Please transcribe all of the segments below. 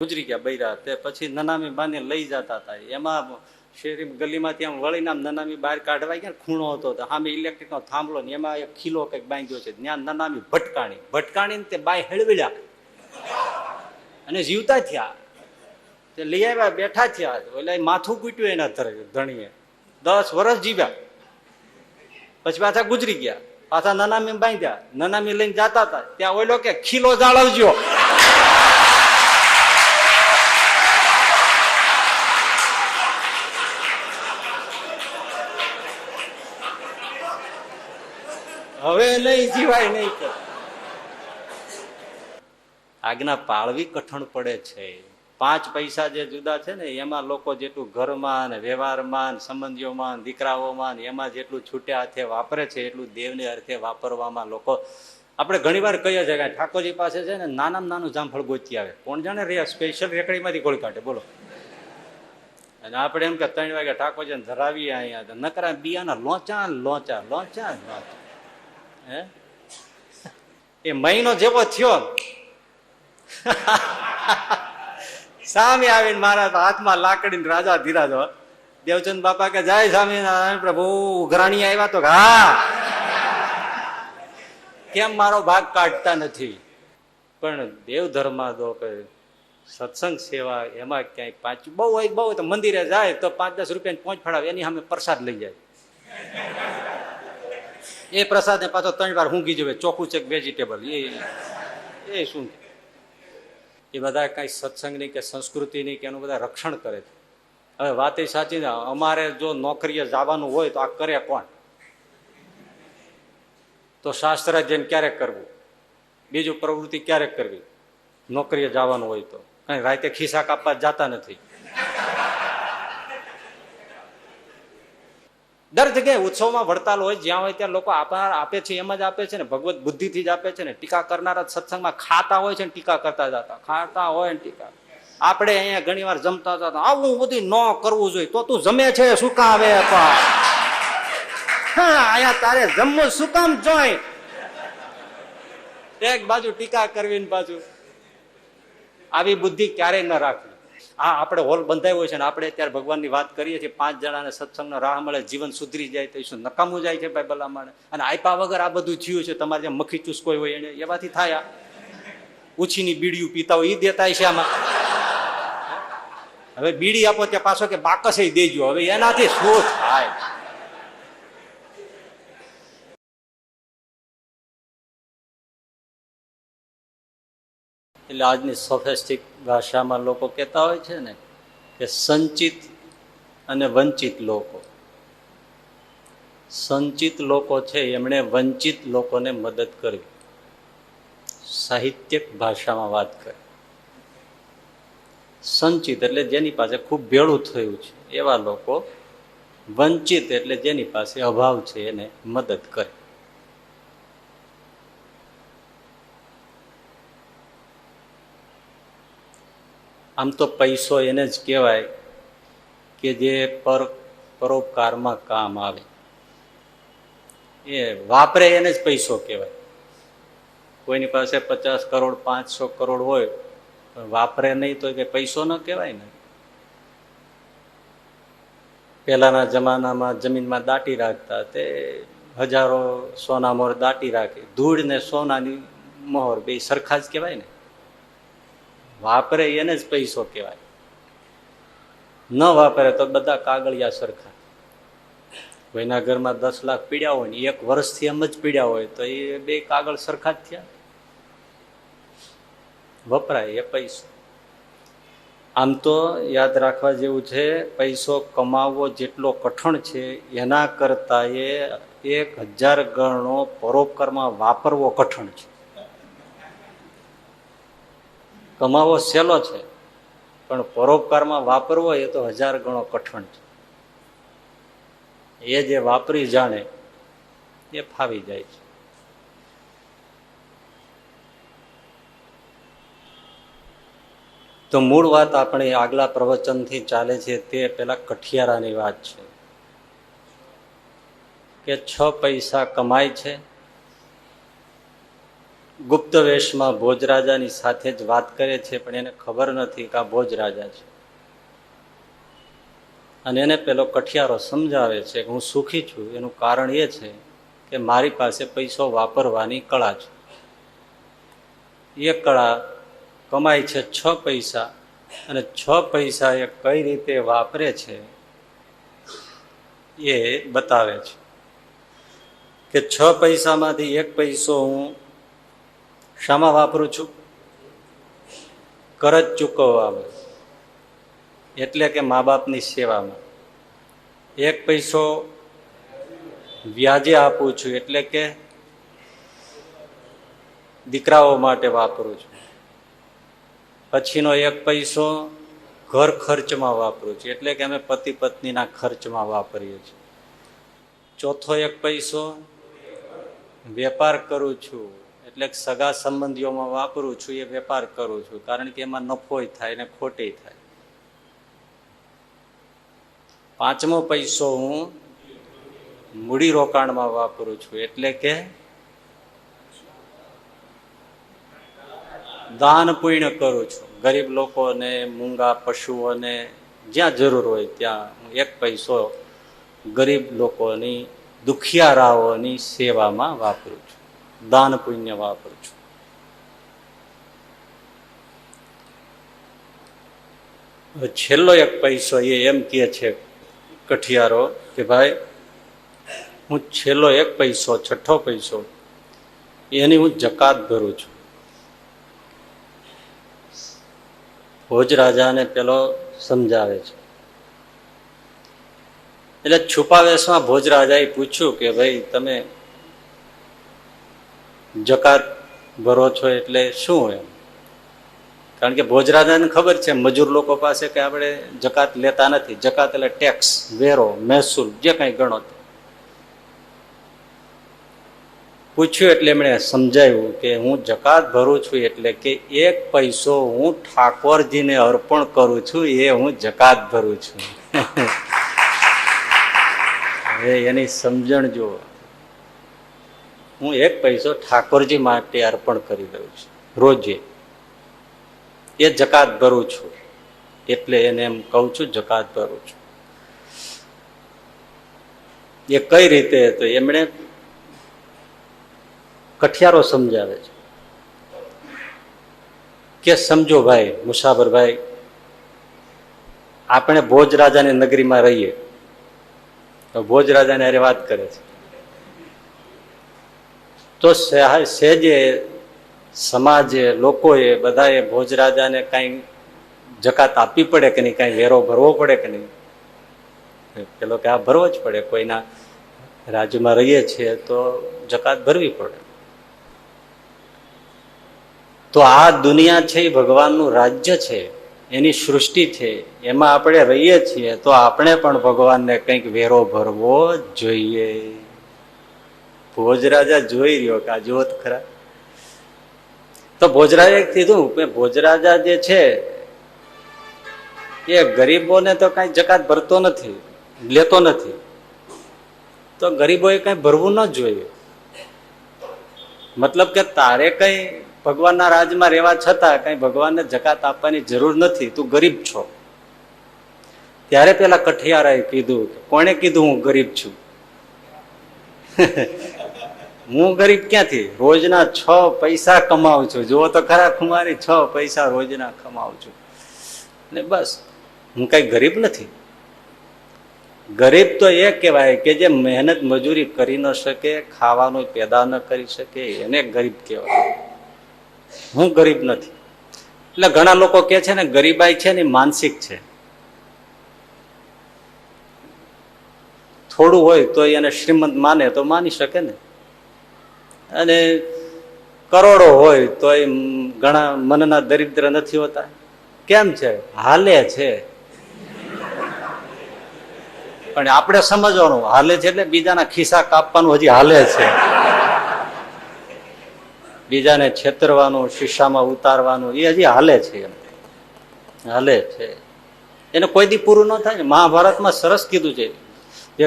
ગુજરી ગયા બૈરા તે પછી નનામી બાને લઈ જતા હતા. એમાં શેરી ગલીમાંથી આમ વળીને આમ નનામી બહાર કાઢવા ગયા, ખૂણો હતો સામે ઇલેક્ટ્રિક નો થાંભલો ને એમાં એક ખીલો કંઈક બાંધ્યો છે. ત્યાં નનામી ભટકાણી તે બાય હેળવેલા અને જીવતા થયા. તે લઈ આવ્યા, બેઠા થયા, એટલે માથું કૂટ્યું એના ધણીએ. 10 વર્ષ જીવ્યા, પછી પાછા ગુજરી ગયા. પાછા નનામી બાંધ્યા, નનામી લઈને જતા હતા ત્યાં ઓલો કે ખીલો જાળવજો. હવે નહીં જીવાય નહીં. આજ્ઞા પાળવી કઠણ પડે છે. 5 પૈસા જે જુદા છે ને એમાં લોકો જેટલું ઘરમાં ને વ્યવહારમાં સંબંધીઓમાં દીકરાઓમાં એમાં જેટલું છૂટ્યા હાથે વાપરે છે એટલું દેવને અર્થે વાપરવામાં લોકો આપણે ઘણી વાર કહીએ છીએ કે ઠાકોરજી પાસે છે ને નાનામાં નાનું જામફળ ગોતી આવે. કોણ જાણે રે સ્પેશિયલ રેકડીમાંથી ગોળ કાઢે બોલો. અને આપણે એમ કે 3 વાગે ઠાકોરજીને ધરાવીએ અહીંયા નકરા બિયાના લોચા લોચા લોચા લોચા. એ મહિનો જેવો થયો સામે આવીને મારા હાથમાં લાકડી રાજા ધીરાજો દેવચંદ બાપા કે જય સ્વામિનારાયણ પ્રભુ ઉઘરાણી આવ્યા તો હા કેમ મારો ભાગ કાઢતા નથી. પણ દેવ ધર્મ દો કે સત્સંગ સેવા એમાં ક્યાંય બહુ હોય તો મંદિરે જાય તો 5-10 રૂપિયા પહોંચ ફાળાવે એની સામે પ્રસાદ લઈ જાય. એ પ્રસાદ ને પાછો 3 વાર ઊંઘી જવે, ચોખ્ખું છે વેજીટેબલ. એ શું એ બધા કઈ સત્સંગની કે સંસ્કૃતિની કે એનું બધા રક્ષણ કરે છે. હવે વાત એ સાચી ને, અમારે જો નોકરીએ જવાનું હોય તો આ કરે કોણ? તો શાસ્ત્ર જેમ ક્યારેક કરવું, બીજું પ્રવૃત્તિ ક્યારેક કરવી. નોકરીએ જવાનું હોય તો કઈ રાતે ખિસ્સા કાપવા જતા નથી. દર જગ્યાએ ઉત્સવમાં વડતાલ હોય, જ્યાં હોય ત્યાં લોકો આપે છે, એમ જ આપે છે ને, ભગવત બુદ્ધિથી જ આપે છે ને. ટીકા કરનારા સત્સંગમાં ખાતા હોય છે ને ટીકા કરતા જતા, ખાતા હોય ને ટીકા. આપણે અહીંયા ઘણી વાર જમતા જતા આવું બધું ન કરવું જોઈએ. તો તું જમે છે શું કામ આવે? અહીંયા તારે જમવું શું કામ જોઈ? એક બાજુ ટીકા કરવી ને બાજુ આવી બુદ્ધિ ક્યારેય ન રાખવી. હા, આપણે હોલ બંધાય હોય છે ને આપણે અત્યારે ભગવાનની વાત કરીએ છીએ, 5 જણાને સત્સંગનો રાહ મળે, જીવન સુધરી જાય તો શું નકામું જાય છે ભાઈ ભલા માણે? અને આપ્યા વગર આ બધું થયું છે. તમારે જેમ મખી ચૂસકોઈ હોય એને એવાથી થાય. ઉછીની બીડીયું પીતા હોય એ દેતા છે આમાં. હવે બીડી આપો ત્યાં પાછો કે બાકસ દેજો. હવે એનાથી શું થાય? એટલે આજની સોફેસ્ટિક ભાષામાં લોકો કહેતા હોય છે ને કે સંચિત અને વંચિત લોકો. સંચિત લોકો છે એમણે વંચિત લોકોને મદદ કરવી. સાહિત્યિક ભાષામાં વાત કરે. સંચિત એટલે જેની પાસે ખૂબ ભેળું થયું છે એવા લોકો, વંચિત એટલે જેની પાસે અભાવ છે એને મદદ કરે. આમ તો પૈસો એને જ કહેવાય કે જે પરોપકારમાં કામ આવે. એ વાપરે એને જ પૈસો કહેવાય. કોઈની પાસે 50 કરોડ 500 કરોડ હોય પણ વાપરે નહીં તો કે પૈસો ન કહેવાય ને. પહેલાના જમાનામાં જમીનમાં દાટી રાખતા, તે હજારો સોના મોહર દાટી રાખે. ધૂળ ને સોનાની મોહર બે સરખા જ કહેવાય ને. વાપરે એને જ પૈસો કહેવાય. ન વાપરે તો બધા કાગળિયા સરખા. કોઈના ઘરમાં 10 લાખ પીડ્યા હોય ને 1 વર્ષથી એમ જ પીડ્યા હોય તો એ બે કાગળ સરખા જ થયા. વપરાય એ પૈસો. આમ તો યાદ રાખવા જેવું છે, પૈસો કમાવવો જેટલો કઠણ છે એના કરતા એ 1000 ગણો પરોપકારમાં વાપરવો કઠણ છે. કમાવો સહેલો છે પણ પરોપકારમાં વાપરવો એ તો 1000 ગણો કઠણ છે. એ જે વાપરી જાણે એ ફાવી જાય છે. તો મૂળ વાત આપણે આગલા પ્રવચનથી ચાલે છે તે પેલા કઠિયારાની વાત છે કે 6 પૈસા કમાય છે ગુપ્ત વેશમાં ભોજરાજાની સાથે જ વાત કરે છે, પણ એને ખબર નથી કે આ ભોજરાજા છે. અને એને પેલો કઠિયારો સમજાવે છે કે હું સુખી છું, એનું કારણ એ છે કે મારી પાસે પૈસો વાપરવાની કળા છે. એ કળા કમાય છે 6 પૈસા, અને 6 પૈસા એ કઈ રીતે વાપરે છે એ બતાવે છે. કે 6 પૈસામાંથી 1 પૈસો હું શામાં વાપરું છું? કરજ ચૂકવવામાં, એટલે કે મા બાપની સેવામાં. 1 પૈસો વ્યાજે આપું છું, એટલે કે દીકરાઓ માટે વાપરું છું. પછીનો 1 પૈસો ઘર ખર્ચમાં વાપરું છું, એટલે કે અમે પતિ પત્નીના ખર્ચમાં વાપરીએ છીએ. ચોથો 1 પૈસો વેપાર કરું છું, એટલે સગા સંબંધીઓમાં વાપરું છું. એ વેપાર કરું છું કારણ કે એમાં નફોય થાય ને ખોટી થાય. 5મો પૈસો હું મૂડી રોકાણમાં વાપરું છું, એટલે કે દાન પુણ્ય કરું છું. ગરીબ લોકોને, મૂંગા પશુઓને જ્યાં જરૂર હોય ત્યાં હું 1 પૈસો ગરીબ લોકોની, દુખિયારાઓની સેવામાં વાપરું છું, દાન પુણ્ય વાપરું છું. છેલ્લો 1 પૈસો એ એમ કહે છે કઠિયારો કે ભાઈ હું છેલ્લો 1 પૈસો, 6થો પૈસો, એની હું જકાત ભરું છું. ભોજરાજાને પેલો સમજાવે છે. એટલે છુપાવેશમાં ભોજરાજાએ પૂછ્યું કે ભાઈ તમે જકાત ભરો છો એટલે શું? એમ કારણ કે ભોજરાજાને ખબર છે મજૂર લોકો પાસે કે આપણે જકાત લેતા નથી. જકાત એટલે ટેક્સ, વેરો, મહેસૂલ, જે કંઈ ગણો. પૂછ્યું એટલે એમણે સમજાવ્યું કે હું જકાત ભરું છું, એટલે કે 1 પૈસો હું ઠાકોરજીને અર્પણ કરું છું, એ હું જકાત ભરું છું. હવે એની સમજણ જુઓ. હું 1 પૈસો ઠાકોરજી માટે અર્પણ કરી દઉં છું રોજે, એ જકાત ભરું છું, એટલે એને એમ કહું છું જકાત ભરું છું. એ કઈ રીતે? તો એમણે કઠિયારો સમજાવે છે કે સમજો ભાઈ, મુસાફર ભાઈ, આપણે ભોજરાજાની નગરીમાં રહીએ તો ભોજરાજાને અરે વાત કરે છે તો સહેજે સમાજે, લોકોએ, બધાએ ભોજરાજાને કાંઈ જકાત આપવી પડે કે નહીં, કાંઈ વેરો ભરવો પડે કે નહીં? પેલો કે આ ભરવો જ પડે. કોઈના રાજ્યમાં રહીએ છીએ તો જકાત ભરવી પડે. તો આ દુનિયા છે એ ભગવાનનું રાજ્ય છે, એની સૃષ્ટિ છે, એમાં આપણે રહીએ છીએ તો આપણે પણ ભગવાનને કંઈક વેરો ભરવો જોઈએ. ભોજરાજા જોઈ રહ્યો કે આ જોત ખરા. તો ભોજરાજાએ કીધું કે ભોજરાજા જે છે એ ગરીબોને તો કઈ જકાત ભરતો નથી, લેતો નથી, તો ગરીબોએ કઈ ભરવું ન જોઈએ. મતલબ કે તારે કઈ ભગવાનના રાજમાં રહેવા છતાં કઈ ભગવાનને જકાત આપવાની જરૂર નથી, તું ગરીબ છો. ત્યારે પેલા કઠિયારાએ કીધું, કોણે કીધું હું ગરીબ છું? હું ગરીબ ક્યાંથી? રોજના 6 પૈસા કમાવું છું. જુઓ તો ખરા ખુમારી, 6 પૈસા રોજના કમાવું છું ને બસ. હું કઈ ગરીબ નથી. ગરીબ તો એ કહેવાય કે જે મહેનત મજૂરી કરી ન શકે, ખાવાનું પેદા ન કરી શકે, એને ગરીબ કહેવાય. હું ગરીબ નથી. એટલે ઘણા લોકો કે છે ને ગરીબાઈ છે ને માનસિક છે. થોડું હોય તો એને શ્રીમંત માને તો માની શકે ને, અને કરોડો હોય તો એ ઘણા મનના દરિદ્ર નથી હોતા. કેમ છે? હાલે છે. પણ આપણે સમજવાનું, હાલે છે એટલે બીજાના ખિસ્સા કાપવાનું હજી હાલે છે, બીજાને છેતરવાનું, શીશામાં ઉતારવાનું એ હજી હાલે છે. એમ હાલે છે, એને કોઈ દી પૂરું ન થાય ને. મહાભારતમાં સરસ કીધું છે, જે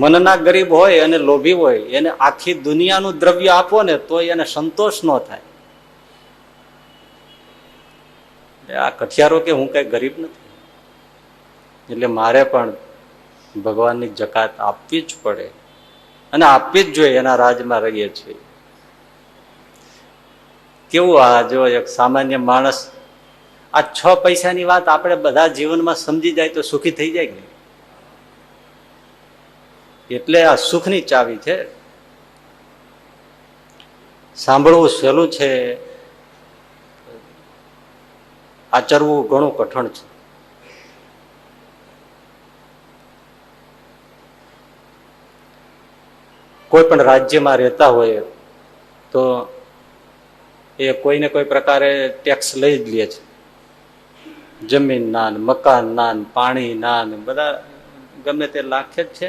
મનના ગરીબ હોય અને લોભી હોય એને આખી દુનિયાનું દ્રવ્ય આપો ને તો એને સંતોષ ન થાય. આ કઠિયારો કે હું કઈ ગરીબ નથી, એટલે મારે પણ ભગવાનની જકાત આપવી જ પડે અને આપવી જ જોઈએ. એના રાજમાં રહીએ છીએ. કેવું આ જો એક સામાન્ય માણસ આ 6 પૈસાની વાત આપણે બધા જીવનમાં સમજી જાય તો સુખી થઈ જાય ને. એટલે આ સુખની ચાવી છે. સાંભળવું સહેલું છે, આચરવું ઘણું કઠણ છે. કોઈ પણ રાજ્યમાં રહેતા હોય તો એ કોઈને કોઈ પ્રકારે ટેક્સ લઈ જ લે છે. જમીન ના, મકાન ના, પાણી ના, બધા ગમે તે લાખે જ છે.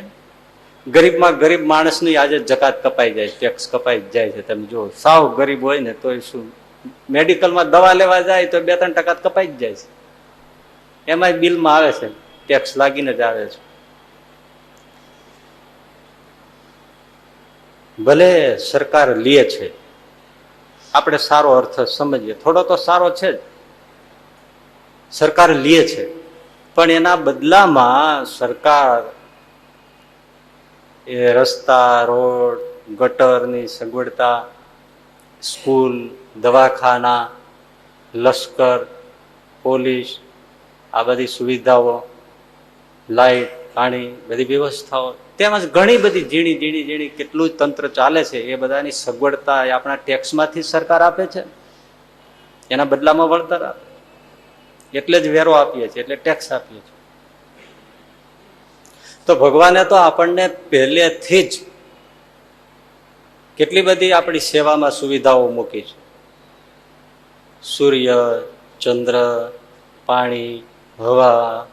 ગરીબમાં ગરીબ માણસની આજે જકાત કપાઈ જાય, ટેક્સ કપાઈ જાય છે. તમે જો સાવ ગરીબ હોય ને તો શું મેડિકલમાં દવા લેવા જાય તો 2-3% કપાઈ જ જાય છે. એમાંય બિલમાં આવે છે, ટેક્સ લાગીને જ આવે છે. ભલે સરકાર લે છે, આપણે સારો અર્થ સમજીએ, થોડો તો સારો છે જ. સરકાર લે છે પણ એના બદલામાં સરકાર એ રસ્તા, રોડ, ગટરની સગવડતા, સ્કૂલ, દવાખાના, લશ્કર, પોલીસ, આ બધી સુવિધાઓ, લાઈટ, પાણી, બધી વ્યવસ્થાઓ, તેમજ ઘણી બધી ઝીણી કેટલું તંત્ર ચાલે છે એ બધાની સગવડતા એ આપણા ટેક્સમાંથી સરકાર આપે છે. એના બદલામાં વળતર આપે, એટલે જ વેરો આપીએ છીએ, એટલે ટેક્સ આપીએ છીએ. તો ભગવાને તો આપણને પહેલેથી જ કેટલી બધી આપણી સેવામાં સુવિધાઓ મૂકી છે. સૂર્ય, ચંદ્ર, પાણી, હવા,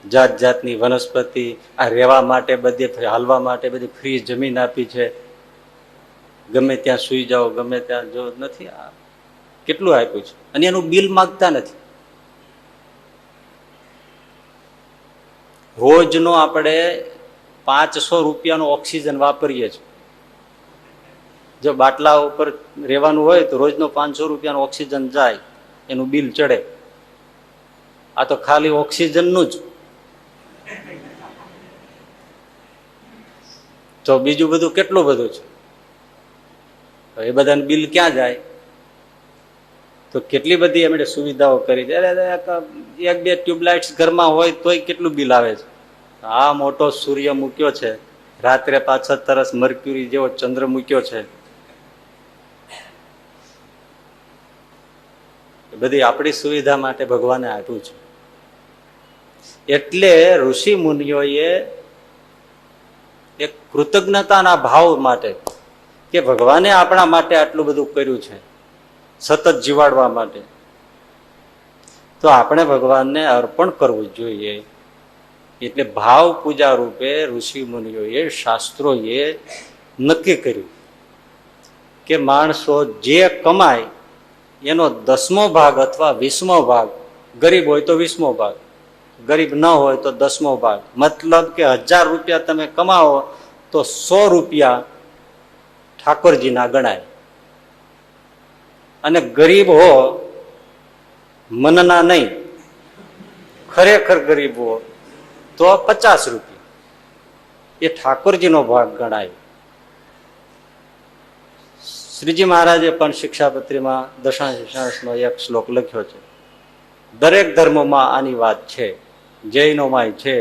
જાત જાતની વનસ્પતિ, આ રહેવા માટે બધી, હાલવા માટે બધી ફ્રી જમીન આપી છે. ગમે ત્યાં સુઈ જાઓ, ગમે ત્યાં જો નથી, આ કેટલું આપ્યું છે. અને એનું બિલ માંગતા નથી. રોજનો આપણે 500 રૂપિયાનો ઓક્સિજન વાપરીએ છીએ. જો બાટલા ઉપર રહેવાનું હોય તો રોજનો 500 રૂપિયાનો ઓક્સિજન જાય, એનું બિલ ચડે. આ તો ખાલી ઓક્સિજનનું જ. તો બીજું બધું કેટલું બધું છે, એ બધાનું બિલ ક્યાં જાય? તો કેટલી બધી એમણે સુવિધાઓ કરી છે. 1-2 ટ્યુબલાઇટ્સ ઘરમાં હોય તોય કેટલું બિલ આવે છે. આ મોટો સૂર્ય મૂક્યો છે, રાત્રે 5-6 તરસ મર્ક્યુરી જેવો ચંદ્ર મૂક્યો છે. બધી આપણી સુવિધા માટે ભગવાને આપ્યું છે. એટલે ઋષિ મુનિઓએ એક કૃતજ્ઞતાના ભાવ માટે કે ભગવાને આપણા માટે આટલું બધું કર્યું છે, સતત જીવાડવા માટે, તો આપણે ભગવાનને અર્પણ કરવું જોઈએ. એટલે ભાવ પૂજા રૂપે ઋષિ મુનિઓએ, શાસ્ત્રોએ નક્કી કર્યું કે માણસો જે કમાય એનો 10મો ભાગ અથવા 20મો ભાગ, ગરીબ હોય તો 20મો ભાગ, ગરીબ ન હોય તો 10મો ભાગ. મતલબ કે 1000 રૂપિયા તમે કમાવો તો 100 રૂપિયા ઠાકોરજીના ગણાય. અને ગરીબ હો, મનના નહીં, ખરેખર ગરીબ હો તો 50 રૂપિયા એ ઠાકોરજીનો ભાગ ગણાય. શ્રીજી મહારાજે પણ શિક્ષાપત્રીમાં દશાંશનો એક શ્લોક લખ્યો છે. દરેક ધર્મમાં આની વાત છે. જૈનોમાંય છે,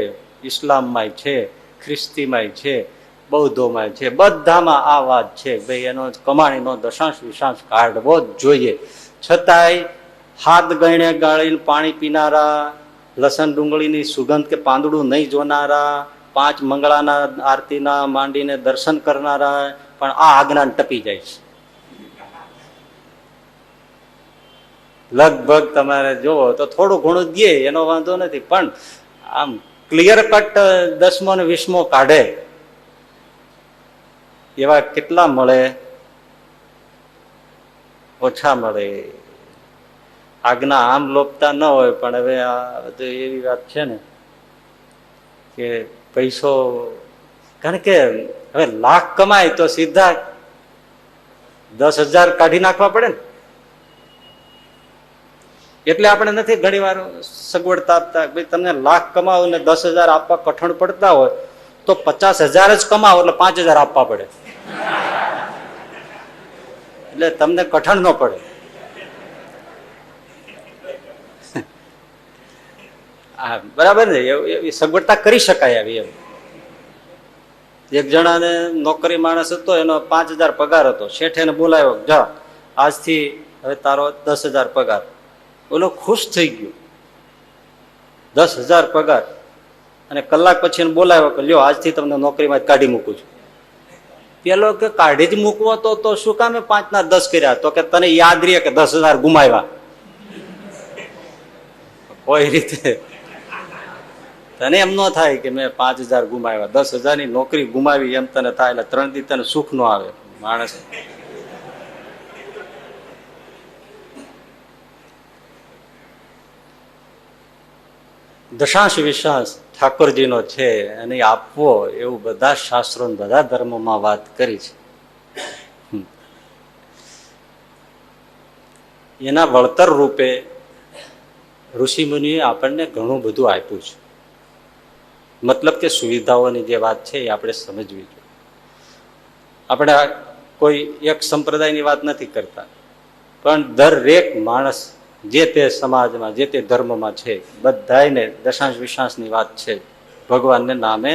ઇસ્લામમાંય છે, ખ્રિસ્તીમાંય છે, બૌદ્ધોમાંય છે, બધામાં આ વાત છે. ભાઈ એનો કમાણીનો દશાંશ વિશાંશ કાઢવો જ જોઈએ. છતાંય હાથ ગયણે ગાળીને પાણી પીનારા, લસણ ડુંગળીની સુગંધ કે પાંદડું નહીં જોનારા, 5 મંગળાના આરતીના માંડીને દર્શન કરનારા પણ આ આજ્ઞાને ટપી જાય છે. લગભગ તમારે જોવો તો થોડું ઘણું દે એનો વાંધો નથી, પણ આમ ક્લિયર કટ 10મો ને 20મો કાઢે એવા કેટલા મળે? ઓછા મળે. આજ્ઞા આમ લોપતા ન હોય, પણ હવે આ બધું એવી વાત છે ને કે પૈસો, કારણ કે હવે લાખ કમાય તો સીધા 10,000 કાઢી નાખવા પડે ને. એટલે આપણે નથી ઘણી વાર સગવડતા આપતા, ભાઈ તમને લાખ કમાવો ને 10,000 આપવા કઠણ પડતા હોય તો 50,000 જ કમાવો એટલે 5,000 આપવા પડે, એટલે તમને કઠણ ન પડે. હા બરાબર ને, એવી સગવડતા કરી શકાય આવી. એમ એક જણાને નોકરી માણસ હતો, એનો 5,000 પગાર હતો. શેઠે એને બોલાવ્યો, જા આજથી હવે તારો 10,000 પગાર. ઓલો ખુશ થઈ ગયો, 10,000 પગાર. અને કલાક પછી એને બોલાવ્યો કે લ્યો આજથી તમને નોકરીમાં કાઢી મૂકું છું. પેલો કે કાઢી જ મૂકવો તો શું કામે 5 ના 10 કર્યા? તો કે તને યાદ રહે કે 10,000 ગુમાવ્યા. કોઈ રીતે તને એમ ન થાય કે મેં 5,000 ગુમાવ્યા, 10,000 ની નોકરી ગુમાવી એમ તને થાય. એટલે 3 દી તને સુખ ન આવે. માણસ દશાંશ વિશ્વાસ ઠાકોરજીનો છે અને આપવો એવું બધા શાસ્ત્રો બધા ધર્મોમાં વાત કરી છે. એના વળતર રૂપે ઋષિમુનિએ આપણને ઘણું બધું આપ્યું છે. મતલબ કે સુવિધાઓની જે વાત છે એ આપણે સમજવી જોઈએ. આપણે કોઈ એક સંપ્રદાયની વાત નથી કરતા, પણ દરેક માણસ જે તે સમાજમાં જે તે ધર્મમાં છે બધાને દશાંશ વિશ્વાસની વાત છે. ભગવાનને નામે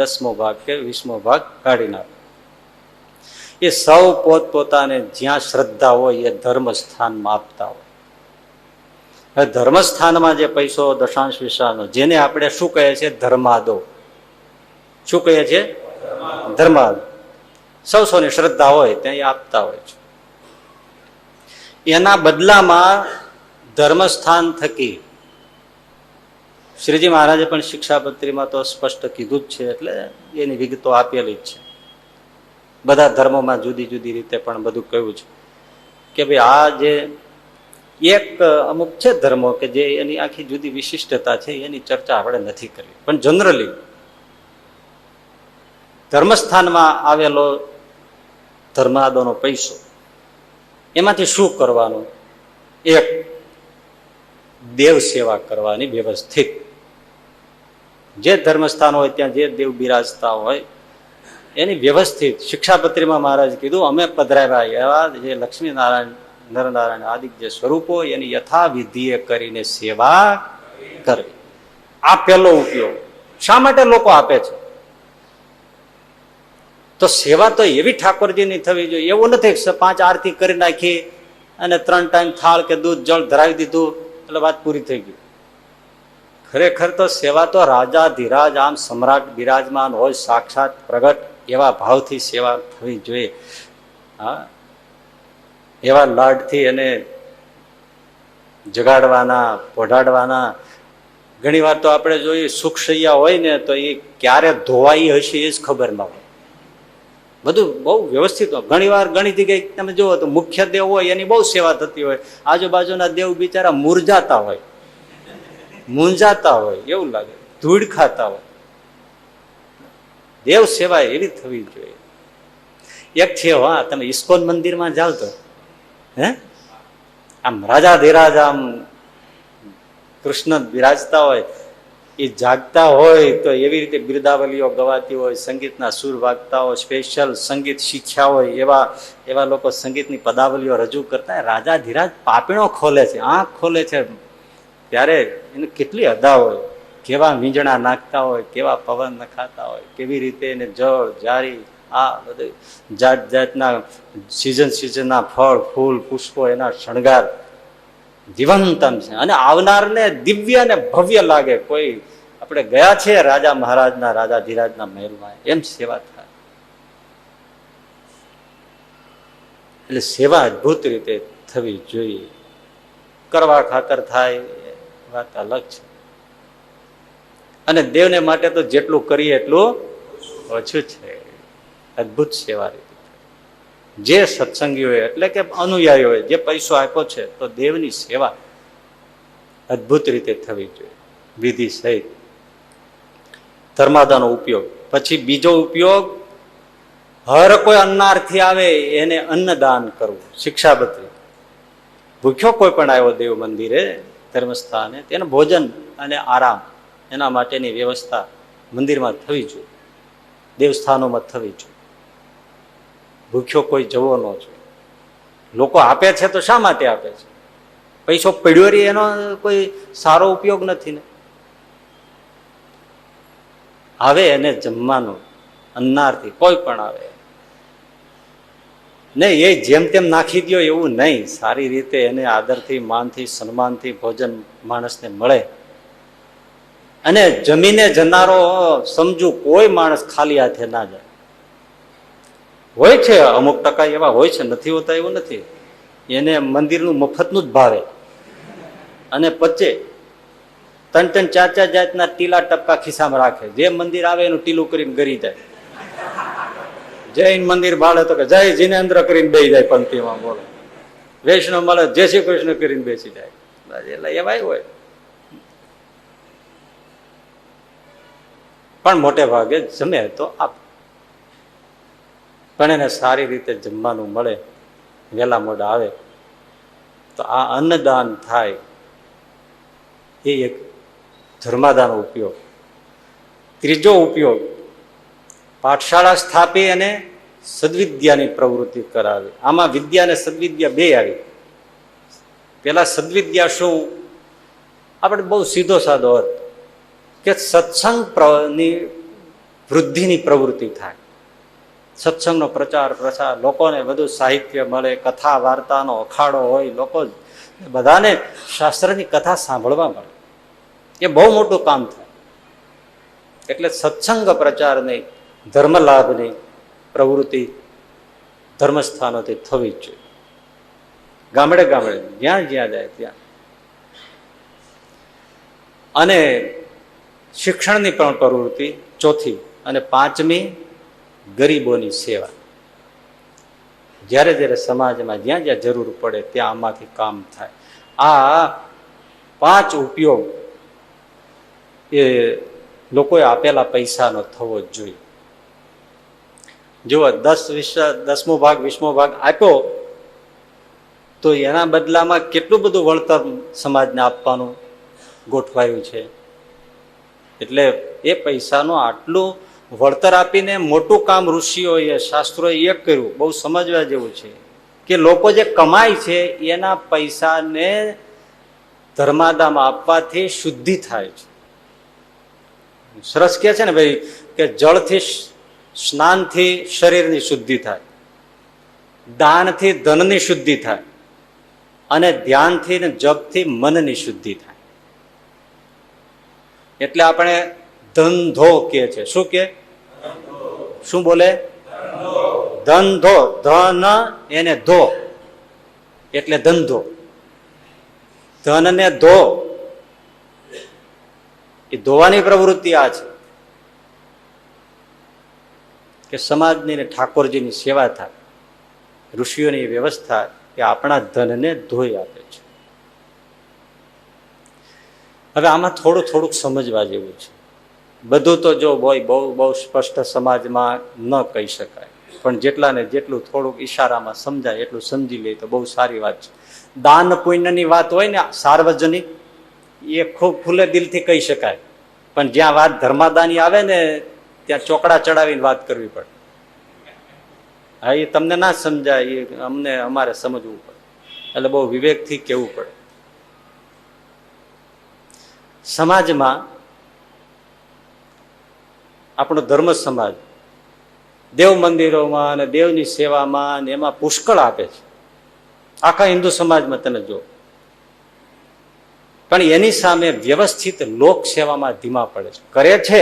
10મો ભાગ કે 20મો ભાગ કાઢી નાખે. એ સૌ પોતપોતાને જ્યાં શ્રદ્ધા હોય એ ધર્મ સ્થાનમાં આપતા હોય. હવે ધર્મ સ્થાનમાં જે પૈસો દશાંશ વિશ્વાસનો, જેને આપણે શું કહે છે? ધર્માદો. શું કહીએ છીએ? ધર્માદો. સૌની શ્રદ્ધા હોય ત્યાં એ આપતા હોય છે. એના બદલામાં ધર્મસ્થાન થકી શ્રીજી મહારાજે પણ શિક્ષાપત્રીમાં તો સ્પષ્ટ કીધું જ છે, એટલે એની વિગતો આપેલી જ છે. બધા ધર્મોમાં જુદી જુદી રીતે પણ બધું કહ્યું છે કે ભાઈ આ જે એક અમુક છે ધર્મો કે જે એની આખી જુદી વિશિષ્ટતા છે, એની ચર્ચા આપણે નથી કરવી. પણ જનરલી ધર્મસ્થાનમાં આવેલો ધર્માદોનો પૈસો, એમાંથી શું કરવાનું? એક, દેવ સેવા કરવાની વ્યવસ્થિત. જે ધર્મસ્થાન હોય ત્યાં જે દેવ બિરાજતા હોય એની વ્યવસ્થિત. શિક્ષાપત્રીમાં મહારાજ કીધું અમે પધરાવ્યા એવા જે લક્ષ્મીનારાયણ નરનારાયણ આદિ જે સ્વરૂપો એની યથાવિધિએ કરીને સેવા કરવી. આ પહેલો ઉપયોગ. શા માટે લોકો આપે છે? તો સેવા તો એવી ઠાકોરજીની થવી જોઈએ. એવું નથી 5 આરતી કરી નાખી અને 3 ટાઈમ થાળ કે દૂધ જળ ધરાવી દીધું એટલે વાત પૂરી થઈ ગઈ. ખરેખર તો સેવા તો રાજા ધીરાજ આમ સમ્રાટ બિરાજમાન હોય સાક્ષાત પ્રગટ એવા ભાવથી સેવા થવી જોઈએ. હા, એવા લાડથી એને જગાડવાના, પોઢાડવાના. ઘણી વાર તો આપણે જોઈએ સુખશૈયા હોય ને તો એ ક્યારે ધોવાઈ હશે એ જ ખબર ના હોય. બધું બહુ વ્યવસ્થિત હોય. ઘણી વાર ઘણી જગ્યાએ તમે જુઓ તો મુખ્ય દેવ હોય એની બહુ સેવા થતી હોય, આજુબાજુના દેવ બિચારા મૂંઝાતા હોય એવું લાગે, ધૂળ ખાતા હોય. દેવ સેવા એવી થવી જોઈએ. એક છે, હા, તમે ઇસ્કોન મંદિરમાં જાઓ તો આમ રાજા ધીરાજ આમ કૃષ્ણ બિરાજતા હોય, એ જાગતા હોય તો એવી રીતે બિરદાવલીઓ ગવાતી હોય, સંગીતના સુર વાગતા હોય, સ્પેશિયલ સંગીત શીખ્યા હોય એવા લોકો સંગીતની પદાવલીઓ રજૂ કરતા. રાજા ધીરાજ પાપીણો ખોલે છે, આંખ ખોલે છે, ત્યારે એને કેટલી અદા હોય, કેવા વીંજણા નાખતા હોય, કેવા પવન નખાતા હોય, કેવી રીતે એને જળ જારી આ બધું જાત જાતના સિઝનના ફળ ફૂલ પુષ્પો એના શણગાર જીવંતમ છે અને આવનારને દિવ્ય અને ભવ્ય લાગે. કોઈ આપણે ગયા છે રાજા મહારાજના રાજા ધીરાજના મહેલમાં, એમ સેવા થાય. એટલે સેવા અદભુત રીતે થવી જોઈએ. કરવા ખાતર થાય વાત અલગ છે. અને દેવને માટે તો જેટલું કરીએ એટલું ઓછું છે. અદભુત સેવા રીતે જે સત્સંગીઓએ એટલે કે અનુયાયીઓએ જે પૈસો આપ્યો છે તો દેવની સેવા અદભુત રીતે થવી જોઈએ વિધિ સહિત. ધર્માદાનો ઉપયોગ. પછી બીજો ઉપયોગ, હર કોઈ અન્નાર્થી આવે એને અન્નદાન કરવું. શિક્ષાપત્રી ભૂખ્યો કોઈ પણ આવ્યો દેવ મંદિરે ધર્મસ્થાને તેને ભોજન અને આરામ એના માટેની વ્યવસ્થા મંદિરમાં થવી જોઈએ, દેવસ્થાનોમાં થવી જોઈએ. ભૂખ્યો કોઈ જવો ન જોઈએ. લોકો આપે છે તો શા માટે આપે છે? પૈસો પડ્યો રહી એનો કોઈ સારો ઉપયોગ નથી ને. આવે એને જમવાનું અન્નાર્થી કોઈ પણ આવે નહીં, એ જેમ તેમ નાખી દો એવું નહીં. સારી રીતે એને આદરથી, માનથી, સન્માનથી ભોજન માણસને મળે. અને જમીને જનારો સમજુ કોઈ માણસ ખાલી હાથે ના જાય. હોય છે અમુક ટકા એવા હોય છે, નથી હોતા એવું નથી. એને મંદિરનું મફતનું જ ભાવે અને પચે. 3-3, 4-4 જાતના ટીલા ટપકા ખિસ્સામાં રાખે. જે મંદિર આવે એનું ટીલું કરીને ગરી જાય. જૈન મંદિર ભાડે તો કે જય જીનેન્દ્ર કરીને બેસી જાય પંક્તિમાં. બોલે વૈષ્ણવ મળે જય શ્રી કૃષ્ણ કરીને બેસી જાય. એટલે એવાય હોય. પણ મોટે ભાગે જમે તો આપ, પણ એને સારી રીતે જમવાનું મળે, વેલા મોડા આવે તો આ અન્નદાન થાય. એ એક ધર્માદાનો ઉપયોગ. ત્રીજો ઉપયોગ, પાઠશાળા સ્થાપી અને સદવિદ્યાની પ્રવૃત્તિ કરાવે. આમાં વિદ્યા અને સદવિદ્યા બે આવી. પેલા સદવિદ્યા શું? આપણે બહુ સીધો સાદો અર્થ કે સત્સંગની વૃદ્ધિની પ્રવૃત્તિ થાય. સત્સંગનો પ્રચાર પ્રસાર, લોકોને બધું સાહિત્ય મળે, કથા વાર્તાનો અખાડો હોય, લોકો બધાને શાસ્ત્રની કથા સાંભળવા મળે. એ બહુ મોટું કામ થાય. એટલે સત્સંગ પ્રચારની, ધર્મ લાભની પ્રવૃત્તિ ધર્મસ્થાનોથી થવી જ જોઈએ. ગામડે ગામડે જ્યાં જ્યાં જાય ત્યાં. અને શિક્ષણની પણ પ્રવૃત્તિ ચોથી. અને પાંચમી, ગરીબોની સેવા. જ્યારે જ્યારે સમાજમાં જ્યાં જ્યાં જરૂર પડે ત્યાં આમાંથી કામ થાય. આ 5 ઉપયોગ એ લોકોએ આપેલા પૈસાનો થવો જ જોઈએ. જુઓ, 10મો ભાગ 20મો ભાગ આપ્યો તો એના બદલામાં કેટલું બધું વળતર સમાજને આપવાનું ગોઠવાયું છે. એટલે એ પૈસાનું આટલું વળતર આપીને મોટું કામ ઋષિઓએ, શાસ્ત્રોએ એ કર્યું. બહુ સમજવા જેવું છે કે લોકો જે કમાય છે એના પૈસાને ધર્માદામાં આપવાથી શુદ્ધિ થાય છે. સરસ કહે છે ને ભાઈ કે જળથી, સ્નાનથી શરીરની શુદ્ધિ થાય, દાનથી ધનની શુદ્ધિ થાય, અને ધ્યાનથી ને જપથી મનની શુદ્ધિ થાય. એટલે આપણે ધંધો કે છે. શું કે? શું બોલે? ધંધો. ધન એને ધો એટલે ધંધો. ધન ને ધો એ ધોવાની પ્રવૃત્તિ આ છે કે સમાજની ને ઠાકોરજીની સેવા થાય. ઋષિઓની વ્યવસ્થા કે આપણા ધનને ધોઈ આપે છે. હવે આમાં થોડુંક સમજવા જેવું છે. બધું તો જો બહુ સ્પષ્ટ સમાજમાં ન કહી શકાય, પણ જેટલાને જેટલું થોડુંક ઈશારામાં સમજાય એટલું સમજી લે તો બહુ સારી વાત છે. દાન પુણ્યની વાત હોય ને સાર્વજનિક, એ ખૂબ ખુલ્લે દિલથી કહી શકાય. પણ જ્યાં વાત ધર્માદાની આવે ને ત્યાં ચોકડા ચડાવીને વાત કરવી પડે. હા, એ તમને ના સમજાય, એ અમને અમારે સમજવું પડે. એટલે બહુ વિવેકથી કહેવું પડે. સમાજમાં આપણો ધર્મ સમાજ દેવ મંદિરોમાં અને દેવની સેવામાં એમાં પુષ્કળ આપે છે. આખા હિન્દુ સમાજમાં તમે જો. પણ એની સામે વ્યવસ્થિત લોક સેવામાં ધીમા પડે છે. કરે છે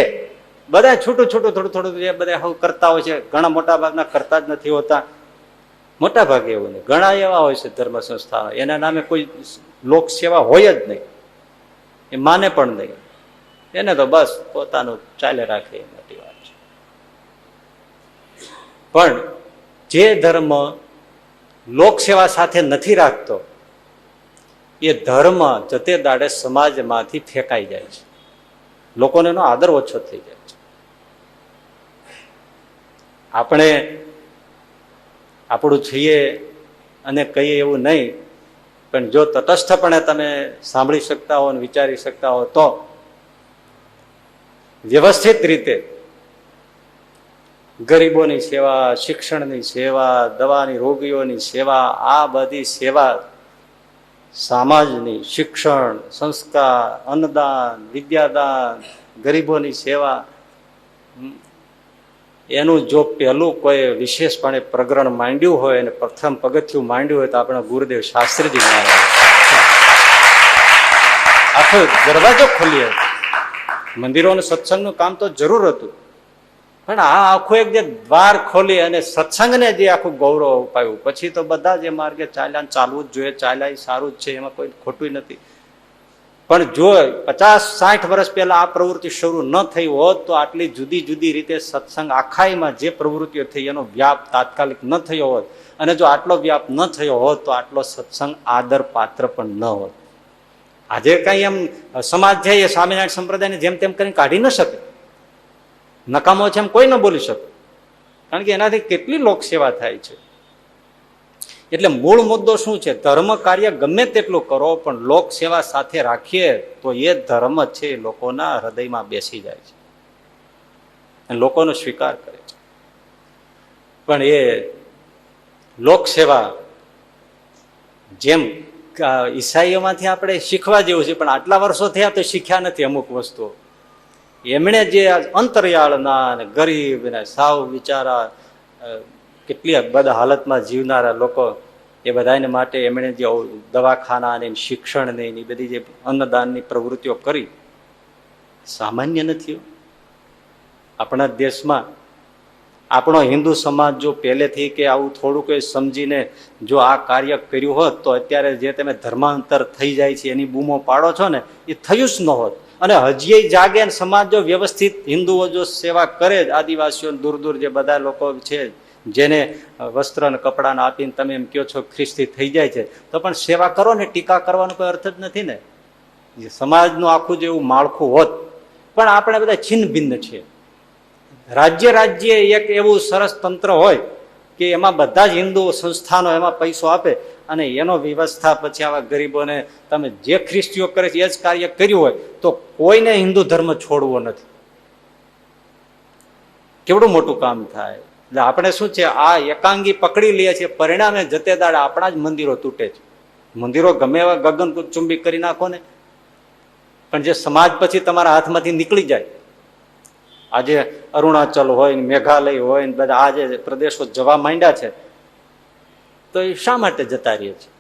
બધા છૂટું થોડું જે બધા હવે કરતા હોય છે. ઘણા મોટા ભાગના કરતા જ નથી હોતા. મોટા ભાગે એવું નહીં. ઘણા એવા હોય છે ધર્મ સંસ્થાઓ, એના નામે કોઈ લોક સેવા હોય જ નહીં. એ માને પણ નહીં. એને તો બસ પોતાનું ચાલે રાખે એ મોટી વાત છે. પણ જે ધર્મ લોક સેવા સાથે નથી રાખતો એ ધર્મ જતે દાડે સમાજમાંથી ફેંકાઈ જાય છે. લોકોને એનો આદર ઓછો થઈ જાય છે. આપણે આપણું છીએ અને કહીએ એવું નહીં પણ જો તટસ્થપણે તમે સાંભળી શકતા હો અને વિચારી શકતા હો તો વ્યવસ્થિત રીતે ગરીબોની સેવા, શિક્ષણની સેવા, દવાની રોગીઓની સેવા, આ બધી સેવા સમાજની, શિક્ષણ, સંસ્કાર, અન્નદાન, વિદ્યાદાન, ગરીબોની સેવા, એનું જો પહેલું કોઈ વિશેષપણે પ્રકરણ માંડ્યું હોય અને પ્રથમ પગથિયું માંડ્યું હોય તો આપણા ગુરુદેવ શાસ્ત્રીજી મહારાજ આખો દરવાજો ખોલી હતો. મંદિરોનું સત્સંગનું કામ તો જરૂર હતું, પણ આ આખું એક જે દ્વાર ખોલી અને સત્સંગને જે આખું ગૌરવ અપાયું, પછી તો બધા જે માર્ગે ચાલ્યા, ચાલવું જ જોઈએ, ચાલ્યા સારું જ છે, એમાં કોઈ ખોટું નથી. પણ જો 50-60 વર્ષ પહેલા આ પ્રવૃત્તિ શરૂ ન થઈ હોત તો આટલી જુદી જુદી રીતે સત્સંગ આખાઈમાં જે પ્રવૃત્તિઓ થઈ એનો વ્યાપ તાત્કાલિક ન થયો હોત, અને જો આટલો વ્યાપ ન થયો હોત તો આટલો સત્સંગ આદર પાત્ર પણ ન હોત. આજે કઈ એમ સમાજ છે એ સ્વામિનારાયણ સંપ્રદાયને જેમ તેમ કરીને કાઢી ન શકે, નકામો છે એમ કોઈ ન બોલી શકે, કારણ કે એનાથી કેટલી લોકસેવા થાય છે. એટલે મૂળ મુદ્દો શું છે? ધર્મ કાર્ય ગમે તેટલું કરો પણ લોક સેવા સાથે રાખીએ તો એ ધર્મ છે લોકોના હૃદયમાં બેસી જાય છે અને લોકોનો સ્વીકાર કરે છે. પણ એ લોક સેવા જેમ ઈસાઈઓમાંથી આપણે શીખવા જેવું છે, પણ આટલા વર્ષો થયા તો શીખ્યા નથી અમુક વસ્તુઓ. એમણે જે અંતરિયાળના અને ગરીબ ને સાવ બિચારા કેટલી બધા હાલતમાં જીવનારા લોકો, એ બધાને માટે એમણે જે દવાખાના ને શિક્ષણ ને એ બધી જે અન્નદાનની પ્રવૃત્તિઓ કરી, સામાન્ય નથી. આપણા દેશમાં આપણો હિન્દુ સમાજ જો પહેલેથી કે આવું થોડું કોઈ સમજીને જો આ કાર્ય કર્યું હોત તો અત્યારે જે તમે ધર્માંતર થઈ જાય છે એની બૂમો પાડો છો ને, એ થયું જ ન હોત. અને હજી જાગે સમાજ જો વ્યવસ્થિત હિન્દુઓ જો સેવા કરે જ, આદિવાસીઓ દૂર દૂર જે બધા લોકો છે જેને વસ્ત્ર અને કપડાને આપીને તમે એમ કહો છો ખ્રિસ્તી થઈ જાય છે, તો પણ સેવા કરો ને, ટીકા કરવાનો કોઈ અર્થ જ નથી ને. સમાજનું આખું જે એવું માળખું હોત, પણ આપણે બધા છિન્ન ભિન્ન છીએ. રાજ્ય એક એવું સરસ તંત્ર હોય કે એમાં બધા જ હિન્દુ સંસ્થાનો એમાં પૈસો આપે અને એનો વ્યવસ્થા પછી આવા ગરીબોને તમે જે ખ્રિસ્તીઓ કરે છે એ જ કાર્ય કર્યું હોય તો કોઈને હિન્દુ ધર્મ છોડવો નથી. કેવડું મોટું કામ થાય. એટલે આપણે શું છે, આ એકાંગી પકડી લઈએ છીએ, પરિણામે જતે દાડે આપણા જ મંદિરો તૂટે છે. મંદિરો ગમે એવા ગગન ચુંબી કરી નાખો ને, પણ જે સમાજ પછી તમારા હાથમાંથી નીકળી જાય. આજે અરુણાચલ હોય ને મેઘાલય હોય ને બધા આ જે પ્રદેશો જવા માંડ્યા છે, તો એ શા માટે જતા રહીએ છીએ?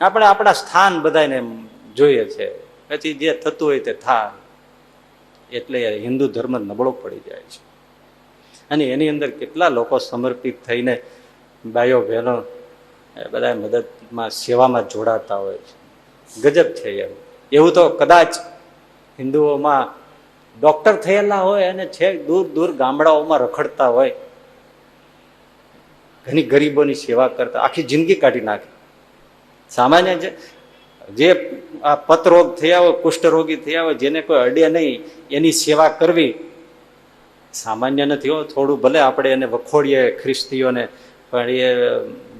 આપણે આપણા સ્થાન બધાને જોઈએ છે, પછી જે થતું હોય તે થાય. એટલે હિન્દુ ધર્મ નબળો પડી જાય છે. અને એની અંદર કેટલા લોકો સમર્પિત થઈને ભાઈઓ બહેનો બધા મદદમાં સેવામાં જોડાતા હોય છે. ગજબ છે. એવું તો કદાચ હિન્દુઓમાં ડોક્ટર થયેલા હોય અને છેક દૂર દૂર ગામડાઓમાં રખડતા હોય, ઘણી ગરીબોની સેવા કરતા આખી જિંદગી કાઢી નાખે. સામાન્ય જે આ પતરોગ થયા હોય, કુષ્ઠરોગી થયા હોય, જેને કોઈ અડે નહીં, એની સેવા કરવી સામાન્ય નથી. થોડું ભલે આપણે એને વખોડીએ ખ્રિસ્તીઓને, પણ એ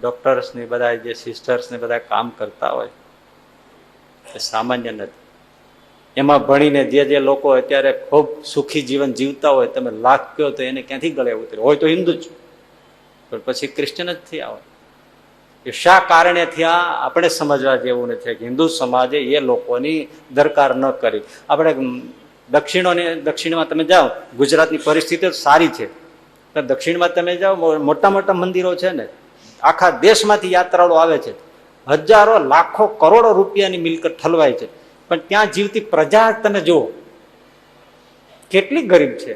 ડોક્ટર્સ ને બધા જે સિસ્ટર્સ ને બધા કામ કરતા હોય એ સામાન્ય નથી. એમાં ભણીને જે લોકો અત્યારે ખૂબ સુખી જીવન જીવતા હોય, તમે લાખ કહો તો એને ક્યાંથી ગળે ઉતરે? હોય તો હિન્દુ જ, પણ પછી ક્રિશ્ચન જ થયા હોય. એ શા કારણે થયા આપણે સમજવા જેવું નથી કે હિન્દુ સમાજે એ લોકોની દરકાર ન કરી. આપણે દક્ષિણમાં તમે જાઓ, ગુજરાતની પરિસ્થિતિ સારી છે, દક્ષિણમાં તમે જાઓ, મોટા મોટા મંદિરો છે ને, આખા દેશમાંથી યાત્રાળુ આવે છે, હજારો લાખો કરોડો રૂપિયાની મિલકત ઠલવાય છે, પણ ત્યાં જીવતી પ્રજા તમે જુઓ કેટલી ગરીબ છે.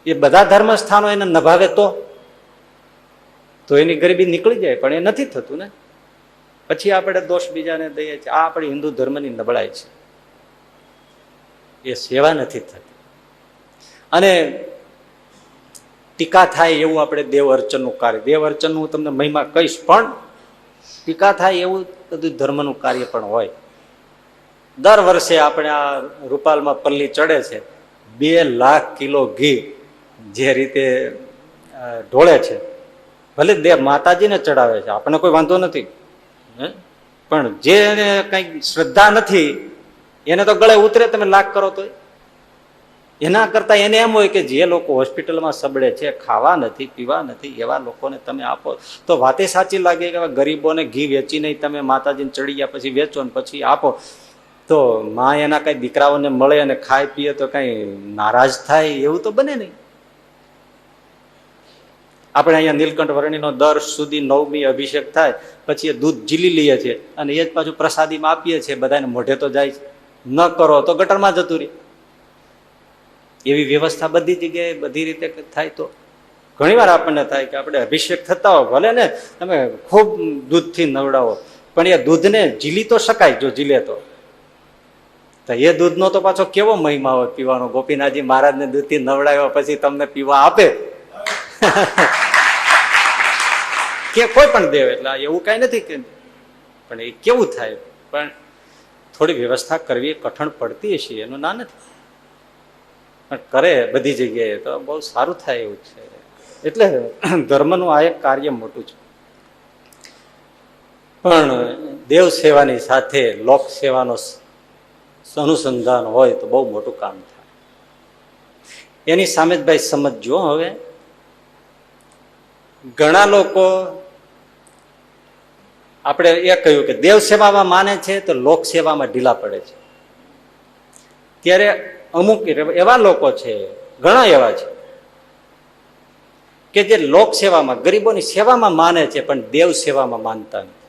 એ બધા ધર્મ સ્થાનો એને નભાવે તો એની ગરીબી નીકળી જાય, પણ એ નથી થતું ને. પછી આપણે દોષ બીજાને દઈએ છીએ. આ આપણી હિન્દુ ધર્મની નબળાઈ છે, એ સેવા નથી થતી. અને ટીકા થાય એવું આપણે દેવ અર્ચનનું કાર્ય, દેવ અર્ચનનું હું તમને મહિમા કહીશ, પણ ટીકા થાય એવું બધું ધર્મનું કાર્ય પણ હોય. દર વર્ષે આપણે આ રૂપાલમાં પલ્લી ચડે છે, 2 લાખ કિલો ઘી જે રીતે ઢોળે છે, ભલે દેવ માતાજીને ચડાવે છે, આપણને કોઈ વાંધો નથી, હે? પણ જેને કઈ શ્રદ્ધા નથી એને તો ગળે ઉતરે, તમે લાખ કરો તો. એના કરતા એને એમ હોય કે જે લોકો હોસ્પિટલમાં સબળે છે, ખાવા નથી પીવા નથી, એવા લોકોને તમે આપો તો વાતે સાચી લાગે કે ગરીબોને ઘી વેચીને તમે માતાજીને ચડી ગયા પછી વેચો ને પછી આપો, તો માં એના કઈ દીકરાઓને મળે અને ખાય પીએ તો કઈ નારાજ થાય એવું તો બને નહીં. આપણે અહીંયા નીલકંઠ વર્ણિનો દર સુધી 9મી અભિષેક થાય પછી એ દૂધ ઝીલી લઈએ છીએ અને એ જ પાછું પ્રસાદીમાં આપીએ છીએ, બધાને મોઢે તો જાય. ન કરો તો ગટરમાં જતું રહે. એવી વ્યવસ્થા બધી જગ્યાએ બધી રીતે થાય. તો ઘણી વાર આપણને થાય કે આપણે અભિષેક થતા હો, ભલે ને તમે ખૂબ દૂધથી નવડાવો, પણ એ દૂધને ઝીલી તો શકાય, જો ઝીલે તો એ દૂધનો તો પાછો કેવો મહિમા હોય પીવાનો. ગોપીનાથજી મહારાજને દૂધથી નવડાવ્યા પછી તમને પીવા આપે કે કોઈ પણ દેવ, એટલે એવું કઈ નથી કે, પણ એ કેવું થાય. પણ થોડી વ્યવસ્થા કરવી કઠણ પડતી હશે, એનું ના નથી, પણ કરે બધી જગ્યાએ તો બહુ સારું થાય એવું છે. એટલે ધર્મનું આ એક કાર્ય મોટું છે. પણ દેવ સેવાની સાથે લોક સેવાનો અનુસંધાન હોય તો બહુ મોટું કામ થાય. એની સામે જ ભાઈ સમજજો. હવે ઘણા લોકો, આપણે એ કહ્યું કે દેવ સેવામાં માને છે તો લોક સેવામાં ઢીલા પડે છે. ત્યારે અમુક એવા લોકો છે, ઘણા એવા છે કે જે લોક સેવામાં, ગરીબોની સેવામાં માને છે પણ દેવ સેવામાં માનતા નથી.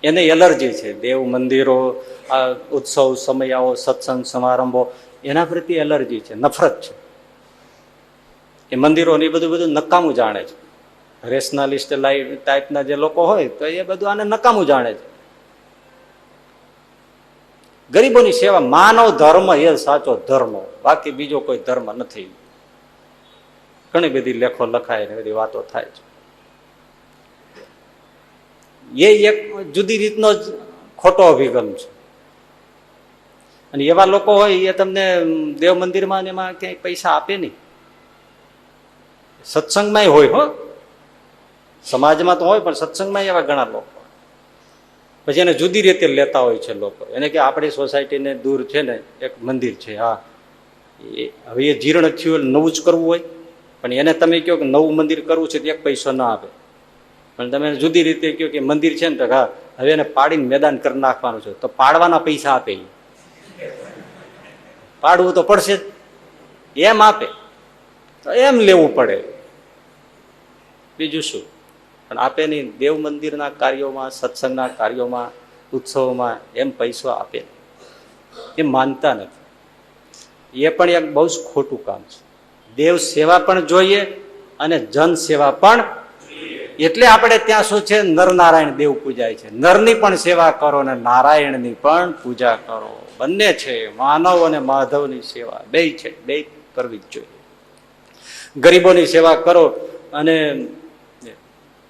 એને એલર્જી છે. દેવ મંદિરો, આ ઉત્સવ સમયાઓ, સત્સંગ સમારંભો, એના પ્રત્યે એલર્જી છે, નફરત છે. એ મંદિરો એ બધું નકામું જાણે છે. રેશનાલિસ્ટ ટાઈપના જે લોકો હોય તો એ બધું આને નકામું જાણે છે. ગરીબોની સેવા માનવ ધર્મ એ સાચો ધર્મ, બાકી બીજો કોઈ ધર્મ નથી. ઘણી બધી લેખો લખાય ને બધી વાતો થાય છે. એ એક જુદી રીતનો જ ખોટો અભિગમ છે. અને એવા લોકો હોય એ તમને દેવ મંદિરમાં એમાં ક્યાંય પૈસા આપે નહીં. સત્સંગમાં હોય, હો, સમાજમાં તો હોય, પણ સત્સંગમાં એવા ઘણા લોકો પછી એને જુદી રીતે લેતા હોય છે લોકો. એને કે આપણી સોસાયટીને દૂર છે ને એક મંદિર છે, હા, હવે એ જીર્ણ થયું નવું જ કરવું હોય, પણ એને તમે કહો કે નવું મંદિર કરવું છે તો એક પૈસો ના આપે. પણ તમે જુદી રીતે કહો કે મંદિર છે ને તો હા હવે એને પાડીને મેદાન કરી નાખવાનું છે, તો પાડવાના પૈસા આપે. પાડવું તો પડશે જ, એમ આપે તો એમ લેવું પડે, બીજું શું. પણ આપે નહીં. દેવ મંદિરના કાર્યોમાં, સત્સંગના કાર્યોમાં, ઉત્સવોમાં એમ પૈસો આપે, એ માનતા નથી. એ પણ એક બહુ જ ખોટું કામ છે. દેવ સેવા પણ જોઈએ અને જન સેવા પણ. એટલે આપણે ત્યાં શું છે, નરનારાયણ દેવ પૂજાય છે. નરની પણ સેવા કરો અને નારાયણની પણ પૂજા કરો. બંને છે, માનવ અને માધવની સેવા બે છે, બે કરવી જ જોઈએ. ગરીબોની સેવા કરો. અને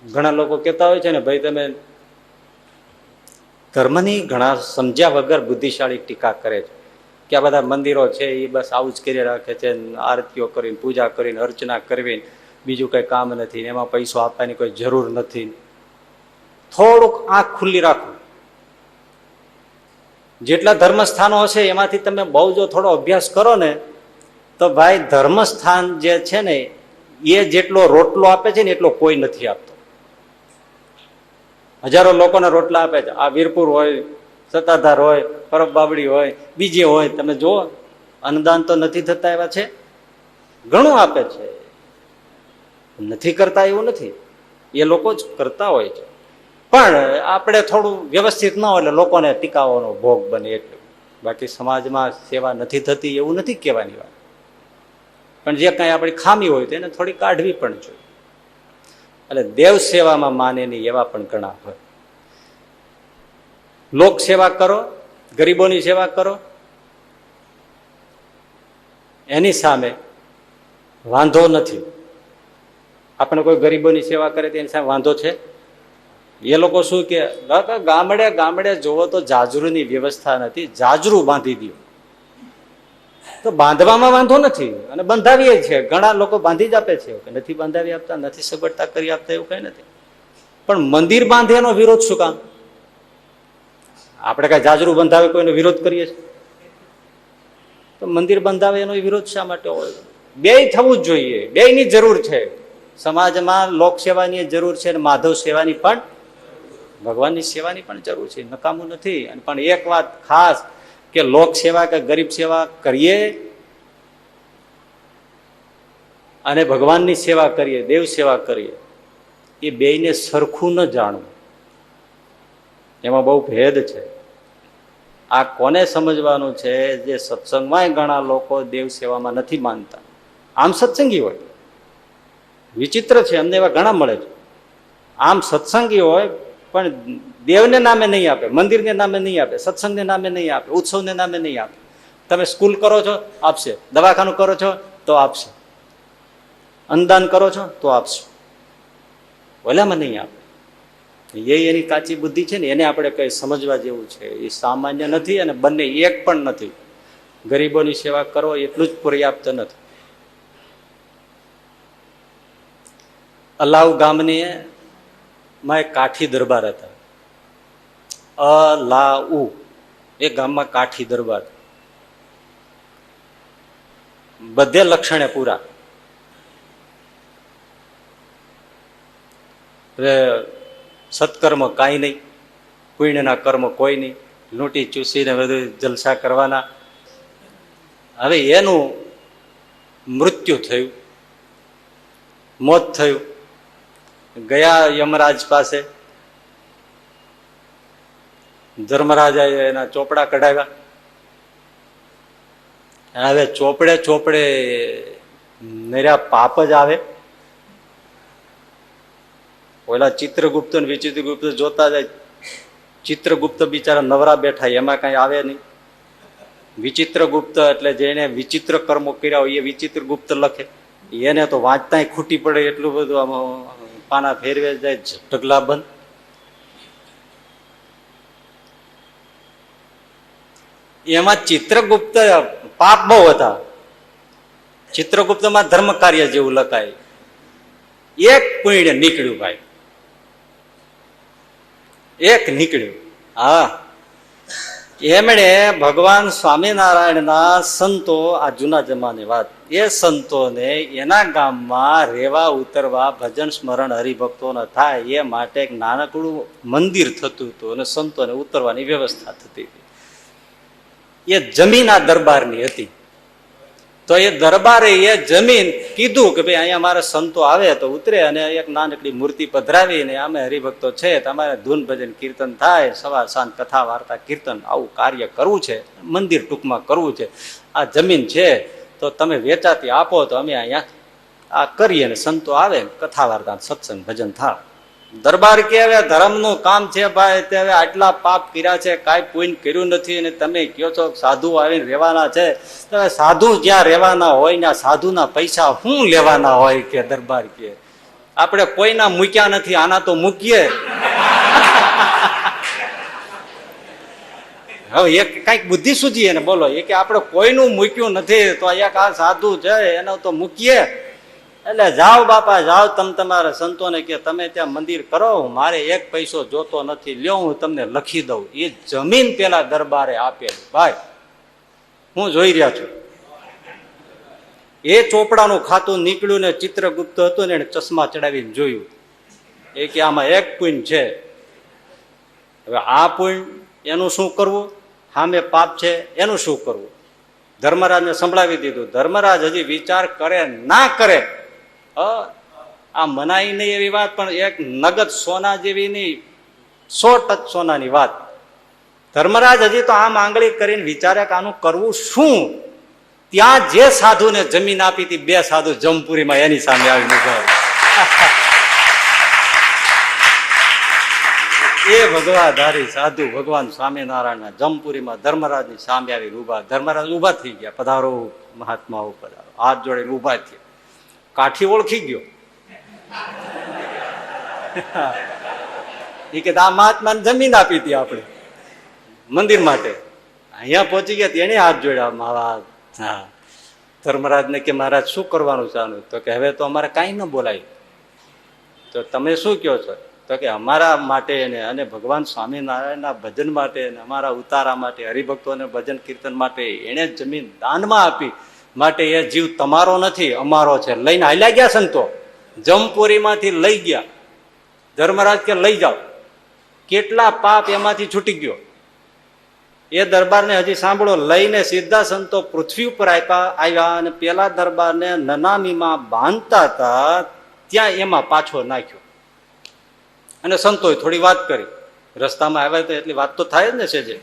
ઘણા લોકો કહેતા હોય છે ને, ભાઈ તમે ધર્મની ઘણા સમજ્યા વગર બુદ્ધિશાળી ટીકા કરે છે કે આ બધા મંદિરો છે એ બસ આવું જ કરી રાખે છે, આરતીઓ કરીને, પૂજા કરીને, અર્ચના કરવી, બીજું કઈ કામ નથી, એમાં પૈસો આપવાની કોઈ જરૂર નથી. થોડુંક આંખ ખુલ્લી રાખો. જેટલા ધર્મસ્થાનો હશે એમાંથી તમે બહુ જો થોડો અભ્યાસ કરો ને તો ભાઈ ધર્મસ્થાન જે છે ને એ જેટલો રોટલો આપે છે ને એટલો કોઈ નથી આપતો. હજારો લોકોને રોટલા આપે છે. આ વીરપુર હોય, સત્તાધાર હોય, પરબ બાબડી હોય, બીજે હોય, તમે જુઓ અન્નદાન તો નથી થતા એવા છે, ઘણું આપે છે. નથી કરતા એવું નથી, એ લોકો જ કરતા હોય છે. પણ આપણે થોડું વ્યવસ્થિત ન હોય એટલે લોકોને ટીકાઓનો ભોગ બને એટલું. બાકી સમાજમાં સેવા નથી થતી એવું નથી કહેવાની વાત. પણ જે કાંઈ આપણી ખામી હોય તો એને થોડી કાઢવી પણ જોઈએ. એટલે દેવ સેવામાં માને નહીં એવા પણ ઘણા હોય. લોક સેવા કરો, ગરીબોની સેવા કરો, એની સામે વાંધો નથી. આપણે કોઈ ગરીબોની સેવા કરે તો એની સામે વાંધો છે? એ લોકો શું કે ગામડે ગામડે જોવો તો જાજરૂની વ્યવસ્થા નથી, જાજરૂ બાંધી દો. તો બાંધવામાં વાંધો નથી અને બંધાવીએ છે. ઘણા લોકો બાંધી જ આપે છે, નથી બાંધાવી આપતા, નથી સગવડતા કરી આપતા, એવું કઈ નથી. પણ મંદિર બાંધે એનો વિરોધ શું કામ? આપણે કઈ જાજરૂ બંધાવે કોઈનો વિરોધ કરીએ છીએ? તો મંદિર બંધાવે એનો વિરોધ શા માટે હોય? બેય થવું જ જોઈએ, બેયની જરૂર છે. સમાજમાં લોક સેવાની જરૂર છે અને માધવ સેવાની પણ, ભગવાનની સેવાની પણ જરૂર છે, નકામું નથી. પણ એક વાત ખાસ કે લોક સેવા કે ગરીબ સેવા કરીએ અને ભગવાનની સેવા કરીએ, દેવ સેવા કરીએ, એ બેયને સરખું ન જાણવું, એમાં બહુ ભેદ છે. આ કોને સમજવાનું છે? જે સત્સંગમાં ઘણા લોકો દેવ સેવામાં નથી માનતા. આમ સત્સંગી હોય, વિચિત્ર છે, અમને એવા ઘણા મળે છે. આમ સત્સંગી હોય પણ દેવને નામે નહીં આપે, મંદિરને નામે નહીં આપે, સત્સંગને નામે નહીં આપે, ઉત્સવને નામે નહીં આપે. તમે સ્કૂલ કરો છો આપશે, દવાખાનું કરો છો તો આપશે, અન્નદાન કરો છો તો આપશે, ઓલામાં નહીં આપે. એ એની કાચી બુદ્ધિ છે ને, એને આપણે કઈ સમજવા જેવું છે. એ સામાન્ય નથી અને બંને એક પણ નથી. ગરીબોની સેવા કરો એટલું જ પર્યાપ્ત નથી. અલાઉ ગામની માં એક કાઠી દરબાર હતા. અલાઉ એ ગામમાં કાઠી દરબાર, બધે લક્ષણે પૂરા. સત્કર્મ કાંઈ નહીં, પુણ્યના કર્મ કોઈ નહીં, લૂંટી ચૂસીને બધું જલસા કરવાના. હવે એનું મૃત્યુ થયું, મોત થયું. ગયા યમરાજ પાસે, ધર્મરાજાએ એના ચોપડા કઢાવ્યા. હવે ચોપડે ચોપડે નર્યા પાપ જ આવે. ઓલા ચિત્રગુપ્ત અને વિચિત્રગુપ્ત જોતા જાય. ચિત્રગુપ્ત બિચારા નવરા બેઠા, એમાં કઈ આવે નહીં. વિચિત્રગુપ્ત એટલે જેને વિચિત્ર કર્મો કર્યા હોય એ વિચિત્રગુપ્ત લખે. એને તો વાંચતા ખૂટી પડે એટલું બધું આમ પાના ફેરવે જાય, ઢગલા બંધ. એમાં ચિત્રગુપ્ત પાપ બહુ હતા. ચિત્રગુપ્તમાં ધર્મ કાર્ય જેવું લખાય. એક પુણ્ય નીકળ્યું ભાઈ, એક નીકળ્યું. હા, એમણે ભગવાન સ્વામિનારાયણના સંતો, આ જૂના જમાની વાત, એ સંતોને એના ગામમાં રહેવા ઉતરવા, ભજન સ્મરણ હરિભક્તોને થાય એ માટે એક નાનકડું મંદિર થતું હતું અને સંતોને ઉતરવાની વ્યવસ્થા થતી હતી. એ જમીન આ દરબારની હતી. તો એ દરબારે એ જમીન કીધું કે ભાઈ અહીંયા મારા સંતો આવે તો ઉતરે અને એક નાનકડી મૂર્તિ પધરાવીને અમે હરિભક્તો છે, તમારે ધૂન ભજન કીર્તન થાય, સવાર સાંજ કથા વાર્તા કીર્તન આવું કાર્ય કરવું છે, મંદિર ટૂંકમાં કરવું છે. આ જમીન છે તો તમે વેચાતી આપો તો અમે અહીંયા આ કરીએ ને સંતો આવે, કથા વાર્તા સત્સંગ ભજન થાય. દરબાર કે હવે ધર્મનું કામ છે ભાઈ, તે હવે આટલા પાપ કર્યા છે, કાંઈ પુણ્ય કર્યું નથી અને તમે કહો છો સાધુ આવીને રહેવાના છે. તમે સાધુ જ્યાં રહેવાના હોય ને સાધુના પૈસા શું લેવાના હોય કે દરબાર કે આપણે કોઈના મૂક્યા નથી, આના તો મૂકીએ. હવે એક કઈક બુદ્ધિ સૂજી એને બોલો, એ કે આપણે કોઈનું મૂક્યું નથી તો એક આ સાધુ છે એનો તો મૂકીએ. એટલે જાઓ બાપા જાઓ, તમે તમારા સંતોને કે તમે ત્યાં મંદિર કરો, મારે એક પૈસો જોતો નથી, લ્યો હું તમને લખી દઉં. એ જમીન પેલા દરબારે આપેલી. ભાઈ હું જોઈ રહ્યા છું, એ ચોપડાનું ખાતું નીકળ્યું ને ચિત્રગુપ્ત હતું ને એને ચશ્મા ચડાવીને જોયું. એ કે આમાં એક પુણ્ય છે. હવે આ પુણ્ય એનું શું કરવું, સામે પાપ છે એનું શું કરવું? ધર્મરાજને સંભળાવી દીધું. ધર્મરાજ હજી વિચાર કરે ના કરે, આ મનાઈ નહીં એવી વાત, પણ એક નગદ સોના જેવી નહીં, 100 ટચ સોનાની વાત. ધર્મરાજ હજી તો આમ આંગળી કરીને વિચારે કે આનું કરવું શું. ત્યાં જે સાધુને જમીન આપી હતી, 2 સાધુ જમપુરીમાં એની સામે આવીને ઉભા. એ ભગવાધારી સાધુ ભગવાન સ્વામિનારાયણ જમપુરીમાં ધર્મરાજની સામે આવીને ઉભા. ધર્મરાજ ઉભા થઈ ગયા, પધારો મહાત્મા પધારો, હાથ જોડીને ઉભા થયા. કાઠી ઓળખી ગયો. એ કે આ મહાત્માને જમીન આપી હતી આપણે મંદિર માટે, અહીંયા પહોંચી ગયા એને હાથ જોડ્યા. મહારાજ હા. ધર્મરાજને કે મહારાજ શું કરવાનું છે આનું? તો કે હવે તો અમારે કાંઈ ન બોલાય. તો તમે શું કહો છો? તો તો કે અમારા માટે અને ભગવાન સ્વામિનારાયણના ભજન માટે અમારા ઉતારા માટે હરિભક્તોને ભજન કીર્તન માટે એને જમીન દાનમાં આપી માટે એ જીવ તમારો નથી અમારો છે. લઈને હાલ્યા ગયા સંતો, જમપુરીમાંથી લઈ ગયા. ધર્મરાજ કે લઈ જાઓ. કેટલા પાપ એમાંથી છૂટી ગયો. એ દરબારને હજી સાંભળો, લઈને સીધા સંતો પૃથ્વી ઉપર આવ્યા અને પેલા દરબારને નનામીમાં બાંધતા હતા ત્યાં એમાં પાછો નાખ્યો. અને સંતોએ થોડી વાત કરી. રસ્તામાં આવ્યા તો એટલી વાત તો થાય જ ને છે જે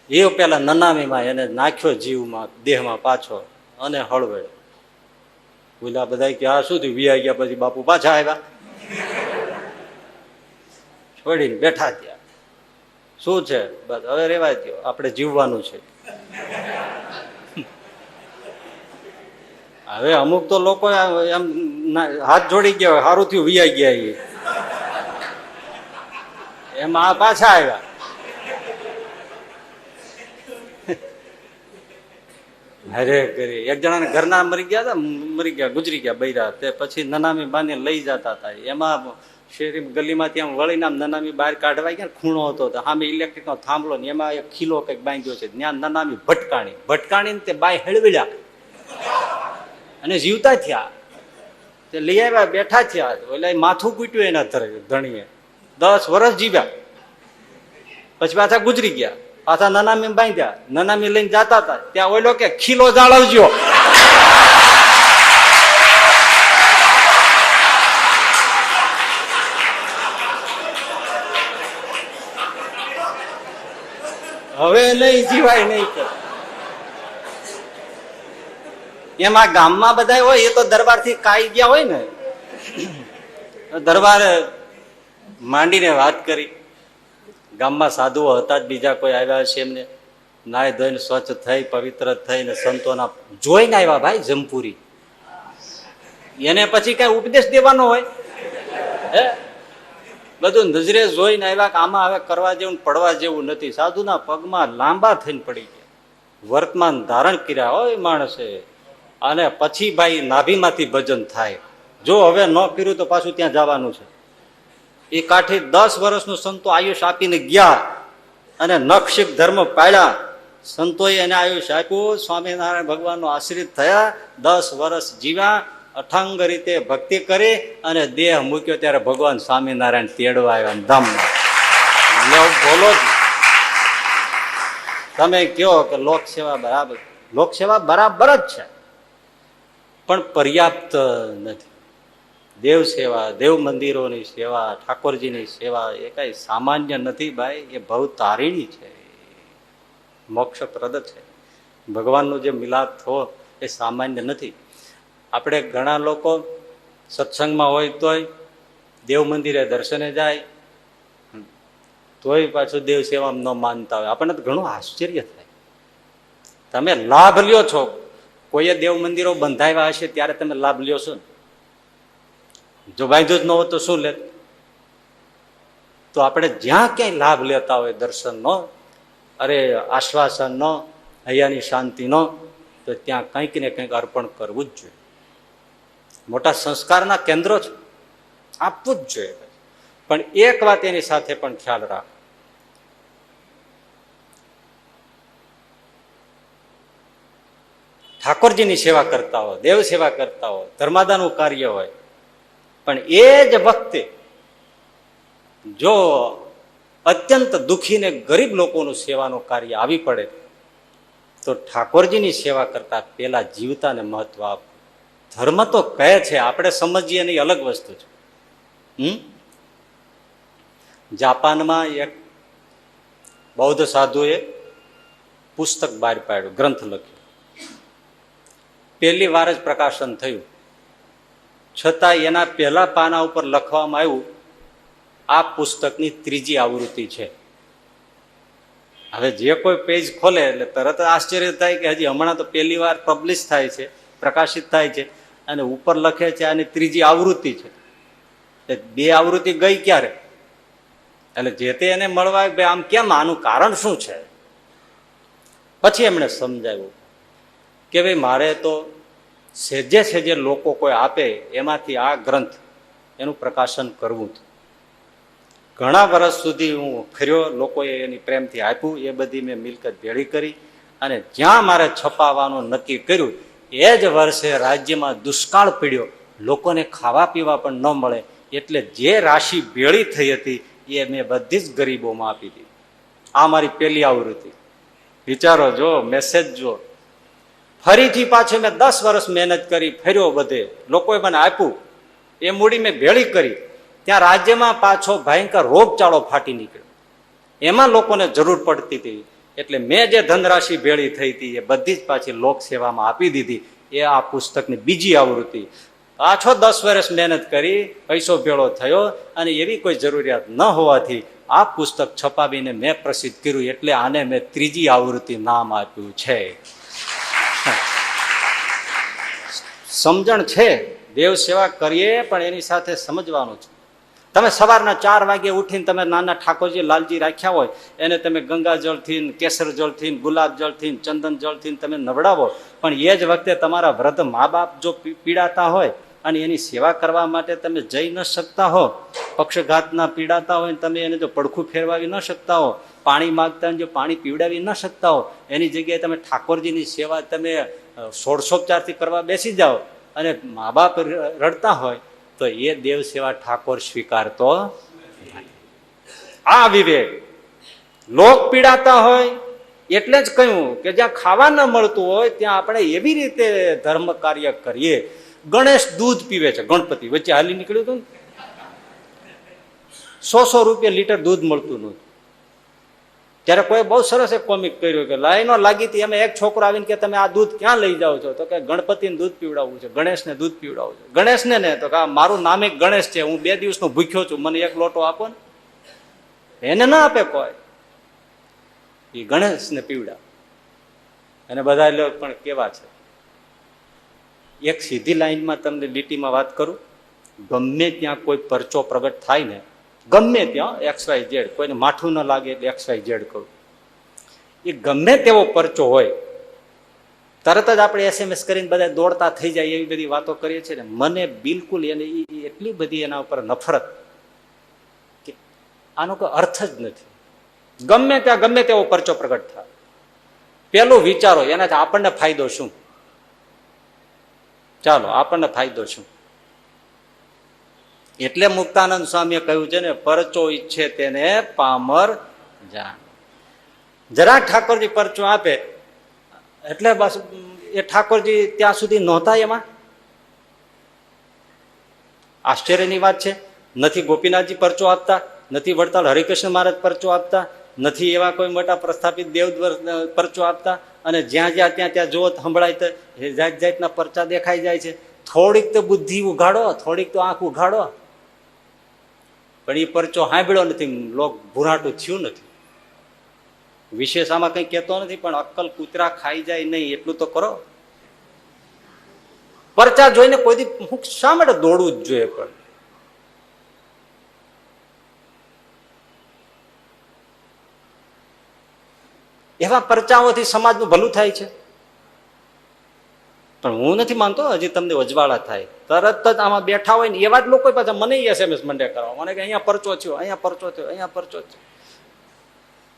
એ પેલા નનામીમાં એને નાખ્યો જીવમાં, દેહમાં પાછો અને હળવેળ. બોલ્યા બધા કે આ શું થયું? વિયા ગયા પછી બાપુ પાછા આવ્યા. છોડીને બેઠા ત્યાં. શું છે? બસ હવે રેવાય દો, આપણે જીવવાનું છે. હવે અમુક તો લોકો એમ હાથ જોડી ગયા, સારું થયું વિયા ગયા. એમાં આ પાછા આવ્યા. અરે કરી એક જણાને ઘરના મરી ગયા, ગુજરી ગયા બૈરા. તે પછી નનામી બાને લઈ જતા હતા. એમાં શેરી ગલીમાંથી આમ વળીને આમ નનામી બહાર કાઢવા ગયા. ખૂણો હતો સામે ઇલેક્ટ્રિક નો થાંભલો ને એમાં એક ખીલો કઈક બાંધ્યો છે. ત્યાં નનામી ભટકાણી તે બાય હળવેળ્યા અને જીવતા થયા. તે લઈ આવ્યા, બેઠા થયા. એટલે માથું કૂટ્યું એના ધણીએ. 10 વર્ષ જીવ્યા. પછી પાછા ગુજરી ગયા. પાછા નનામી બાંધ્યા. નનામી લઈને જતા હતા ત્યાં ઓલો કે ખીલો જાળવજો. હવે નહીં જીવાય નહીં. એમાં ગામમાં બધા હોય એ તો દરબાર થી કાઈ ગયા હોય ને. દરબારે માંડીને વાત કરી. ગામમાં સાધુઓ હતા જ, બીજા કોઈ આવ્યા છે એમને નાય ધોઈને સ્વચ્છ થઈ પવિત્ર થઈને સંતોના જોઈને આવ્યા. ભાઈ જમપુરી એને પછી કઈ ઉપદેશ દેવાનો હોય? હે, બધું નજરે જોઈને આવ્યા કે આમાં હવે કરવા જેવું પડવા જેવું નથી. સાધુના પગમાં લાંબા થઈને પડી ગયા. વર્તમાન ધારણ કર્યા હોય માણસે. અને પછી ભાઈ નાભીમાંથી ભજન થાય. જો હવે ન કર્યું તો પાછું ત્યાં જવાનું છે. એ કાઠી 10 વર્ષનું સંતો આયુષ આપીને ગયા અને નખશિક ધર્મ પાળ્યા. સંતોએ એને આયુષ આપ્યું. સ્વામિનારાયણ ભગવાનનો આશ્રિત થયા. 10 વર્ષ જીવ્યા. અઠંગ રીતે ભક્તિ કરી અને દેહ મૂક્યો ત્યારે ભગવાન સ્વામિનારાયણ તેડવા આવ્યા ધામમાં. બોલો તમે કયો કે લોકસેવા બરાબર જ છે, પણ પર્યાપ્ત નથી. દેવ સેવા, દેવ મંદિરોની સેવા, ઠાકોરજીની સેવા એ કઈ સામાન્ય નથી ભાઈ. એ ભવ તારીણી છે, મોક્ષપ્રદ છે. ભગવાનનો જે મિલાપ થવો એ સામાન્ય નથી. આપણે ઘણા લોકો સત્સંગમાં હોય તોય દેવ મંદિરે દર્શને જાય તોય પાછું દેવ સેવામાં ન માનતા હોય. આપણને તો ઘણું આશ્ચર્ય થાય. તમે લાભ લ્યો છો, કોઈએ દેવ મંદિરો બંધાવ્યા હશે ત્યારે તમે લાભ લ્યો છો ને. જો બાંધ્યું જ ન હોય તો શું લે? તો આપણે જ્યાં ક્યાંય લાભ લેતા હોય દર્શનનો, અરે આશ્વાસનનો, હૈયાની શાંતિનો, તો ત્યાં કંઈક ને કંઈક અર્પણ કરવું જ જોઈએ. મોટા સંસ્કારના કેન્દ્રો છે, આપવું જ જોઈએ. પણ એક વાત એની સાથે પણ ખ્યાલ રાખો. ઠાકોરજીની સેવા કરતા હોય, દેવ સેવા કરતા હોય, ધર્માદાનું કાર્ય હોય, પણ એ જ વખતે જો અત્યંત દુઃખી ને ગરીબ લોકોનું સેવાનું કાર્ય આવી પડે તો ઠાકોરજીની સેવા કરતા પેલા જીવતાને મહત્વ આપવું. ધર્મ તો કહે છે, આપણે સમજીએ નહીં અલગ વસ્તુ છે. જાપાનમાં એક બૌદ્ધ સાધુએ પુસ્તક બહાર પાડ્યું, ગ્રંથ લખ્યો. પહેલી વાર જ પ્રકાશન થયું, છતાં એના પહેલા પાના ઉપર લખવામાં આવ્યું આ પુસ્તકની 3જી આવૃત્તિ છે. હવે જે કોઈ પેજ ખોલે એટલે તરત આશ્ચર્ય થાય કે હજી હમણાં તો પહેલી વાર પબ્લિશ થાય છે, પ્રકાશિત થાય છે, અને ઉપર લખે છે આની 3જી આવૃત્તિ છે. 2 આવૃત્તિ ગઈ ક્યારે? એટલે જે તે એને મળવા ભાઈ આમ કેમ, આનું કારણ શું છે? પછી એમણે સમજાવ્યું કે ભાઈ મારે તો સહેજે સહેજે લોકો કોઈ આપે એમાંથી આ ગ્રંથ એનું પ્રકાશન કરવું હતું. ઘણા વર્ષ સુધી હું ફર્યો, લોકોએ એની પ્રેમથી આપ્યું, એ બધી મેં મિલકત ભેળી કરી અને જ્યાં મારે છપાવવાનું નક્કી કર્યું એ જ વર્ષે રાજ્યમાં દુષ્કાળ પડ્યો, લોકોને ખાવા પીવા પણ ન મળે, એટલે જે રાશિ ભેળી થઈ હતી એ મેં બધી જ ગરીબોમાં આપી દીધી. આ મારી પહેલી આવૃત્તિ. વિચારો જો, મેસેજ જો. ફરીથી પાછું મેં 10 વર્ષ મહેનત કરી, ફર્યો બધે, લોકોએ મને આપ્યું, એ મૂડી મેં ભેળી કરી. ત્યાં રાજ્યમાં પાછો ભયંકર રોગચાળો ફાટી નીકળ્યો, એમાં લોકોને જરૂર પડતી હતી, એટલે મેં જે ધનરાશિ ભેળી થઈ હતી એ બધી જ પાછી લોક સેવામાં આપી દીધી. એ આ પુસ્તકની બીજી આવૃત્તિ. પાછો 10 વર્ષ મહેનત કરી, પૈસો ભેળો થયો અને એવી કોઈ જરૂરિયાત ન હોવાથી આ પુસ્તક છપાવીને મેં પ્રસિદ્ધ કર્યું, એટલે આને મેં ત્રીજી આવૃત્તિ નામ આપ્યું છે. સમજણ છે, દેવ સેવા કરીએ પણ એની સાથે સમજવાનું છે. તમે સવારના 4 વાગે ઉઠીને તમે નાના ઠાકોરજી લાલજી રાખ્યા હોય એને તમે ગંગા જળથી, કેસર જળથી, ગુલાબ જળથી, ચંદન જળથી તમે નવડાવો, પણ એ જ વખતે તમારા વૃદ્ધ મા બાપ જો પીડાતા હોય અને એની સેવા કરવા માટે તમે જઈ ન શકતા હો, પક્ષઘાતના પીડાતા હોય, તમે એને જો પડખું ફેરવાવી ન શકતા હો, પાણી માગતા જો પાણી પીવડાવી ન શકતા હો, એની જગ્યાએ તમે ઠાકોરજીની સેવા તમે ષોડશોપચારથી કરવા બેસી જાઓ અને મા બાપ રડતા હોય તો એ દેવ સેવા ઠાકોર સ્વીકારતો નથી. આ વિવેક. લોક પીડાતા હોય એટલે જ કહ્યું કે જ્યાં ખાવા ન મળતું હોય ત્યાં આપણે એવી રીતે ધર્મ કાર્ય કરીએ. ગણેશ દૂધ પીવે છે, ગણપતિ વચ્ચે હાલી નીકળ્યું હતું, 100 રૂપિયા લીટર દૂધ મળતું નહોતું. ત્યારે કોઈ બહુ સરસ એક કોમિક કર્યું કે લાઈનો લાગી હતી, એમાં એક છોકરો આવીને કે તમે આ દૂધ ક્યાં લઈ જાઓ છો? તો કે ગણપતિને દૂધ પીવડાવવું છે, ગણેશને દૂધ પીવડાવવું છે. ગણેશને ને તો કે મારું નામ એક ગણેશ છે, હું 2 દિવસનો ભૂખ્યો છું, મને 1 લોટો આપો ને. એને ના આપે કોઈ, એ ગણેશને પીવડાવે. અને બધા લોકો પણ કેવા છે. એક સીધી લાઈનમાં તમને લીટીમાં વાત કરું, ગમે ત્યાં કોઈ પરચો પ્રગટ થાય ને, ગમે ત્યાં XYZ, કોઈને માઠું ન લાગે એટલે XYZ કરું, એ ગમે તેવો પરચો હોય તરત જ આપણે SMS કરીને બધા દોડતા થઈ જાય એવી બધી વાતો કરીએ છીએ ને. મને બિલકુલ એને એટલી બધી એના ઉપર નફરત કે આનો કોઈ અર્થ જ નથી. ગમે ત્યાં ગમે તેવો પરચો પ્રગટ થાય, પેલું વિચારો એનાથી આપણને ફાયદો શું? ચાલો, આપણને ફાયદો શું? એટલે મુક્તાનંદ સ્વામીએ કહ્યું છે ને, પરચો ઈચ્છે તેને પામર જાણ. જરા ઠાકોરજી પરચો આપે એટલે બસ એ ઠાકોરજી ત્યાં સુધી નહોતા. એમાં આશ્ચર્યની વાત છે, નથી ગોપીનાથજી પરચો આપતા, નથી વડતાલ હરિકૃષ્ણ મહારાજ પરચો આપતા, નથી એવા કોઈ મોટા પ્રસ્થાપિત દેવ પરચો આપતા. અને જ્યાં જ્યાં ત્યાં જુઓ સંભળાય તો જાત જાતના પરચા દેખાઈ જાય છે. થોડીક તો બુદ્ધિ ઉઘાડો, થોડીક તો આંખ ઉઘાડો. પણ એ પરચો સાંભળ્યો નથી, લોક ભૂરાટું થયું નથી. વિશેષ આમાં કઈ કહેતો નથી, પણ અક્કલ કૂતરા ખાઈ જાય નહીં એટલું તો કરો. પરચા જોઈને કોઈ દી શા માટે દોડવું જ જોઈએ? પણ એવા પરચાઓથી સમાજનું ભલું થાય છે. પણ હું નથી માનતો હજી તમને અજવાળા થાય. તરત જ આમાં બેઠા હોય ને એવા જ લોકો પાછા મને SMS મંડે કરવા, મને કે અહીંયા પરચો થયો, અહીંયા પરચો થયો, અહીંયા પરચો થયો.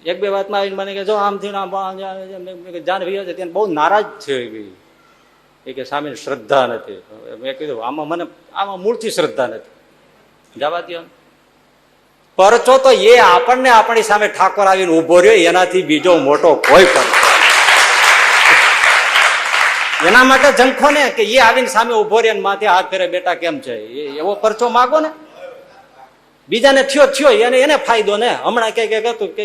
1-2 વાતમાં આવીને મને કે જો આમથી જાન ભૈયો છે ત્યાં બહુ નારાજ થયો એ કે સામે શ્રદ્ધા નથી. મેં કીધું આમાં મૂળથી શ્રદ્ધા નથી, જવા દો. પરચો તો એ આપણને આપણી સામે ઠાકોર આવીને ઉભો રહ્યો એનાથી બીજો મોટો કોઈ પરચો. એના માટે ઝંખો ને કે એ આવીને સામે ઉભો રહે માથે હાથ ફેરે, બેટા કેમ છે, એવો પરચો માગો ને. બીજાને થયો એને ફાયદો ને. હમણાં કઈ હતું કે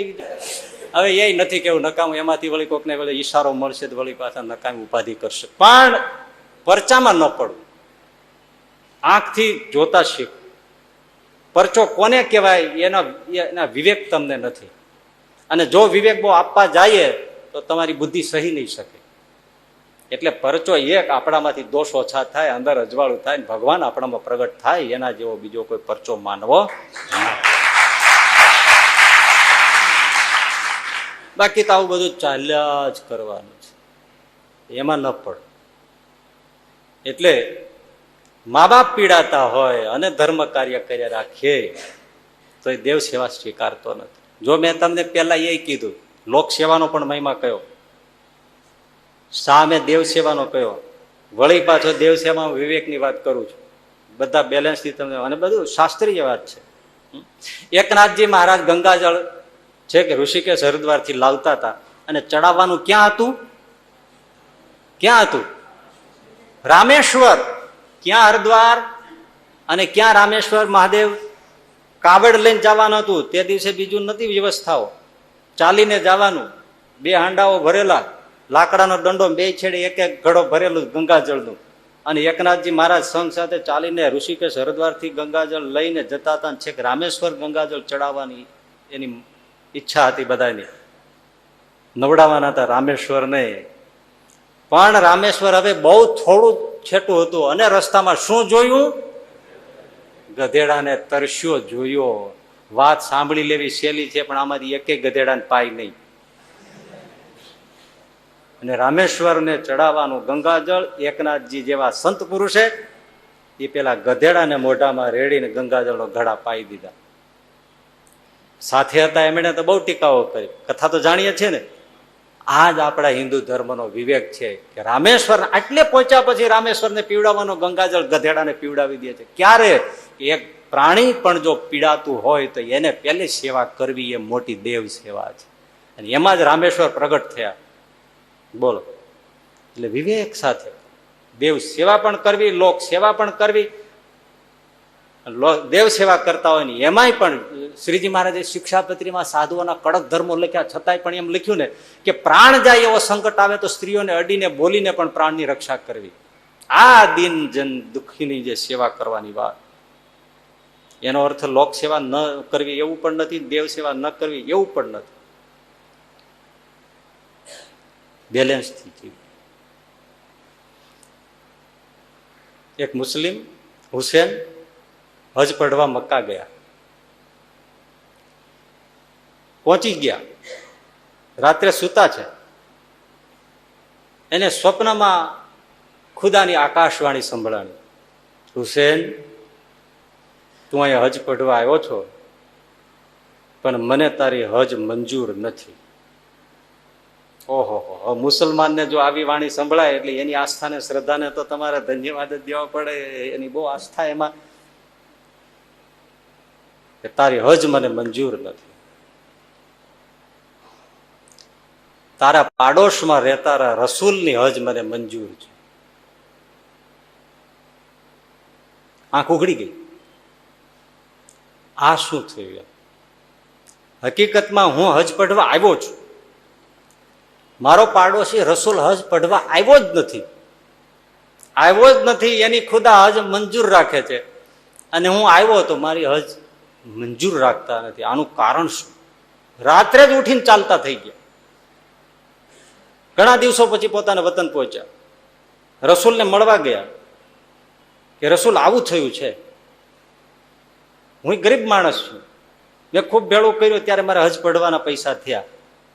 હવે એ નથી કેવું નકામું, એમાંથી વળી કોકને વળી ઈશારો મળશે તો વળી પાછા નકામી ઉપાધિ કરશે. પણ પરચામાં ન પડવું, આંખથી જોતા શીખ. પરચો કોને કહેવાય એના વિવેક તમને નથી. અને જો વિવેક બહુ આપવા જાય તો તમારી બુદ્ધિ સહી નહીં શકે. એટલે પરચો એક આપણામાંથી દોષ ઓછા થાય, અંદર અજવાળું થાય, ભગવાન આપણામાં પ્રગટ થાય, એના જેવો બીજો કોઈ પરચો માનવો નહીં. બાકી તો આવું બધું ચાલ્યા જ કરવાનું છે, એમાં ન પડ. એટલે મા બાપ પીડાતા હોય અને ધર્મ કાર્ય કર્યા રાખે તો એ દેવ સેવા સ્વીકારતો નથી. જો મેં તમને પહેલા એ કીધું, લોક સેવાનો પણ મહિમા કયો, સામે દેવ સેવાનો કયો, વળી પાછો દેવ સેવામાં વિવેકની વાત કરું છું. બધા બેલેન્સથી તમને, અને બધું શાસ્ત્રીય વાત છે. એકનાથજી મહારાજ ગંગાજળ છે કે ઋષિકેશ હરિદ્વારથી લાવતા હતા અને ચડાવવાનું ક્યાં હતું? ક્યાં હતું? રામેશ્વર. ક્યાં હરિદ્વાર અને ક્યાં રામેશ્વર? મહાદેવ કાવડ લઈને જવાનું હતું તે દિવસે, બીજું નથી વ્યવસ્થાઓ, ચાલીને જવાનું. 2 હાંડાઓ ભરેલા, લાકડાનો દંડો, 2 છેડે એક એક ઘડો ભરેલું ગંગાજળનું. અને એકનાથજી મહારાજ સંઘ સાથે ચાલીને ઋષિકેશ હરિદ્વારથી ગંગાજળ લઈને જતા હતા. છેક રામેશ્વર ગંગાજળ ચડાવવાની એની ઈચ્છા હતી બધાની, નવડાવવાના હતા રામેશ્વરને. પણ રામેશ્વર હવે બહુ થોડું છેટું હતું અને રસ્તામાં શું જોયું? ગધેડાને તરસ્યો જોયો. વાત સાંભળી લેવી સહેલી છે, પણ આમાંથી એકે ગધેડાને પાય નહીં. અને રામેશ્વરને ચડાવવાનું ગંગાજળ એકનાથજી જેવા સંત પુરુષે એ પેલા ગધેડાને મોઢામાં રેડીને ગંગાજળનો ઘડા પાઈ દીધા. સાથે હતા એમણે તો બહુ ટીકાઓ કરી, કથા તો જાણીએ છીએ ને. આ જ આપણા હિન્દુ ધર્મનો વિવેક છે કે રામેશ્વર આટલે પહોંચ્યા પછી રામેશ્વરને પીવડાવવાનો ગંગાજળ ગધેડાને પીવડાવી દે છે. ક્યારે? એક પ્રાણી પણ જો પીડાતું હોય તો એને પહેલે સેવા કરવી એ મોટી દેવ સેવા છે. અને એમાં જ રામેશ્વર પ્રગટ થયા. બોલો, એટલે વિવેક સાથે દેવ સેવા પણ કરવી, લોક સેવા પણ કરવી. દેવ સેવા કરતા હોય ને એમાંય પણ શ્રીજી મહારાજે શિક્ષાપત્રીમાં સાધુઓના કડક ધર્મો લખ્યા, છતાંય પણ એમ લખ્યું ને કે પ્રાણ જાય એવો સંકટ આવે તો સ્ત્રીઓને અડીને બોલીને પણ પ્રાણની રક્ષા કરવી. આ દિન જન દુઃખીની જે સેવા કરવાની વાત, એનો અર્થ લોક સેવા ન કરવી એવું પણ નથી, દેવ સેવા ન કરવી એવું પણ નથી. બેલેન્સથી જીવ. એક મુસ્લિમ હુસેન હજ પઢવા મક્કા ગયા, પહોંચી ગયા, રાત્રે સૂતા છે. એને સ્વપ્નમાં ખુદાની આકાશવાણી સંભળાણી, હુસેન તું અહીંયા હજ પઢવા આવ્યો છો, પણ મને તારી હજ મંજૂર નથી. ઓહો, મુસલમાનને જો આવી વાણી સંભળાય એટલે એની આસ્થાને શ્રદ્ધાને તો તમારે ધન્યવાદ જ દેવા પડે. એની બહુ આસ્થા એમાં કે તારી હજ મને મંજૂર નથી. તારા પાડોશમાં રહેતા રસૂલની હજ મને મંજૂર છે. આંખ ઉઘડી ગઈ. આ શું થયું? હકીકતમાં હું હજ પઢવા આવ્યો છું, મારો પાડોશી રસૂલ હજ પઢવા આવ્યો જ નથી. એની ખુદા હજ મંજૂર રાખે છે અને હું આવ્યો તો મારી હજ મંજૂર રાખતા નથી. આનું કારણ શું? રાત્રે જ ઉઠીને ચાલતા થઈ ગયા. ઘણા દિવસો પછી પોતાના વતન પહોંચ્યા, રસૂલને મળવા ગયા કે રસૂલ આવું થયું છે, હું ગરીબ માણસ છું, મેં ખૂબ ભેળું કર્યું ત્યારે મારે હજ પઢવાના પૈસા થયા,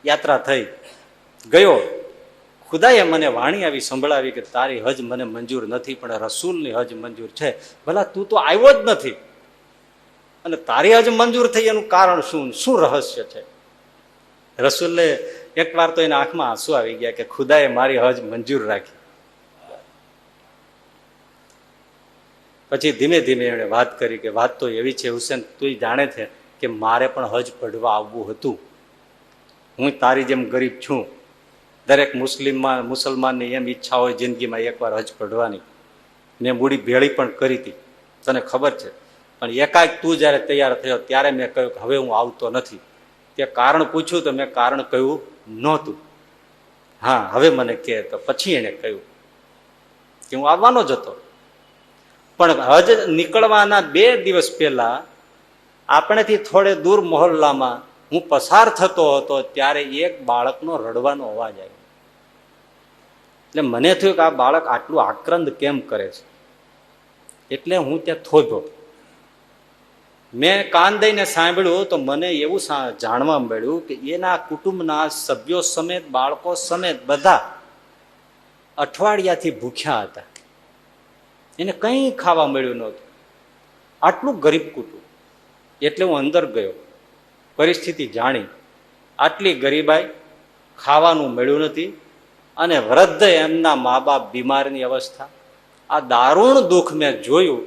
યાત્રા થઈ, ગયો, ખુદાએ મને વાણી આવી સંભળાવી કે તારી હજ મને મંજૂર નથી પણ રસૂલની હજ મંજૂર છે. ભલા તું તો આવ્યો જ નથી અને તારી હજ મંજૂર થઈ, એનું કારણ શું? શું રહસ્ય છે? રસૂલે એકવાર તો એના આંખમાં આંસુ આવી ગયા કે ખુદાએ મારી હજ મંજૂર રાખી. પછી ધીમે ધીમે એણે વાત કરી કે વાત તો એવી છે હુસેન, તું જાણે છે કે મારે પણ હજ પઢવા આવવું હતું. હું તારી જેમ ગરીબ છું. દરેક મુસલમાનની એમ ઈચ્છા હોય જિંદગીમાં એકવાર હજ પઢવાની. મેં મૂડી ભેળી પણ કરી હતી, તને ખબર છે. પણ એકાએક તું જયારે તૈયાર થયો ત્યારે મેં કહ્યું કે હવે હું આવતો નથી. તે કારણ પૂછ્યું તો મેં કારણ કહ્યું નહોતું. હા, હવે મને કહે. તો પછી એને કહ્યું કે હું આવવાનો જ હતો, પણ હજ નીકળવાના 2 દિવસ પહેલા આપણેથી થોડે દૂર મોહલ્લામાં હું પસાર થતો હતો ત્યારે એક બાળકનો રડવાનો અવાજ આવ્યો. એટલે મને થયું કે આ બાળક આટલું આક્રંદ કેમ કરે છે, એટલે હું ત્યાં થોભ્યો. મેં કાન દઈને સાંભળ્યું તો મને એવું જાણવા મળ્યું કે એના કુટુંબના સભ્યો સમેત, બાળકો સમેત બધા અઠવાડિયાથી ભૂખ્યા હતા. એને કંઈ ખાવા મળ્યું નહોતું, આટલું ગરીબ કુટુંબ. એટલે હું અંદર ગયો, પરિસ્થિતિ જાણી. આટલી ગરીબાઈ, ખાવાનું મળ્યું નથી, અને વૃદ્ધ એમના મા બાપ બીમારની અવસ્થા, આ દારૂણ દુઃખ મેં જોયું.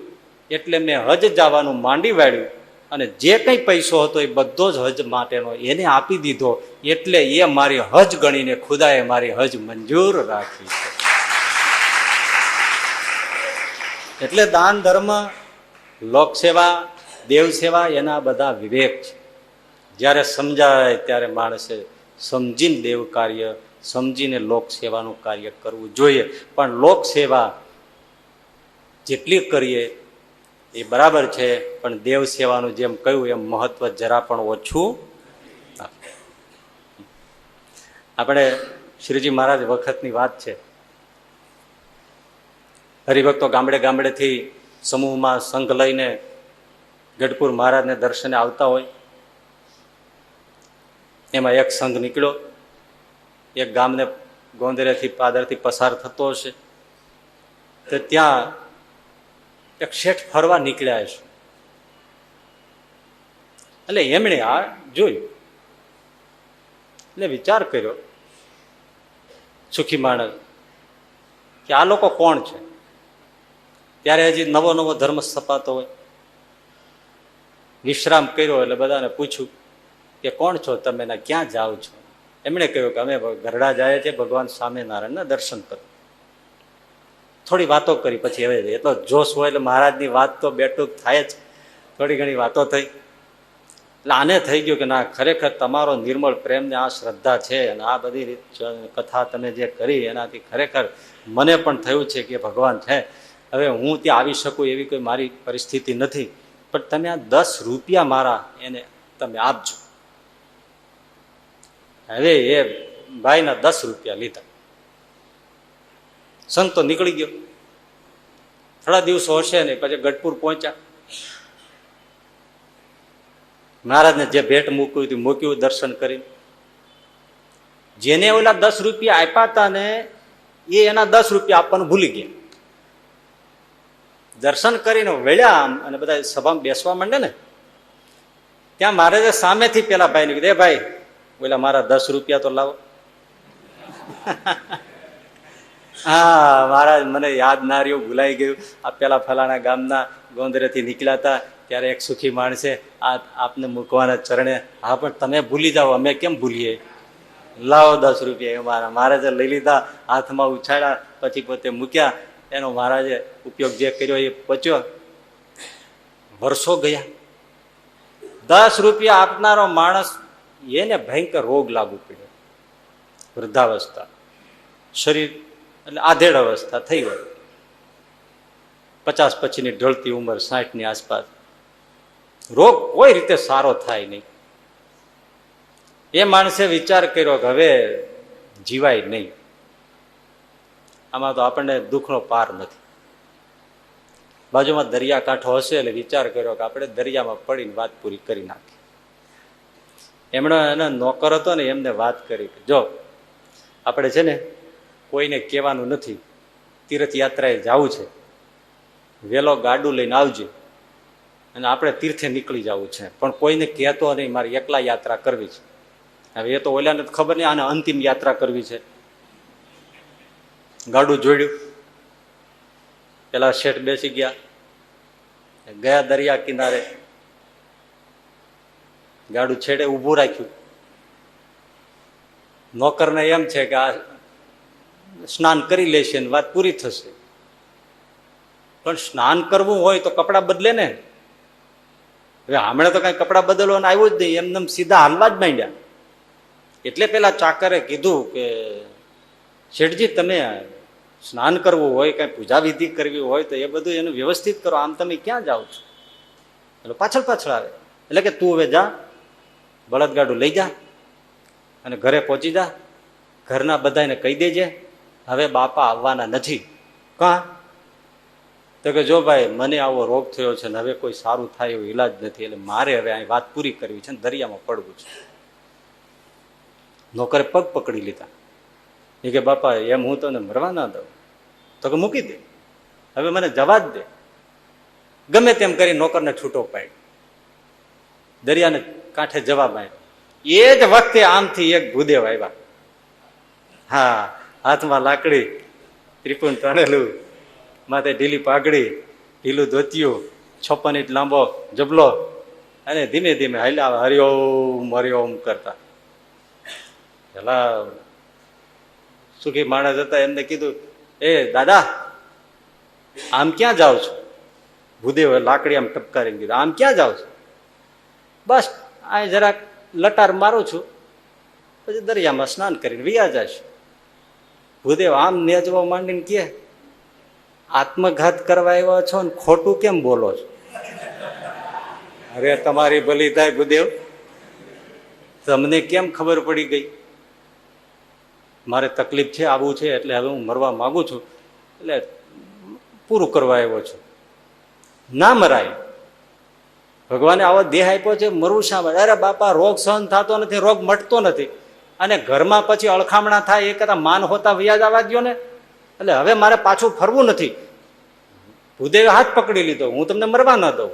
એટલે મેં હજ જવાનું માંડી વાળ્યું, અને જે કંઈ પૈસો હતો એ બધો જ હજ માટેનો એને આપી દીધો. એટલે એ મારી હજ ગણીને ખુદાએ મારી હજ મંજૂર રાખી છે. એટલે દાન ધર્મ, લોકસેવા, દેવ સેવા એના બધા વિવેક છે. જ્યારે સમજાય ત્યારે માણસે સમજીને દેવ કાર્ય, સમજીને લોકસેવાનું કાર્ય કરવું જોઈએ. પણ લોકસેવા જેટલી કરીએ એ બરાબર છે, પણ દેવ સેવાનું જેમ કહ્યું એમ મહત્વ જરા પણ ઓછું. આપણે શ્રીજી મહારાજ વખતની વાત છે. હરિભક્તો ગામડે ગામડેથી સમૂહમાં સંઘ લઈને ગઢપુર મહારાજને દર્શને આવતા હોય. એમાં એક સંઘ નીકળ્યો, એક ગામને ગોંદરેથી પાદરથી પસાર થતો હશે, તો ત્યાં એક શેઠ ફરવા નીકળ્યા છે. એટલે એમણે આ જોયું, એટલે વિચાર કર્યો સુખી માણસ કે આ લોકો કોણ છે. ત્યારે હજી નવો નવો ધર્મ સ્થપાતો હોય. વિશ્રામ કર્યો એટલે બધાને પૂછ્યું કે કોણ છો તમે, ને ક્યાં જાઓ છો? એમણે કહ્યું કે અમે ગરડા જાય છે ભગવાન સ્વામિનારાયણના દર્શન કરો. થોડી વાતો કરી, પછી હવે એટલો જોશ હોય એટલે મહારાજની વાત તો બેઠું થાય જ. થોડી ઘણી વાતો થઈ એટલે આને થઈ ગયું કે ના, ખરેખર તમારો નિર્મળ પ્રેમ ને આ શ્રદ્ધા છે, અને આ બધી કથા તમે જે કરી એનાથી ખરેખર મને પણ થયું છે કે ભગવાન છે. હવે હું ત્યાં આવી શકું એવી કોઈ મારી પરિસ્થિતિ નથી, પણ તમે આ 10 રૂપિયા મારા એને તમે આપજો. હવે એ ભાઈના 10 રૂપિયા લીધા. સંત તો નીકળી ગયો. થોડા દિવસો હશે ને પછી ગઢપુર પહોંચ્યા. મહારાજને જે ભેટ મૂક્યું હતું મૂક્યું, દર્શન કરી. જેને ઓલા 10 રૂપિયા આપ્યા હતા ને એ એના 10 રૂપિયા આપવાનું ભૂલી ગયા. દર્શન કરીને વળ્યા અને બધા સભામાં બેસવા માંડે ને, ત્યાં મહારાજે સામેથી પેલા ભાઈને કીધું, એ ભાઈ ઓલા મારા 10 રૂપિયા તો લાવો. હા મહારાજ, મને યાદ ના રહ્યું, ભૂલાઈ ગયું. આ પેલા ફલાણા ગામના ગોંદરેથી નીકળ્યા હતા ત્યારે એક સુખી માણસે આપને મૂકવાના ચરણે. હા પણ તમે ભૂલી જાઓ, અમે કેમ ભૂલીએ? લાવો 10 રૂપિયા. મારા મહારાજે લઈ લીધા, હાથમાં ઉછાળ્યા, પછી પોતે મૂક્યા. એનો મહારાજે ઉપયોગ જે કર્યો એ પચ્યો. વર્ષો ગયા. 10 રૂપિયા આપનારો માણસ, એને ભયંકર રોગ લાગુ પડ્યો. વૃદ્ધાવસ્થા, શરીર એટલે આધેડ અવસ્થા થઈ હોય. 50 પછીની ઢળતી ઉંમર, 60ની આસપાસ. રોગ કોઈ રીતે સારો થાય નહીં. એ માણસે વિચાર કર્યો કે હવે જીવાય નહીં, આમાં તો આપણને દુઃખનો પાર નથી. બાજુમાં દરિયાકાંઠો હશે એટલે વિચાર કર્યો કે આપણે દરિયામાં પડીને વાત પૂરી કરી નાખી. એમણે એના નોકર હતો ને એમને વાત કરી કે જો આપણે છે ને કોઈને કહેવાનું નથી, તીર્થયાત્રાએ જવું છે, વેલો ગાડું લઈને આવજે અને આપણે તીર્થે નીકળી જવું છે, પણ કોઈને કહેતો નહીં, મારે એકલા યાત્રા કરવી છે. હવે એ તો ઓલાને ખબર નહીં આને અંતિમ યાત્રા કરવી છે. ગાડું જોડ્યું, પેલા શેઠ બેસી ગયા, ગયા દરિયા કિનારે, ગાડું છેડે ઊભું રાખ્યું. નોકરને એમ છે કે આ સ્નાન કરી લેશે ને વાત પૂરી થશે. પણ સ્નાન કરવું હોય તો કપડાં બદલે ને. હવે હમણાં તો કઈ કપડાં બદલવાનું આવ્યું જ નહીં, એમને સીધા હાલવા જ માંડ્યા. એટલે પેલા ચાકરે કીધું કે શેઠજી તમે સ્નાન કરવું હોય, કઈ પૂજા વિધિ કરવી હોય તો એ બધું એનું વ્યવસ્થિત કરો, આમ તમે ક્યાં જાઓ છો? એટલે પાછળ પાછળ આવે. એટલે કે તું હવે જા, બળદગાડું લઈ જા અને ઘરે પહોંચી જા, ઘરના બધાને કહી દેજે હવે બાપા આવવાના નથી. કાં? તો કે જો ભાઈ મને આવો રોગ થયો છે ને હવે કોઈ સારું થાય એવો ઈલાજ નથી, એટલે મારે હવે અહીં વાત પૂરી કરવી છે ને દરિયામાં પડવું છે. નોકરે પગ પકડી લીધા. એ કે બાપા એમ હું તને મરવા ના દઉં, તો કે મૂકી દે. હવે મને જવા જ દે. ગમે તેમ કરી નોકરને છૂટો પાડ્યો, દરિયાને કાંઠે જવા માંડ્યો. એ જ વખતે આમથી એક ભૂદેવ આવ્યા. હા, હાથમાં લાકડી, ત્રિપુન તણેલું, માથે ઢીલી પાઘડી, ઢીલું ધોતિયું, 56 ઇંચ લાંબો જબલો, અને ધીમે ધીમે હાલ્યા હરિઓમ હરિઓમ કરતા. પેલા સુખી માણસ હતા, એમને કીધું, એ દાદા આમ ક્યાં જાઓ છો? ભૂદેવ લાકડી આમ ટપકારીને કીધું, આમ ક્યાં જાઓ છો? બસ આ જરાક લટાર મારું છું, પછી દરિયામાં સ્નાન કરીને વિયા જશે. ભૂદેવ આમ નેચવા માંડીને કે, આત્મઘાત કરવા આવ્યા છો ને ખોટું કેમ બોલો છો? અરે તમારી ભલી થાય ભૂદેવ, તમને કેમ ખબર પડી ગઈ? મારે તકલીફ છે, આવું છે, એટલે હવે હું મરવા માંગુ છું, એટલે પૂરું કરવા આવ્યો છું. ના મરાય, ભગવાને આવો દેહ આપ્યો છે, મરવું શા માટે? અરે બાપા, રોગ સહન થતો નથી, રોગ મટતો નથી, અને ઘરમાં પછી અળખામણા થાય એ કરતા માન હોતા વ્યાજ આવવા દો ને. એટલે હવે મારે પાછું ફરવું નથી. ભૂદેવે હાથ પકડી લીધો, હું તમને મરવા ન દઉં,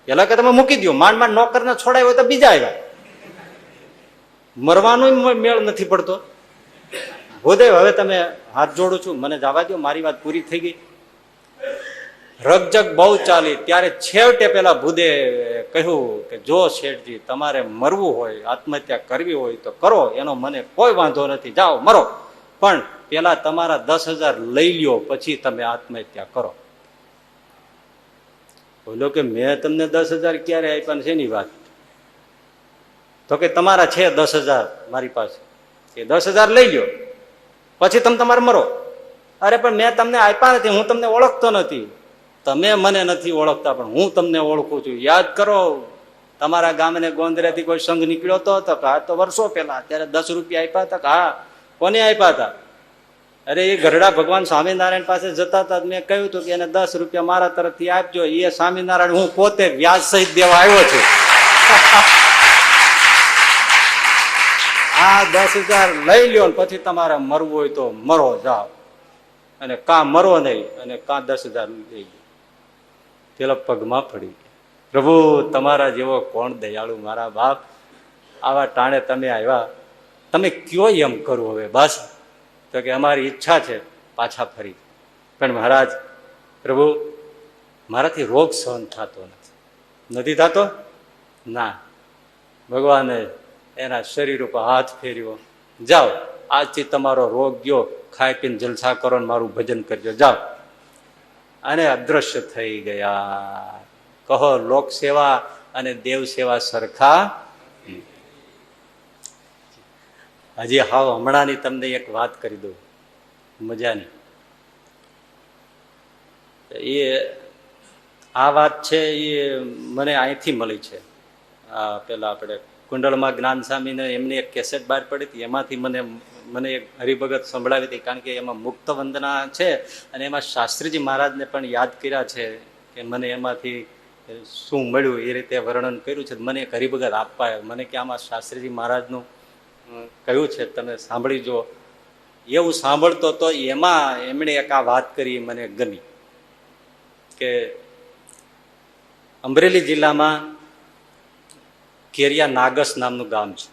પેલા કે તમે મૂકી દો. માંડ માંડ નોકરને છોડાય હોય તો બીજા આવ્યા, મરવાનો મેળ નથી પડતો. ભૂદેવ હવે તમે હાથ જોડું છું, મને જવા દો, મારી વાત પૂરી થઈ ગઈ. રગજગ બહુ ચાલી, ત્યારે છેવટે પેલા ભૂદેવે કહ્યું કે જો શેઠજી તમારે મરવું હોય, આત્મહત્યા કરવી હોય તો કરો, એનો મને કોઈ વાંધો નથી, જાઓ મરો, પણ પેલા તમારા 10,000 લઈ લ્યો, પછી તમે આત્મહત્યા કરો. બોલો કે મેં તમને 10,000 ક્યારે આપ્યા છે એની વાત? તો કે તમારા છે 10,000 મારી પાસે, એ 10,000 લઈ લ્યો, પછી તમે તમારે મરો. અરે પણ મેં તમને આપ્યા નથી, હું તમને ઓળખતો નથી. તમે મને નથી ઓળખતા, પણ હું તમને ઓળખું છું. યાદ કરો, તમારા ગામને ગોંદરેથી કોઈ સંઘ નીકળ્યો હતો, હા તો વર્ષો પહેલા, ત્યારે 10 રૂપિયા આપ્યા હતા. હા, કોને આપ્યા હતા? અરે એ ગરડા ભગવાન સ્વામિનારાયણ પાસે જતા હતા, મેં કહ્યું હતું કે એને 10 રૂપિયા મારા તરફથી આપજો. એ સ્વામિનારાયણ હું પોતે વ્યાજ સહિત દેવા આવ્યો છું. આ 10,000 લઈ લ્યો, પછી તમારે મરવું હોય તો મરો, જાઓ, અને કાં મરો નહીં, અને કાં 10,000 લઈ ગયો. પેલા પગમાં પડી ગયા, પ્રભુ તમારા જેવો કોણ દયાળુ મારા બાપ, આવા ટાણે તમે આવ્યા, તમે કયો એમ કરું હવે? બસ, તો કે અમારી ઈચ્છા છે પાછા ફરી, પણ મહારાજ પ્રભુ મારાથી રોગ સહન થતો નથી થતો. ના, ભગવાને એના શરીર ઉપર હાથ ફેર્યો, જાઓ આજથી તમારો રોગ ગયો, ખાઈ પીને જલસા કરો ને મારું ભજન કરજો, જાઓ. અને અદ્રશ્ય થઈ ગયા. કહો લોક સેવા અને દેવ સેવા સરખા? હજી હાવ હમણાંની તમને એક વાત કરી દઉં મજાની. એ આ વાત છે એ મને અહીંથી મળી છે. પેલા આપણે કુંડળમાં જ્ઞાન સ્વામીને એમની એક કેસેટ બહાર પડી હતી, એમાંથી મને એક હરિભગત સંભળાવી હતી, કારણ કે એમાં મુક્ત વંદના છે, અને એમાં શાસ્ત્રીજી મહારાજને પણ યાદ કર્યા છે કે મને એમાંથી શું મળ્યું એ રીતે વર્ણન કર્યું છે. મને એક હરિભગત આપવા, મને કે આમાં શાસ્ત્રીજી મહારાજનું કહ્યું છે, તમે સાંભળી જો. એવું સાંભળતો તો એમાં એમણે એક આ વાત કરી, મને ગમી, કે અમરેલી જિલ્લામાં કેરિયા નાગસ નામનું ગામ છે,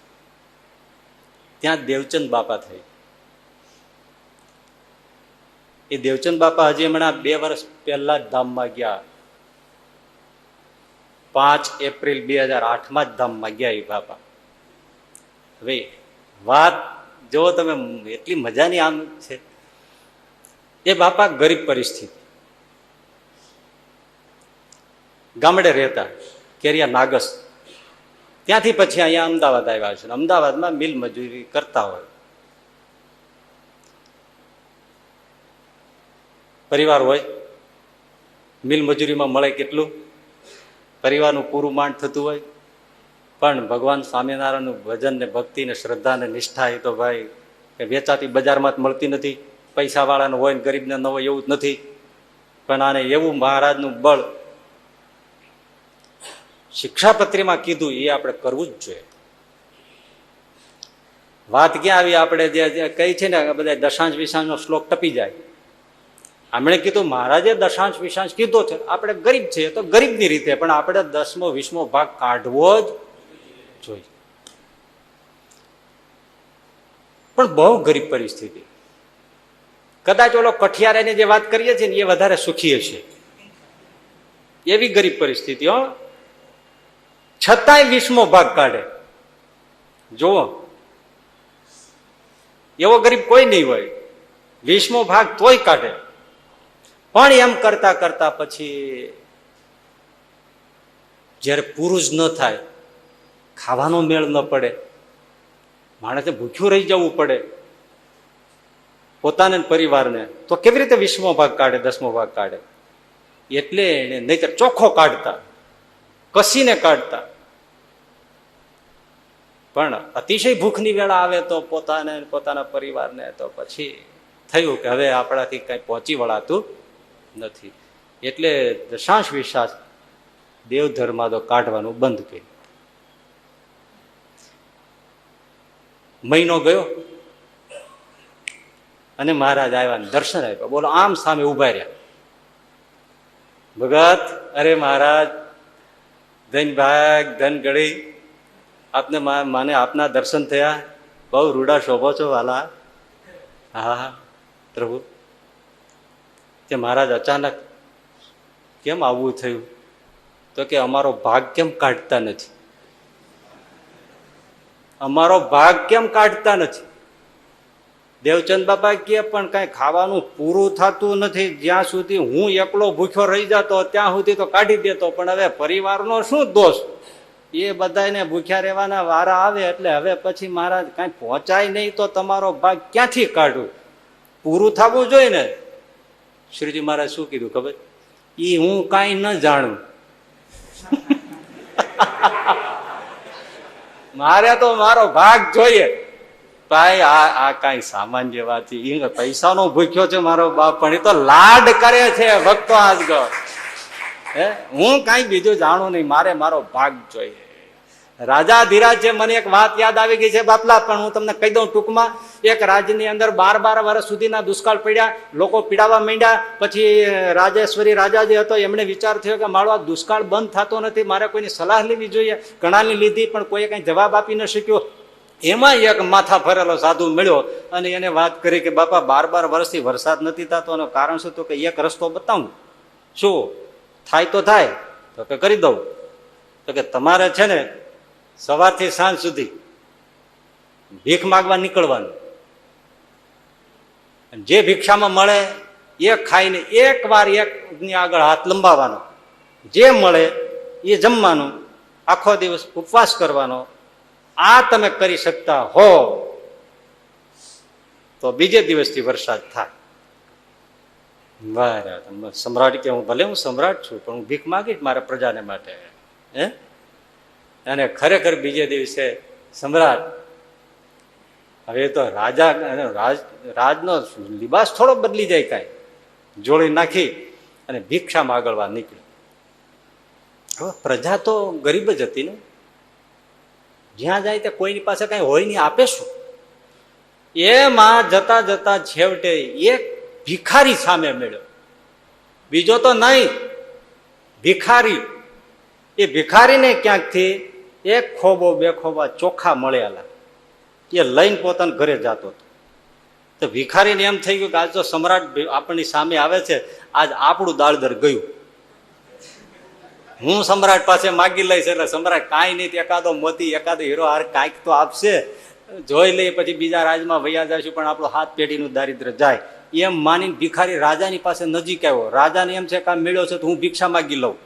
ત્યાં દેવચંદ બાપા થઈ. એ દેવચંદ બાપા હજી હમણાં 2 વર્ષ પહેલા જ ધામમાં ગયા. 5 એપ્રિલ 2008 જ ધામમાં ગયા એ બાપા. હવે વાત જો તમે, એટલી મજાની આમ છે. એ બાપા ગરીબ પરિસ્થિતિ, ગામડે રહેતા, કેરિયા નાગસ. ત્યાંથી પછી અહીંયા અમદાવાદ આવ્યા છે. અમદાવાદમાં મિલ મજૂરી કરતા હોય. પરિવાર હોય, મિલ મજૂરીમાં મળે કેટલું? પરિવારનું પૂરું માંડ થતું હોય. પણ ભગવાન સ્વામિનારાયણનું ભજન ને ભક્તિ ને શ્રદ્ધા ને નિષ્ઠા એ તો ભાઈ વેચાતી બજારમાં જ મળતી નથી. પૈસા વાળાને હોય ને ગરીબને ન હોય એવું જ નથી. પણ આને એવું મહારાજનું બળ શિક્ષાપત્રીમાં કીધું એ આપણે કરવું જ જોઈએ. વાત ક્યાં આવી? આપણે જે કઈ છે ને બધા દશાંશ વિશાંશનો શ્લોક ટપી જાય, આમણે કીધું મહારાજે દશાંશ વિશાંશ કીધો છે, આપણે ગરીબ છીએ તો ગરીબની રીતે, પણ આપણે 10મો 20મો ભાગ કાઢવો જ જોઈએ. પણ બહુ ગરીબ પરિસ્થિતિ. કદાચ ઓલો કઠિયારાની જે વાત કરીએ છીએ ને એ વધારે સુખી હશે, એવી ગરીબ પરિસ્થિતિ. છતાંય 20મો ભાગ કાઢે. જુઓ, એવો ગરીબ કોઈ નહીં હોય. 20મો ભાગ તોય કાઢે. પણ એમ કરતા કરતા પછી જયારે પૂરું જ ન થાય, ખાવાનો મેળ ન પડે, માણસે ભૂખ્યું રહી જવું પડે પોતાને પરિવારને, તો કેવી રીતે 20મો ભાગ કાઢે, 10મો ભાગ કાઢે? એટલે એને નહીતર ચોખ્ખો કાઢતા, કસીને કાઢતા. પણ અતિશય ભૂખની વેળા આવે તો પોતાને પોતાના પરિવારને તો પછી થયું કે હવે આપણાથી કઈ પહોંચી વળાતું નથી. એટલે દશાંશ વિશાંશ દેવ ધર્માદો કાઢવાનું બંધ કર્યું. મહિનો ગયો અને મહારાજ આવ્યા, દર્શન આપ્યા. બોલો, આમ સામે ઉભા રહ્યા. ભગત, અરે મહારાજ, ધન ભાગ ધન ગળી, આપને માને આપના દર્શન થયા, બહુ રૂડા શોભો છો વાલા. હા હા પ્રભુ. તે મહારાજ અચાનક કેમ આવું થયું? તો કે અમારો ભાગ કેમ કાઢતા નથી, અમારો ભાગ કેમ કાઢતા નથી. દેવચંદ બાપા કે પણ કઈ ખાવાનું પૂરું થતું નથી, જ્યાં સુધી હું એકલો ભૂખ્યો રહી જતો ત્યાં સુધી તો કાઢી દેતો, પણ હવે પરિવારનો શું દોષ, એ બધાને ભૂખ્યા રહેવાના વારા આવે એટલે હવે પછી મહારાજ કઈ પહોંચાય નહીં તો તમારો ભાગ ક્યાંથી કાઢું, પૂરું થવું જોઈએ ને. શ્રીજી મહારાજ શું કીધું ખબર? ઈ હું કઈ ન જાણું, મારે તો મારો ભાગ જોઈએ. ભાઈ આ કઈ સામાન્ય વાત છે? પૈસાનો ભૂખ્યો છે મારો બાપ, પણ એ તો લાડ કરે છે ભક્તો આજગળ. હું કઈ બીજું જાણું નહીં, મારે મારો ભાગ જોઈએ. રાજા ધીરાજ છે. મને એક વાત યાદ આવી ગઈ છે બાપલા, પણ હું તમને કહી દઉં ટૂંકમાં. એક રાજ્યની અંદર 12 વર્ષ સુધીના દુષ્કાળ પડ્યા, લોકો પીડાવા માંડ્યા. પછી રાજેશ્વરી રાજા જે હતો એમણે વિચાર થયો કે મારો આ દુષ્કાળ બંધ થતો નથી, મારે કોઈની સલાહ લેવી જોઈએ. ઘણાની લીધી પણ કોઈએ કઈ જવાબ આપી ન શક્યો. એમાં એક માથા ફરેલો સાધુ મળ્યો અને એને વાત કરી કે બાપા 12 વર્ષથી વરસાદ નથી થતો, એનું કારણ શું? તો કે એક રસ્તો બતાવું. શું થાય તો થાય, તો કે કરી દઉં. તો કે તમારે છે ને સવારથી સાંજ સુધી ભીખ માગવા નીકળવાનું, જે ભિક્ષામાં મળે એ ખાઈને એક વાર એકની આગળ હાથ લંબાવવાનો, જે મળે એ જમવાનું, આખો દિવસ ઉપવાસ કરવાનો. આ તમે કરી શકતા હો તો બીજે દિવસથી વરસાદ થાય. બરાબર. સમ્રાટ કે હું ભલે હું સમ્રાટ છું પણ હું ભીખ માગીશ મારા પ્રજાને માટે. હે? અને ખરેખર બીજે દિવસે સમ્રાટ, હવે તો રાજા રાજનો લિબાસ થોડો બદલી જાય, કાંઈ જોડી નાખી અને ભિક્ષા માગવા નીકળ્યો. હવે પ્રજા તો ગરીબ જ હતી ને, જ્યાં જાય ત્યાં કોઈની પાસે કઈ હોય નહીં, આપે શું? એમાં જતા જતા છેવટે એક ભિખારી સામે મળ્યો, બીજો તો નહીં, ભિખારી. એ ભિખારીને ક્યાંકથી એક ખોબો 2 ખોબા ચોખા મળેલા, એ લઈને પોતાના ઘરે જતો હતો. તો ભિખારીને એમ થઈ ગયું કે આજ તો સમ્રાટ આપણી સામે આવે છે, આજ આપણું દાળદર ગયું. હું સમ્રાટ પાસે માગી લઈશ એટલે સમ્રાટ કાંઈ નહીં, એકાદો મોતી એકાદો હીરો હાર કાંઈક તો આપશે, જોઈ લઈએ પછી બીજા રાજમાં વૈયા જઈશું, પણ આપણું હાથ પેઢીનું દારિદ્ર જાય. એમ માનીને ભિખારી રાજાની પાસે નજીક આવ્યો. રાજાને એમ છે કે આ મળ્યો છે તો હું ભિક્ષા માગી લઉં.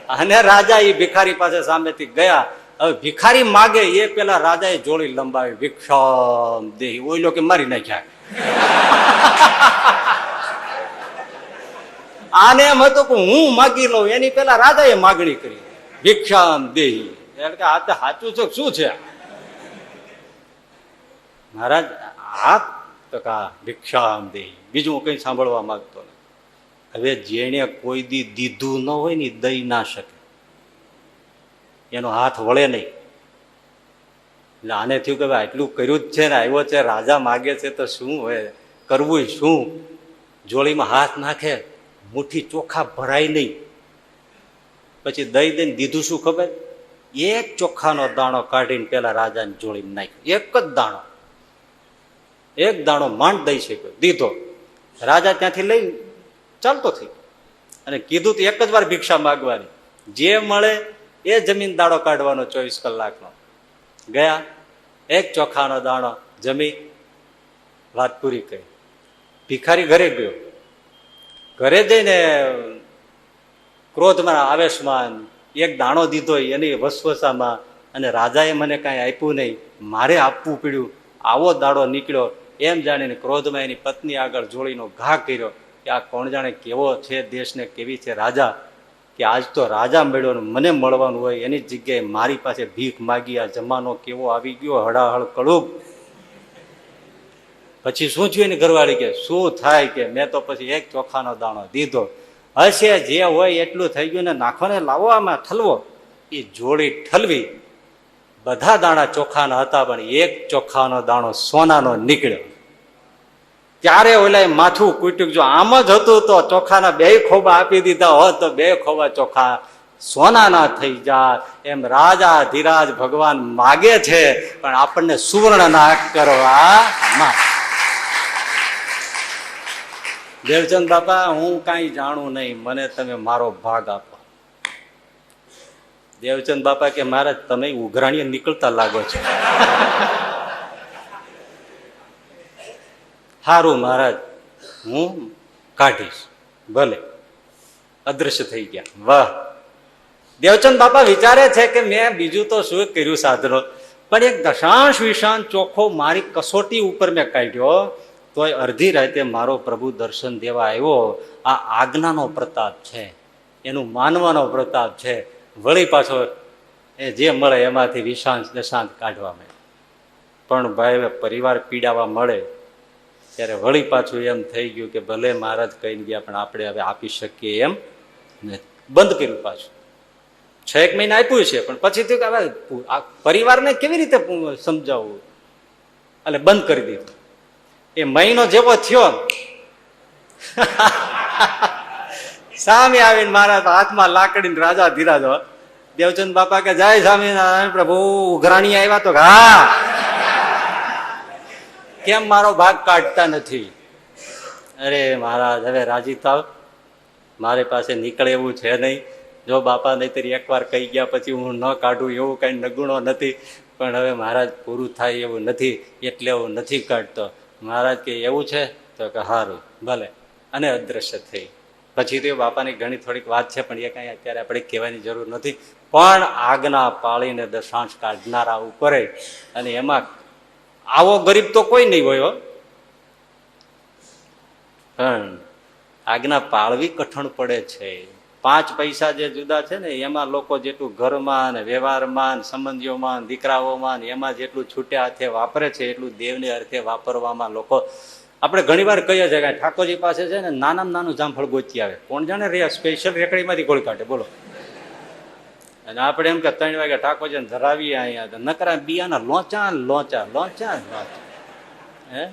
અને રાજા એ ભિખારી પાસે સામેથી ગયા. હવે ભિખારી માગે એ પેલા રાજાએ જોડી લંબાવી, ભિક્ષા દેહી. ઓઈલો કે મારી નાખ્યા. આને એમ હતું કે હું માગી લઉં, એની પેલા રાજાએ માગણી કરી, ભિક્ષા દેહી. એટલે કે આ તો સાચું છે શું છે? મહારાજ આ તો ભિક્ષા દેહી, બીજું કઈ સાંભળવા માંગતો નથી. હવે જેને કોઈ દી દીધું ન હોય ને દઈ ના શકે, એનો હાથ વળે નહીં. એટલે આને થયું કે આટલું કર્યું જ છે ને, આવ્યો છે રાજા માગે છે તો શું હોય, કરવું શું? જોડીમાં હાથ નાખે, મુઠ્ઠી ચોખા ભરાય નહીં. પછી દઈ દઈને દીધું શું ખબર? એક ચોખાનો દાણો કાઢીને પેલા રાજાની જોડીમાં નાખ્યો. એક જ દાણો, એક દાણો માંડ દઈ શક્યો, દીધો. રાજા ત્યાંથી લઈને ચાલતો થઈ અને કીધું તો એક જ વાર ભિક્ષા માગવાની, જે મળે એ જમીન દાડો કાઢવાનો 24 કલાકનો. ગયા, એક ચોખાનો દાણો જમી, વાત પૂરી કરી. ભિખારી ઘરે ગયો. ઘરે જઈને ક્રોધમાં, આવેશમાં એક દાણો દીધો એની વસવસામાં, અને રાજાએ મને કાંઈ આપ્યું નહીં, મારે આપવું પડ્યું. આવો દાડો નીકળ્યો એમ જાણીને ક્રોધમાં એની પત્ની આગળ જોડીનો ઘા કર્યો કે આ કોણ જાણે કેવો છે દેશને, કેવી છે રાજા, કે આજ તો રાજા મળ્યો ને મને મળવાનું હોય એની જગ્યાએ મારી પાસે ભીખ માગી. આ જમાનો કેવો આવી ગયો, હળાહળ કળુગ. પછી શું થયું? એની ઘરવાળી કે શું થાય કે મેં તો પછી એક ચોખાનો દાણો દીધો. હશે જે હોય એટલું થઈ ગયું ને, નાખો ને, લાવો આમાં ઠલવો. એ જોડી ઠલવી, બધા દાણા ચોખાના હતા પણ એક ચોખાનો દાણો સોનાનો નીકળ્યો. ત્યારે ઓલા માથું કૂટ્યું, જો આમ જ હતું તો ચોખાના 2 ખોબા આપી દીધા હોત તો 2 ખોબા ચોખા સોનાના થઈ જાય. એમ રાજા ધીરાજ ભગવાન માગે છે પણ આપણને સુવર્ણ ના કરવા માં. દેવચંદ બાપા, હું કાંઈ જાણું નહીં, મને તમે મારો ભાગ આપો. દેવચંદ બાપા કે મહારાજ તમે ઉઘરાણીએ નીકળતા લાગો છો. સારું મહારાજ, હું કાઢીશ. ભલે. અદ્રશ્ય થઈ ગયા. વાહ! દેવચંદ બાપા વિચારે છે કે મેં બીજું તો શું કર્યું સાધનો, પણ એક દશાંશ વિશાંત ચોખ્ખો મારી કસોટી ઉપર મેં કાઢ્યો, તોય અડધી રાતે મારો પ્રભુ દર્શન દેવા આવ્યો. આ આજ્ઞાનો પ્રતાપ છે, એનું માનવાનો પ્રતાપ છે. વળી પાછો એ જે મળે એમાંથી વિશાંત દશાંત કાઢવા મળે. પણ ભાઈ પરિવાર પીડાવા મળે ત્યારે વળી પાછું એમ થઈ ગયું કે ભલે મહારાજ કહી ગયા પણ આપણે હવે આપી શકીએ એમ બંધ કર્યું. પાછું 6 મહિના આપ્યું છે પણ પછી થયું કે હવે પરિવારને કેવી રીતે સમજાવવું, એટલે બંધ કરી દીધું. એ મહિનો જેવો થયો સામે આવીને મારા હાથમાં લાકડીને રાજા ધીરાજો. દેવચંદ બાપા કે જય સ્વામિનારાયણ પ્રભુ, ઉઘરાણી આવ્યા તો હા, કેમ મારો ભાગ કાઢતા નથી? અરે મહારાજ હવે રાજી થાવ, મારી પાસે નીકળે એવું છે નહીં. જો બાપા નહીતર એકવાર કહી ગયા પછી હું ન કાઢું એવું કઈ નગુણો નથી, પણ હવે મહારાજ પૂરું થાય એવું નથી એટલે હું નથી કાઢતો. મહારાજ કે એવું છે તો કે સારું ભલે, અને અદ્રશ્ય થઈ. પછી તો બાપાની ઘણી થોડીક વાત છે પણ એ કાંઈ અત્યારે આપણે કહેવાની જરૂર નથી. પણ આજ્ઞા પાળીને દશાંશ કાઢનારા ઉપર, અને એમાં આવો ગરીબ તો કોઈ નહીં હોય. પણ આજ્ઞા પાળવી કઠણ પડે છે. 5 પૈસા જે જુદા છે ને એમાં લોકો જેટલું ઘરમાં ને વ્યવહારમાં સંબંધીઓમાં દીકરાઓમાં એમાં જેટલું છૂટે હાથે વાપરે છે એટલું દેવને અર્થે વાપરવામાં લોકો, આપણે ઘણી વાર કહીએ છીએ કે ઠાકોરજી પાસે છે ને નાનામાં નાનું જામફળ ગોતી આવે, કોણ જાણે રે સ્પેશિયલ રેકડીમાંથી ગોળ કાઢે બોલો. અને આપણે એમ કે 3 વાગે ઠાકોરજીને ધરાવીએ અહીંયા, નકરા બિયાના લોચા લોચા લોચા લોચા. હે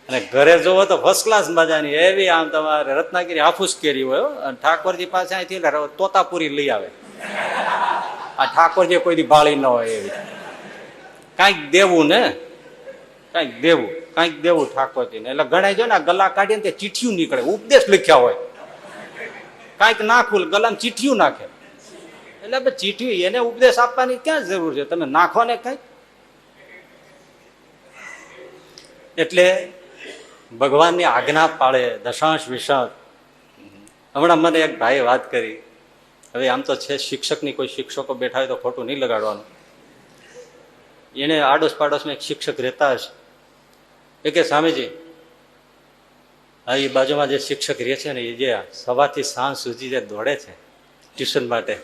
અને ઘરે જોવો તો ફર્સ્ટ ક્લાસ મજાની એવી આમ તમારે રત્નાગીરી હાફૂસ કેરી હોય, અને ઠાકોરજી પાસે અહીંથી તોતાપુરી લઈ આવે. આ ઠાકોરજી કોઈ દી ભાળી ન હોય એવી. કાંઈક દેવું ને, કાંઈક દેવું, કાંઈક દેવું ઠાકોરજીને. એટલે ગણાય જો ને ગલા કાઢીને તે ચીઠિયું નીકળે, ઉપદેશ લખ્યા હોય. કાંઈક નાખવું ગલામાં ચીઠિયું નાખે, એટલે ચીઠિયું એને ઉપદેશ આપવાની ક્યાં જરૂર છે? તમે નાખો ને કઈક. એટલે ભગવાનની આજ્ઞા પાળે દશાંશ વિશાંત. હમણાં મને એક ભાઈએ વાત કરી, હવે આમ તો છે શિક્ષકની, કોઈ શિક્ષકો બેઠા હોય તો ખોટું નહીં લગાડવાનું. એને આડોશ પાડોશમાં એક શિક્ષક રહેતા હશે. એ કે સ્વામીજી, એ બાજુમાં જે શિક્ષક રહે છે ને એ જે સવારથી સાંજ સુધી જે દોડે છે ટ્યુશન માટે,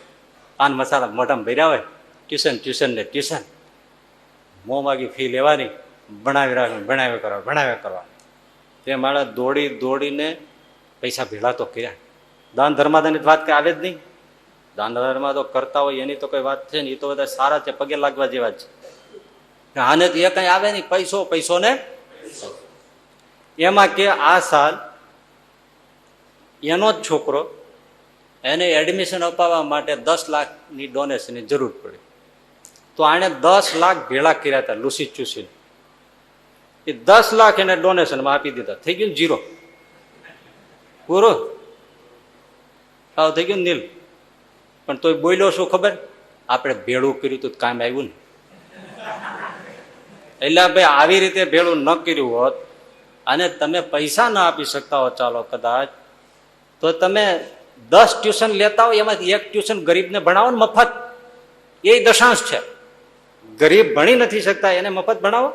પાન મસાલા મોઢામાં ભર્યા હોય, ટ્યુશન ને ટ્યુશન, મોં માગી ફી લેવાની, ભણાવ્યા કરવા. તે માણસ દોડીને પૈસા ભેળા તો કર્યા. દાન ધર્માદાની વાત કઈ આવે જ નહીં. દાન ધર્મા તો કરતા હોય એની તો કોઈ વાત છે ને, એ તો બધા સારા છે, પગે લાગવા જેવા જ છે. આને તો એ કઈ આવે નહીં, પૈસો ને એમાં કે આ સાલ એનો જ છોકરો એને એડમિશન અપાવવા માટે 10 લાખની ડોનેશનની જરૂર પડી. તો આણે 10 લાખ ભેળા કર્યા હતા લૂસી ચૂસીને. એ 10 લાખ એને ડોનેશનમાં આપી દીધા. થઈ ગયું જીરો, પૂરું સાવ થઈ ગયું નીલ. પણ તોય બોલ્યો શું ખબર? આપણે ભેળું કર્યું તું કામ આવ્યું ને. એટલે ભાઈ આવી રીતે ભેળું ન કર્યું હોત અને તમે પૈસા ના આપી શકતા હો ચાલો કદાચ, તો તમે 10 ટ્યુશન લેતા હોય એમાંથી એક ટ્યુશન ગરીબને ભણાવો ને મફત. એ દશાંશ છે. ગરીબ ભણી નથી શકતા એને મફત ભણાવો,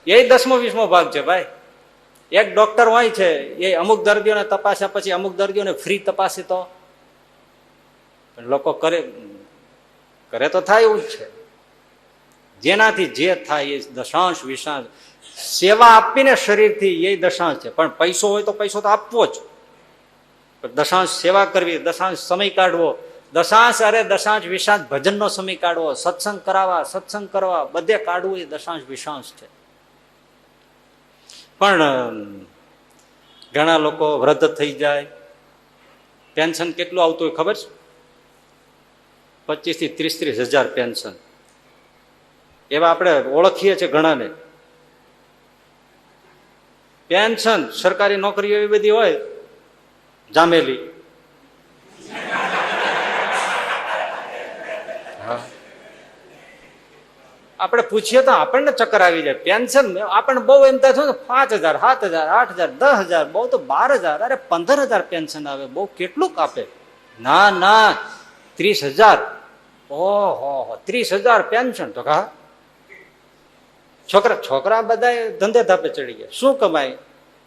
એ 10-20 ભાગ છે ભાઈ. એક ડોક્ટર હોય છે એ અમુક દર્દીઓને તપાસ્યા પછી અમુક દર્દીઓને ફ્રી તપાસી તો લોકો કરે કરે તો થાય એવું જ છે. જેનાથી જે થાય એ દશાંશ વિશાંશ. સેવા આપીને શરીરથી એ દશાંશ છે. પણ પૈસો હોય તો પૈસો તો આપવો જ. દશાંશ સેવા કરવી, દશાંશ સમય કાઢવો, દશાંશ અરે દશાંશ વિશાંશ ભજનનો સમય કાઢવો, સત્સંગ કરાવવા, સત્સંગ કરવા, બધે કાઢવું એ દશાંશ વિશાંશ છે. પણ ઘણા લોકો વૃદ્ધ થઈ જાય, પેન્શન કેટલું આવતું હોય ખબર છે? 25 થી 30 હજાર પેન્શન. એવા આપણે ઓળખીએ છીએ ઘણાને. પેન્શન સરકારી નોકરીઓ એવી બધી હોય જામેલી. આપણે પૂછીએ તો આપણને ચક્કર આવી જાય. પેન્શન આપણને બહુ એમ થાય 5,000, 7,000, 8,000, 10,000, બહુ તો 12,000, અરે 15,000 પેન્શન આવે. બહુ કેટલું આપે? ના ના 30,000. ઓહો 30,000 પેન્શન તો કા છોકરા બધા ધંધે ધાપે ચડી ગયા. શું કમાય?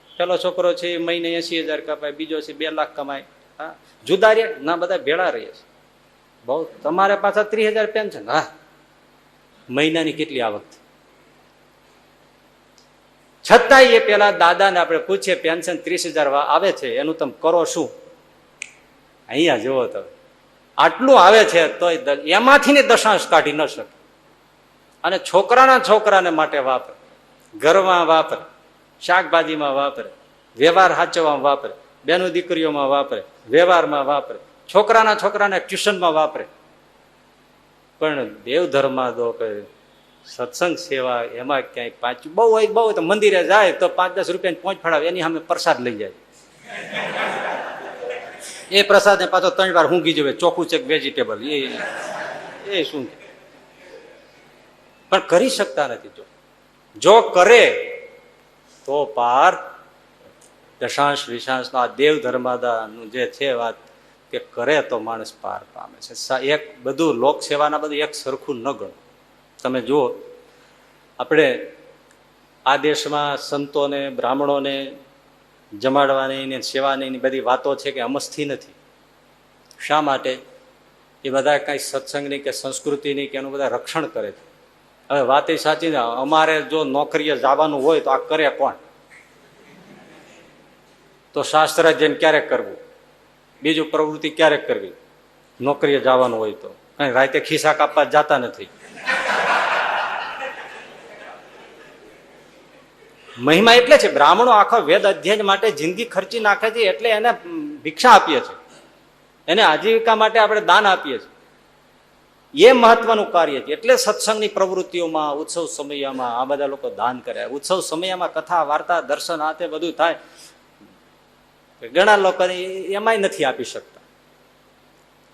પેલો છોકરો છે મહિને 80,000 કમાય, બીજો છે 2 લાખ કમાય. હા જુદા રે ના, બધા ભેળા રહીએ છે. બહુ તમારે પાછા 30,000 પેન્શન. હા મહિનાની કેટલી આવક? છતાંય એ પેલા દાદાને આપણે પૂછીએ પેન્શન 30,000 આવે છે એનું તમે કરો શું? અહીંયા જુઓ તમે આટલું આવે છે તો એમાંથી દશાંશ કાઢી ન શકે. અને છોકરાને માટે વાપરે, ઘરમાં વાપરે, શાકભાજીમાં વાપરે, વ્યવહાર સાચવવામાં વાપરે, બેનો દીકરીઓમાં વાપરે, વ્યવહારમાં વાપરે, છોકરાને ટ્યુશનમાં વાપરે. પણ દેવ ધર્મા દો કે સત્સંગ સેવા એમાં ક્યાંય બહુ હોય તો મંદિરે જાય તો 5-10 રૂપિયાની પહોંચ ફાળાવે, એની સામે પ્રસાદ લઈ જાય. એ પ્રસાદ ને પાછો 3 વાર ઊંઘી જવે, ચોખ્ખું છે વેજીટેબલ. એ શું છે? પણ કરી શકતા નથી. જો કરે તો પાર દશાંશ વિશાંશ આ દેવ ધર્માદાનું જે છે વાત કે કરે તો માણસ પાર પામે છે. એક બધું લોક સેવાના બધું એક સરખું ન ગણો. તમે જુઓ આપણે આ દેશમાં સંતોને બ્રાહ્મણોને જમાડવાની ને સેવાની બધી વાતો છે કે અમસ્થી નથી. શા માટે? એ બધા કઈ સત્સંગની કે સંસ્કૃતિની કે એનું બધા રક્ષણ કરે છે. હવે વાત એ સાચી ને, અમારે જો નોકરીએ જવાનું હોય તો આ કરે કોણ? તો શાસ્ત્ર જઈને ક્યારેક કરવું, બીજું પ્રવૃત્તિ ક્યારેક કરવી. નોકરીએ જવાનું હોય તો કઈ રાતે ખિસ્સા કાપવા જતા નથી. મહિમા એટલે છે બ્રાહ્મણો આખો વેદ અધ્યયન માટે જિંદગી ખર્ચી નાખે છે, એટલે એને ભિક્ષા આપીએ છીએ, એને આજીવિકા માટે આપણે દાન આપીએ છીએ. એ મહત્વનું કાર્ય છે. એટલે સત્સંગની પ્રવૃત્તિઓમાં ઉત્સવ સમયમાં આ બધા લોકો દાન કરે. ઉત્સવ સમયમાં કથા વાર્તા દર્શન આ તે બધું થાય. ઘણા લોકો એમાંય નથી આપી શકતા.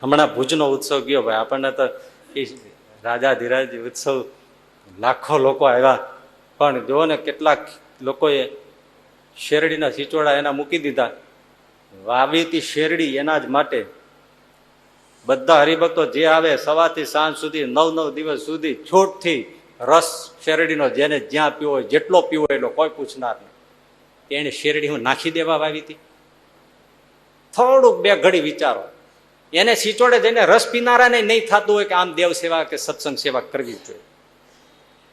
હમણાં ભુજનો ઉત્સવ ગયો ભાઈ, આપણને તો રાજાધિરાજ ઉત્સવ લાખો લોકો આવ્યા, પણ જુઓ ને કેટલાક લોકોએ શેરડીના સિચોડા એના મૂકી દીધા. વાવીતી શેરડી એના જ માટે બધા હરિભક્તો જે આવે સવારથી સાંજ સુધી 9 દિવસ સુધી છૂટથી રસ શેરડીનો જેને જ્યાં પીવો હોય જેટલો પીવો એટલો કોઈ પૂછનાર નહીં. એને શેરડી હું નાખી દેવા વાવી હતી? થોડુંક 2 ઘડી વિચારો. એને સિચોડે જઈને રસ પીનારાને નહીં થતું હોય કે આમ દેવ સેવા કે સત્સંગ સેવા કરવી જોઈએ.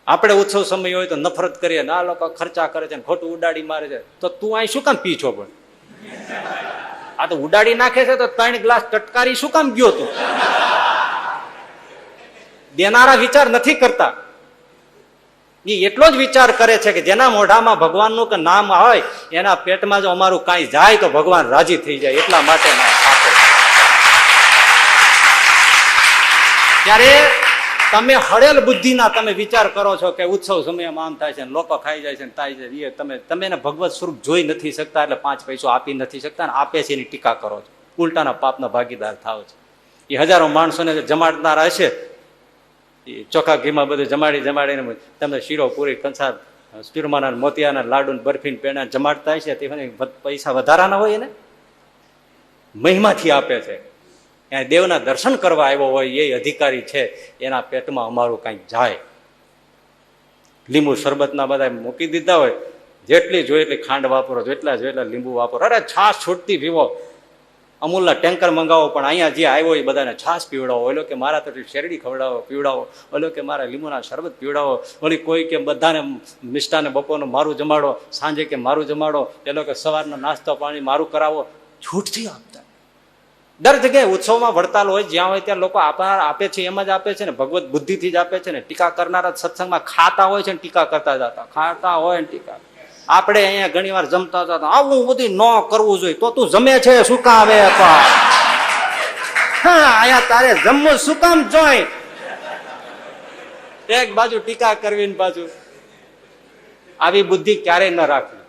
આપણે ઉત્સવ સમય હોય તો નફરત કરીએ ને આ લોકો ખર્ચા કરે છે ખોટું ઉડાડી મારે છે, તો તું અહીં શું કામ પી છો? પણ આ તો ઉડાડી નાખે છે તો 3 ગ્લાસ ટટકારી શું કામ ગયો તું? દેનારા વિચાર નથી કરતા. એ એટલો જ વિચાર કરે છે કે જેના મોઢામાં ભગવાનનું કે નામ હોય એના પેટમાં જો અમારું કાંઈ જાય તો ભગવાન રાજી થઈ જાય, એટલા માટે આપે. ત્યારે તમે હળેલ બુદ્ધિના તમે વિચાર કરો છો કે ઉત્સવ સમયમાં આમ થાય છે, લોકો ખાઈ જાય છે ને થાય છે, એ તમે એને ભગવત સ્વરૂપ જોઈ નથી શકતા, એટલે 5 પૈસો આપી નથી શકતા, અને આપે છે એની ટીકા કરો છો, ઉલટાના પાપના ભાગીદાર થાવ છો. એ હજારો માણસોને જમાડનાર હશે, એ ચોખા ઘીમાં બધું જમાડીને તમે શીરો પૂરી કંસાર ચૂરમાના મોતિયાના લાડુ બરફીન પેણા જમાડતા હશે, તે પૈસા વધારાના હોય એને મહિમાથી આપે છે. ત્યાં દેવના દર્શન કરવા આવ્યો હોય એ અધિકારી છે, એના પેટમાં અમારું કંઈક જાય. લીંબુ શરબતના બધા મૂકી દીધા હોય, જેટલી જોઈએ એટલી ખાંડ વાપરો, જેટલા જોઈએ એટલા લીંબુ વાપરો, અરે છાશ છૂટતી પીવો, અમૂલના ટેન્કર મંગાવો, પણ અહીંયા જે આવ્યો એ બધાને છાશ પીવડાવો, ઓલો કે મારા તો શેરડી ખવડાવો પીવડાવો, ઓલો કે મારા લીંબુના શરબત પીવડાવો, ઓલી કોઈ કે બધાને મિષ્ટાને બપોરનું મારું જમાડો, સાંજે કે મારું જમાડો, પેલો કે સવારનો નાસ્તો પાણી મારું કરાવો. છૂટથી આપતા દર જગ્યાએ ઉત્સવમાં વડતાલ હોય, જ્યાં હોય ત્યાં લોકો આપે છે, એમ જ આપે છે ને, ભગવત બુદ્ધિથી જ આપે છે ને. ટીકા કરનારા સત્સંગમાં ખાતા હોય છે ને ટીકા કરતા જતા, ખાતા હોય ને ટીકા. આપણે અહીંયા ઘણી વાર જમતા હતા, આવું બધું ન કરવું જોઈએ, તો તું જમે છે શું કામ? અહીંયા તારે જમવું શું કામ જોઈ? એક બાજુ ટીકા કરવી, બાજુ આવી બુદ્ધિ ક્યારેય ન રાખવી.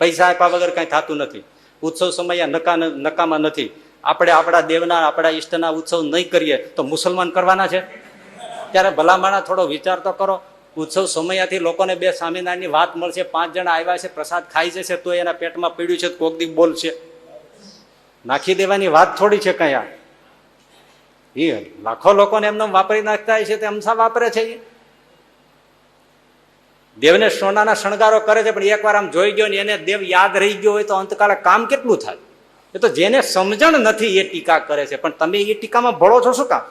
પૈસા આપ્યા વગર કઈ થતું નથી. ઉત્સવ સમય નકામા નથી. આપણે આપણા દેવના આપણા ઈષ્ટના ઉત્સવ નહીં કરીએ તો મુસલમાન કરવાના છે? ત્યારે ભલામણા થોડો વિચાર તો કરો. ઉત્સવ સમયથી લોકોને 2 સ્વામિનારાયણની વાત મળશે, 5 જણા આવ્યા છે, પ્રસાદ ખાઈ જશે, તો એના પેટમાં પીડ્યું છે, કોક દી બોલશે. નાખી દેવાની વાત થોડી છે કયા. એ લાખો લોકોને એમને વાપરી નાખતા છે, તે અમસા વાપરે છે. દેવને સોનાના શણગારો કરે છે, પણ એકવાર આમ જોઈ ગયો ને એને દેવ યાદ રહી ગયો હોય તો અંતકાલે કામ કેટલું થાય? એ તો જેને સમજણ નથી એ ટીકા કરે છે, પણ તમે એ ટીકામાં ભળો છો શું કામ?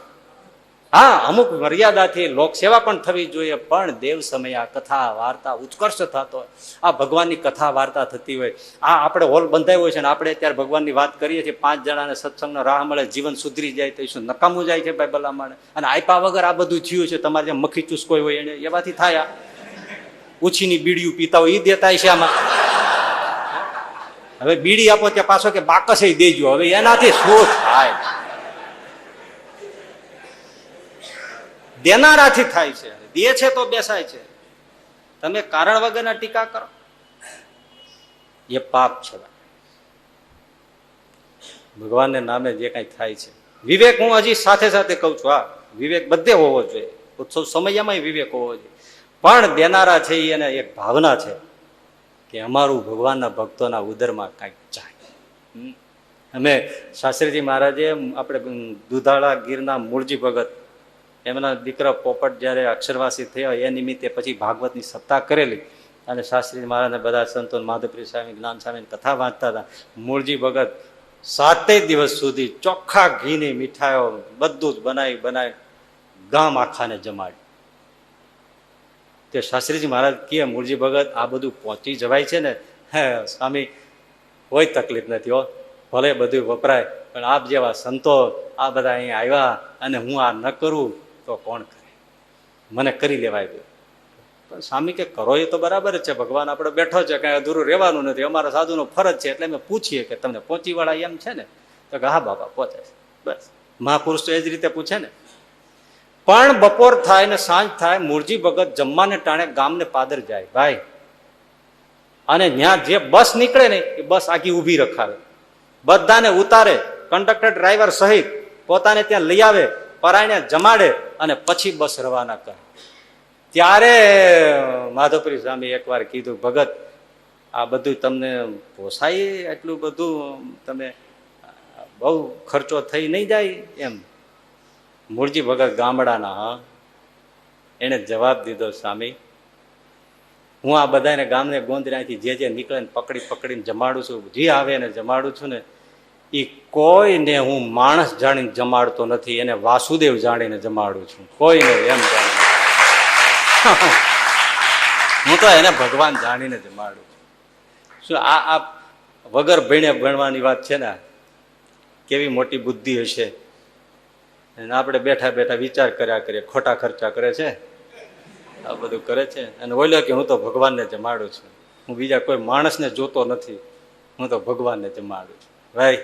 હા, અમુક મર્યાદાથી લોક સેવા પણ થવી જોઈએ, પણ દેવ સમય આ કથા વાર્તા ઉત્કર્ષ થતો હોય, આ ભગવાનની કથા વાર્તા થતી હોય, આ આપણે હોલ બંધાય હોય છે ને આપણે અત્યારે ભગવાનની વાત કરીએ છીએ, 5 જણાને સત્સંગનો રાહ મળે, જીવન સુધરી જાય તો શું નકામું જાય છે ભાઈ ભલામણ? અને આપ્યા વગર આ બધું થયું છે. તમારે જેમ મખી ચૂસકોઈ હોય એને એવાથી થાય. ઉછીની બીડીયું પીતા હોય એ દેતા છે આમાં. હવે બીડી આપો ત્યાં પાછો કે બાકસ દેજો, હવે એનાથી શું થાય? દેનારાથી થાય છે, દે છે તો બેસાય છે. તમે કારણ વગરના ટીકા કરો, એ પાપ છે. ભગવાનને નામે જે કઈ થાય છે, વિવેક હું હજી સાથે સાથે કઉ છું. હા, વિવેક બધે હોવો જોઈએ, ઉત્સવ સમયમાં વિવેક હોવો જોઈએ, પણ દેનારા છે એને એક ભાવના છે કે અમારું ભગવાનના ભક્તોના ઉદરમાં કાંઈક જાય. અમે શાસ્ત્રીજી મહારાજે આપણે દુધાળા ગીરના મૂળજી ભગત, એમના દીકરા પોપટ જયારે અક્ષરવાસી થયા એ નિમિત્તે પછી ભાગવતની સપ્તાહ કરેલી, અને શાસ્ત્રીજી મહારાજને બધા સંતો મહાદેવપ્રિય સ્વામી, જ્ઞાન સ્વામીની કથા વાંચતા હતા. મૂળજી ભગત 7 દિવસ સુધી ચોખ્ખા ઘીની મીઠાઈઓ બધું જ બનાવી ગામ આખાને જમાડી. તે શાસ્ત્રીજી મહારાજ કહે, મૂળજી ભગત આ બધું પહોંચી જવાય છે ને? હે સ્વામી, કોઈ તકલીફ નથી હો, ભલે બધું વપરાય, પણ આપ જેવા સંતો આ બધા અહીંયા આવ્યા અને હું આ ન કરું તો કોણ કરે? મને કરી લેવાય દો. પણ સ્વામી કે કરો એ તો બરાબર જ છે, ભગવાન આપણે બેઠો છે, કઈ અધૂરું રહેવાનું નથી, અમારા સાધુનો ફરજ છે, એટલે અમે પૂછીએ કે તમને પહોંચી વળાય એમ છે ને? તો કે હા બાપા પહોંચે છે. બસ, મહાપુરુષ તો એ જ રીતે પૂછે ને. પણ બપોર થાય ને સાંજ થાય, મૂળજી ભગત જમવાને ટાણે ગામને પાદર જાય ભાઈ, અને ત્યાં જે બસ નીકળે ને એ બસ આખી ઊભી રખાવે, બધાને ઉતારે, કંડક્ટર ડ્રાઈવર સહિત પોતાને ત્યાં લઈ આવે, પરાયણે જમાડે અને પછી બસ રવાના કરે. ત્યારે માધવપુરી સ્વામી એકવાર કીધું, ભગત આ બધું તમને પોસાય? એટલું બધું તમે બહુ ખર્ચો થઈ નહીં જાય એમ? મૂળજી ભગત ગામડાના, હા, એને જવાબ દીધો, સ્વામી હું આ બધાને ગામને ગોંદરાથી જે નીકળે ને પકડીને જમાડું છું, જે આવે એને જમાડું છું ને, એ કોઈને હું માણસ જાણીને જમાડતો નથી, એને વાસુદેવ જાણીને જમાડું છું, કોઈને એમ જાણીને. હું તો એને ભગવાન જાણીને જમાડું છું. શું આ વગર ભણે ભણવાની વાત છે ને? કેવી મોટી બુદ્ધિ હશે! આપણે બેઠા બેઠા વિચાર કર્યા કરીએ, ખોટા ખર્ચા કરે છે. આ બધું કરે છે. અને બોલ્યો કે હું તો ભગવાનને જમાડું છું, હું બીજા કોઈ માણસને જોતો નથી, હું તો ભગવાનને જમાડું છું. ભાઈ,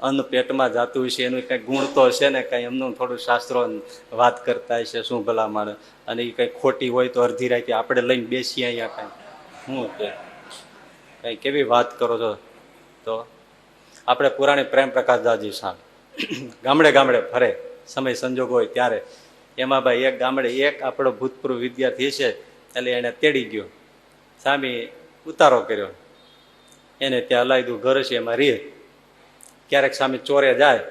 અન્ન પેટમાં જાતું હશે એનું કંઈક ગુણ તો હશે ને, કંઈ એમનું થોડું શાસ્ત્રો વાત કરતા હશે, શું ભલા માણસ. અને એ કંઈ ખોટી હોય તો અડધી રાતે આપણે લઈને બેસીએ અહીંયા કાંઈ શું કે કંઈ કેવી વાત કરો છો. તો આપણે પુરાણી પ્રેમ પ્રકાશ દાજી સાહેબ ગામડે ગામડે ફરે, સમય સંજોગ હોય ત્યારે. એમાં ભાઈ એક ગામડે એક આપણો ભૂતપૂર્વ વિદ્યાર્થી છે, એટલે એને તેડી ગયો, સામી ઉતારો કર્યો, એને ત્યાં અલાયદું ઘર છે એમાં રહે. ક્યારેક સામે ચોરે જાય,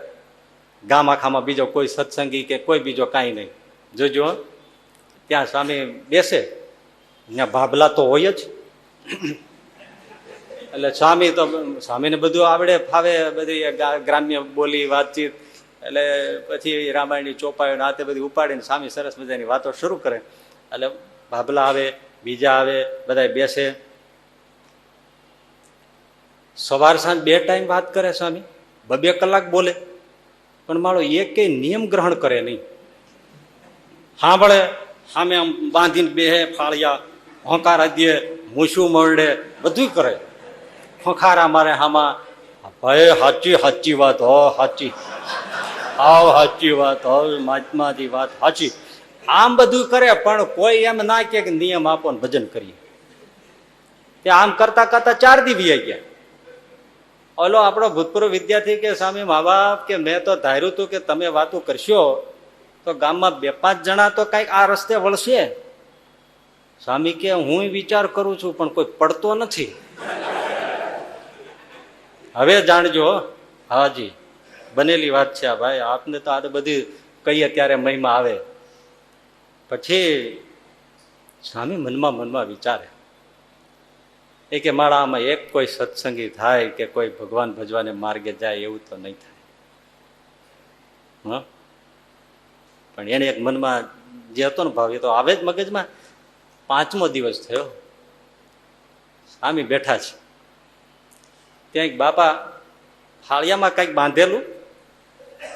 ગામ આખામાં બીજો કોઈ સત્સંગી કે કોઈ બીજો કાંઈ નહીં, જોજો ત્યાં સામે બેસે, ત્યાં ભાભલા તો હોય જ. એટલે સ્વામી તો સ્વામીને બધું આવડે ફાવે, બધી ગ્રામ્ય બોલી વાતચીત. એટલે પછી રામાયણની ચોપાઈઓ આ તે બધી ઉપાડીને સ્વામી સરસ મજાની વાતો શરૂ કરે. એટલે ભાભલા આવે, બીજા આવે, બધા બેસે. સવાર સાંજ 2 ટાઈમ વાત કરે સ્વામી, 2 કલાક બોલે, પણ મારો એક કઈ નિયમ ગ્રહણ કરે નહીં. સાંભળે, સામે આમ બાંધીને બેહે, ફાળિયા હોંકારા દે, મૂછું મરડે, બધું કરે, ખોખારા મારે હામાં. ભાઈ સાચી સાચી વાત હો, સાચી આવ સાચી વાત હો, મહાત્માજી વાત સાચી, આમ બધું કરે. પણ કોઈ એમ ના કે નિયમ આપો ને ભજન કરીએ. તે આમ કરતા કરતા 4 દી વી ગયા. ઓલો આપણો ભૂતપૂર્વ વિદ્યાર્થી કે સ્વામી મા બાપ કે મેં તો ધાર્યું હતું કે તમે વાતો કરશો તો ગામમાં 2-5 જણા તો કઈક આ રસ્તે વળશે. સ્વામી કે હું વિચાર કરું છું પણ કોઈ પડતો નથી. હવે જાણજો, હાજી બનેલી વાત છે આ ભાઈ, આપને તો આ બધી કહીએ ત્યારે મહિમા આવે. પછી સ્વામી મનમાં વિચારે એ કે મારા આમાં એક કોઈ સત્સંગી થાય કે કોઈ ભગવાન ભજવાને માર્ગે જાય એવું તો નહીં થાય. પણ એને એક મનમાં જે હતો ને ભાવ એ તો આવે જ મગજમાં. 5મો દિવસ થયો, સ્વામી બેઠા છે, ત્યાં એક બાપા ફાળિયામાં કંઈક બાંધેલું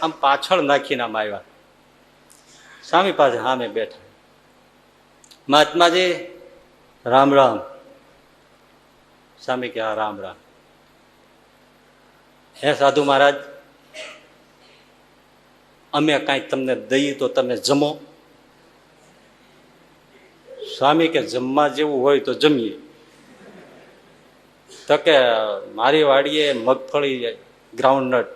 આમ પાછળ નાખીને આમ આવ્યા. સ્વામી પાસે સામે બેઠા. મહાત્માજી રામ રામ. સ્વામી કે હા રામ રામ. હે સાધુ મહારાજ, અમે કાંઈક તમને દઈએ તો તમે જમો. સ્વામી કે જમવા જેવું હોય તો જમીએ. તો કે મારી વાડીએ મગફળી ગ્રાઉન્ડનટ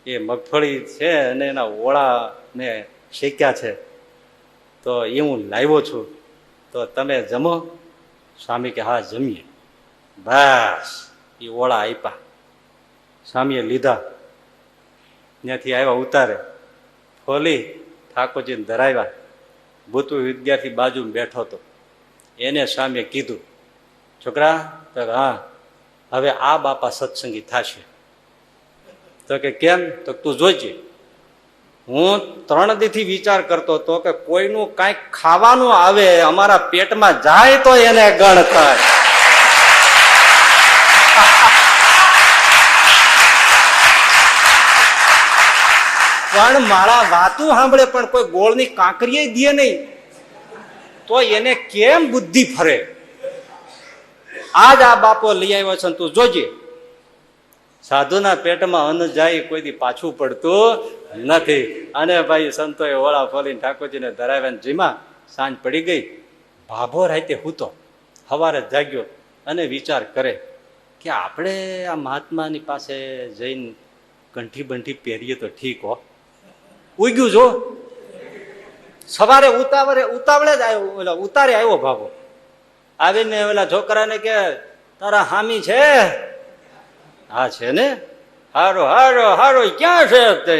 એ મગફળી છે અને એના ઓળા મેં શેક્યા છે, તો એ હું લાવ્યો છું, તો તમે જમો. સ્વામી કે હા જમીએ. બસ એ ઓળા આપ્યા, સ્વામીએ લીધા, ત્યાંથી આવ્યા ઉતારે, ખોલી ઠાકોરજીને ધરાવ્યા. ભૂતપૂર્વ વિદ્યાર્થી બાજુમાં બેઠો હતો, એને સ્વામીએ કીધું, છોકરા તો હા હવે આ બાપા સત્સંગી થશે. તો કે કેમ? તો તું જોજે, હું 3 દીથી વિચાર કરતો હતો કે કોઈનું કાંઈક ખાવાનું આવે અમારા પેટમાં જાય તો એને ગણ થાય. પણ મારા વાતું સાંભળે પણ કોઈ ગોળની કાંકરીએ દે નહીં તો એને કેમ બુદ્ધિ ફરે? આજ આ બાપો લઈ આવ્યો છે, તું જોજે. સાધુના પેટમાં અન્ન જાય કોઈ દી પાછું પડતું નથી. અને ભાઈ સંતોએ ઓળા ફોલીને ઠાકોરજીને ધરાવ્યા જીમાં. સાંજ પડી ગઈ, ભાભો રાતે હૂતો, સવારે જાગ્યો અને વિચાર કરે કે આપણે આ મહાત્માની પાસે જઈને કંઠી બંઠી પહેરીએ તો ઠીક હો. ઉગ્યું જો, સવારે ઉતાવળે જ આવ્યો, ઉતારે આવ્યો ભાભો. આવીને ઓલા છોકરાને કે તારા હામી છે? હા છે ને. હારો હારો હારો, ક્યાં છે તે?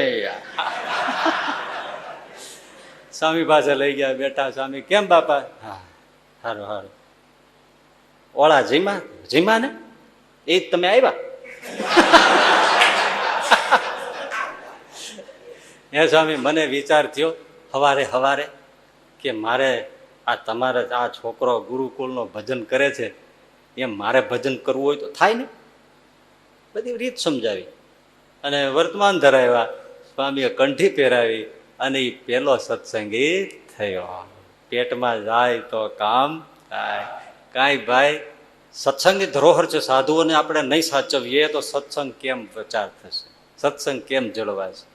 સ્વામી પાસે લઈ ગયા, બેઠા. સ્વામી કેમ બાપા? હા હારો હારો. ઓળા જીમા? જીમા ને એ જ તમે આવ્યા? હે સ્વામી, મને વિચાર થયો હવારે કે મારે આ તમારે આ છોકરો ગુરુકુળનો ભજન કરે છે એમ મારે ભજન કરવું હોય તો થાય ને. બધી રીત સમજાવી અને વર્તમાન ધરાવ્યા. સ્વામીએ કંઠી પહેરાવી અને એ પેલો સત્સંગી થયો. પેટમાં જાય તો કામ થાય. કાંઈ ભાઈ સત્સંગની ધરોહર છે. સાધુઓને આપણે નહીં સાચવીએ તો સત્સંગ કેમ પ્રચાર થશે, સત્સંગ કેમ જળવાશે?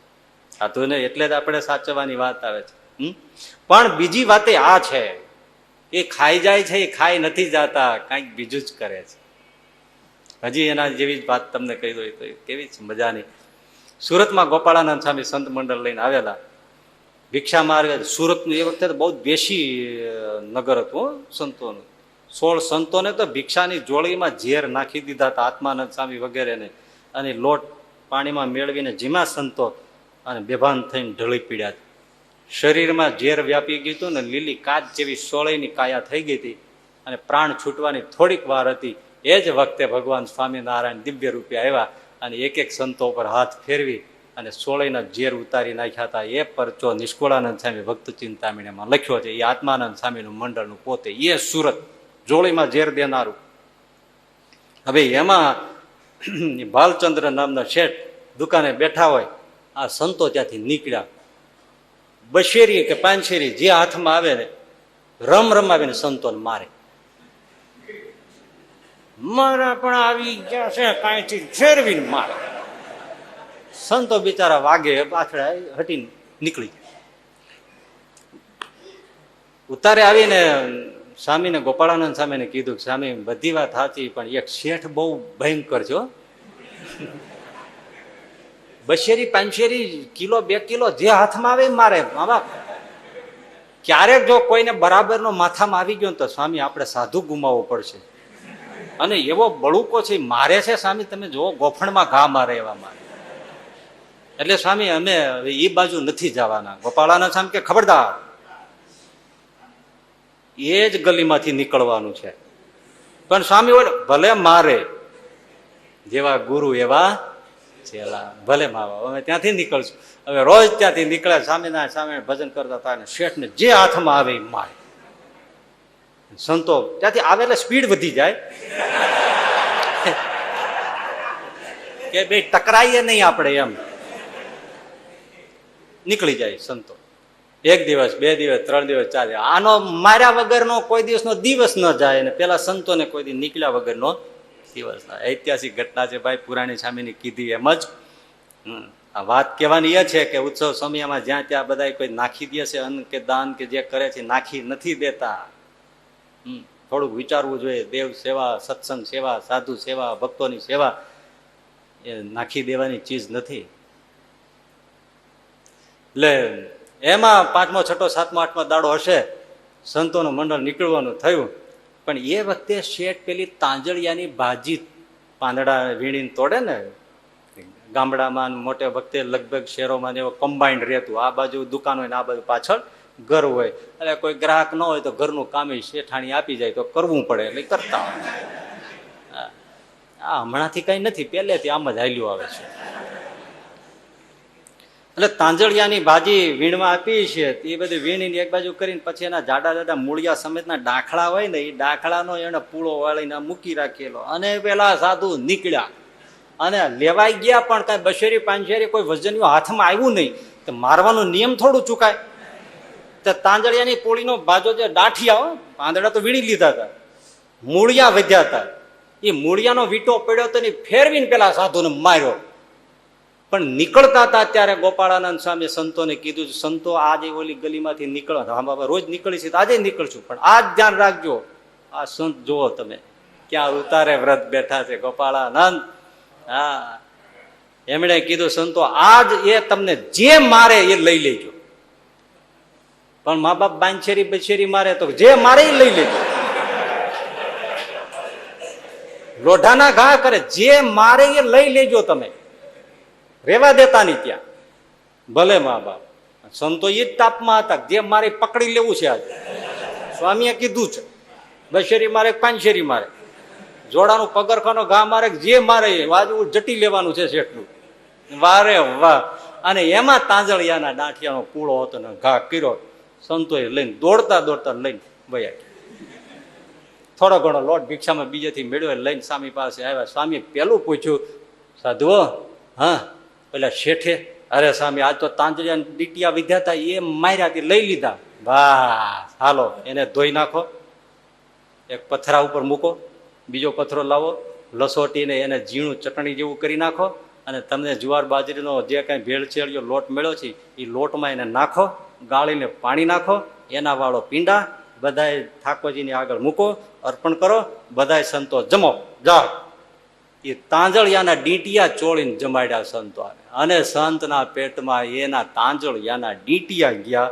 સાધુને એટલે જ આપણે સાચવવાની વાત આવે છે. પણ બીજી વાત આ છે, એ ખાઈ જાય છે, એ ખાઈ નથી જતા, કાંઈક બીજું જ કરે છે. હજી એના જેવી જ વાત તમને કહી દો તો કેવી છે મજાની. સુરતમાં ગોપાળાનંદ સ્વામી સંત મંડળ લઈને આવેલા, ભિક્ષા માર્ગે. સુરતનું એ વખતે બહુ દેશી નગર હતું સંતોનું. 16 સંતોને તો ભિક્ષાની જોડીમાં ઝેર નાખી દીધા હતા, આત્માનંદ સ્વામી વગેરેને. અને લોટ પાણીમાં મેળવીને જીમા સંતો અને બેભાન થઈને ઢળી પીડ્યા. શરીરમાં ઝેર વ્યાપી ગયું હતું ને લીલી કાચ જેવી સોળીની કાયા થઈ ગઈ હતી અને પ્રાણ છૂટવાની થોડીક વાર હતી. એ જ વખતે ભગવાન સ્વામિનારાયણ દિવ્ય રૂપે આવ્યા અને એક એક સંતો પર હાથ ફેરવી અને સોળીના ઝેર ઉતારી નાખ્યા હતા. એ પરચો નિષ્કુળાનંદ સ્વામી ભક્ત ચિંતામણીમાં લખ્યો છે. એ આત્માનંદ સ્વામીનું મંડળનું પોતે, એ સુરત જોળીમાં ઝેર દેનારું. હવે એમાં ભાલચંદ્ર નામના શેઠ દુકાને બેઠા હોય, આ સંતો ત્યાંથી નીકળ્યા. બશેરી કે પાંચેરી જે હાથમાં આવે ને રમાવીને સંતોને મારે. મારા પણ આવી ગયા છે, કાંઈથી ફેરવીને મારે. સંતો બિચારા વાગે પાછળ હટીને નીકળી ગયા. ઉતારે આવીને સ્વામીને ગોપાળાનંદ સ્વામીને કીધું કે સ્વામી બધી વાત સાચી, પણ એક શેઠ બહુ ભયંકર છે. બશેરી પાંચેરી કિલો 2 કિલો જે હાથમાં આવે મારે. આમાં ક્યારેક જો કોઈને બરાબરનો માથામાં આવી ગયો તો સ્વામી આપણે સાધુ ગુમાવવો પડશે. અને એવો બળુકો છે, મારે છે સ્વામી, તમે જુઓ ગોફણમાં ઘા મારે એવા મારે. એટલે સ્વામી અમે એ બાજુ નથી જવાના. ગોપાળાનંદ સ્વામી કે ખબરદાર, એ જ ગલીમાંથી નીકળવાનું છે. પણ સ્વામી ભલે મારે, જેવા ગુરુ એવા ચેલા, ભલે માવા, અમે ત્યાંથી નીકળશું. હવે રોજ ત્યાંથી નીકળે, સ્વામિનારાયણ સ્વામી ભજન કરતા હતા અને શેઠને જે હાથમાં આવે એ મારે. સંતો ત્યાંથી આવે એટલે સ્પીડ વધી જાય કે બે ટકરાઈએ નહીં આપણે, એમ નીકળી જાય સંતો. 1 દિવસ 2 દિવસ 3 દિવસ 4 દિવસ આનો માર્યા વગરનો કોઈ દિવસનો દિવસ ન જાય, અને પેલા સંતોને કોઈ દિવસ નીકળ્યા વગરનો દિવસ ના. ઐતિહાસિક ઘટના છે ભાઈ, પુરાણી સ્વામીની કીધી એમ જ. આ વાત કહેવાની એ છે કે ઉત્સવ સમયમાં જ્યાં ત્યાં બધા કોઈ નાખી દે છે અન્ન કે દાન કે જે કરે છે, નાખી નથી દેતા. થોડુંક વિચારવું જોઈએ. દેવ સેવા, સત્સંગ સેવા, સાધુ સેવા, ભક્તોની સેવા એ નાખી દેવાની ચીજ નથી. એટલે એમાં 5મો 6મો 7મો 8મો દાડો હશે, સંતોનું મંડળ નીકળવાનું થયું. પણ એ વખતે શેઠ પેલી તાંજળિયાની ભાજી પાંદડા વીણીને તોડે ને, ગામડામાં મોટે વખતે લગભગ શહેરોમાં એવો કમ્બાઈન્ડ રહેતું. આ બાજુ દુકાન હોય ને આ બાજુ પાછળ ઘર હોય. એટલે કોઈ ગ્રાહક ન હોય તો ઘરનું કામ શેઠાણી આપી જાય તો કરવું પડે, એટલે કરતા હોય. આ હમણાંથી કઈ નથી, પહેલેથી આમ જ હાલ્યું આવે છે. એટલે તાંજળિયાની ભાજી વીણવા આપી છે, એ બધી વીણીને એક બાજુ કરીને પછી એના જાડા જાડા મૂળિયા સમેતના ડાખડા હોય ને, એ ડાખડાનો એને પૂળો વાળીને મૂકી રાખેલો. અને પેલા સાધુ નીકળ્યા અને લેવાઈ ગયા, પણ કઈ બશેરી પાંચેરી કોઈ વજનિયું હાથમાં આવ્યું નહીં. તો મારવાનો નિયમ થોડું ચૂકાય. તો તાંજળિયાની પોળીનો ભાજો જે ડાઠિયા, પાંદડા તો વીણી લીધા હતા, મૂળિયા વધ્યા હતા, એ મૂળિયાનો વીટો પડ્યો તો ફેરવીને પેલા સાધુને માર્યો. પણ નીકળતા હતા ત્યારે ગોપાળાનંદ સ્વામી સંતોને કીધું, સંતો આજે ઓલી ગલીમાંથી નીકળો. હા બાબા, રોજ નીકળી છે, આજે નીકળશું, પણ આજ ધ્યાન રાખજો. આ સંત જુઓ તમે ક્યાં ઉતારે વ્રત બેઠા છે ગોપાળાનંદ. હા, એમણે કીધું સંતો આજ એ તમને જે મારે એ લઈ લેજો. પણ મા બાપ બાંછેરી બછેરી મારે તો જે મારે એ લઈ લેજો. લોઢાના ઘા કરે, જે મારે એ લઈ લેજો, તમે રેવા દેતા નહીં ત્યાં. ભલે મા બાપ. સંતો એ જ તાપમાં હતા, જે મારે પકડી લેવું છે આજે. સ્વામીએ કીધું છે બશેરી મારે પાંચેરી મારે, જોડાનું પગરખાનો ઘા મારે, જે મારે આજુ જટી લેવાનું છે શેઠનું. વારે વાહ. અને એમાં તાંજળિયાના ડાંઠિયાનો પૂળો હતો ને ઘા કર્યો. સંતોએ લઈને દોડતા દોડતા લઈને વયા. થોડો ઘણો લોટ ભિક્ષામાં બીજેથી મેળવ્યો, લઈને સ્વામી પાસે આવ્યા. સ્વામી પેલું પૂછ્યું, સાધુઓ હા પેલા શેઠે, અરે સ્વામી આજ તો તાંજળિયા ડીટિયા વિધ્યા હતા, એ માર્યા લઈ લીધા. બસ હાલો એને ધોઈ નાખો, એક પથરા ઉપર મૂકો, બીજો પથરો લાવો, લસોટીને એને ઝીણું ચટણી જેવું કરી નાખો, અને તમને જુવાર બાજરીનો જે કાંઈ ભેળસેળિયો લોટ મળ્યો છે એ લોટમાં એને નાખો, ગાળીને પાણી નાખો, એના વાળો પીંડા બધાય ઠાકોરજીની આગળ મૂકો, અર્પણ કરો, બધાય સંતો જમો જાઓ. એ તાંજળિયાના ડીંટિયા ચોળીને જમાડ્યા સંતો આવે, અને સંતના પેટમાં એના તાંજળિયાના ડીંટિયા ગયા.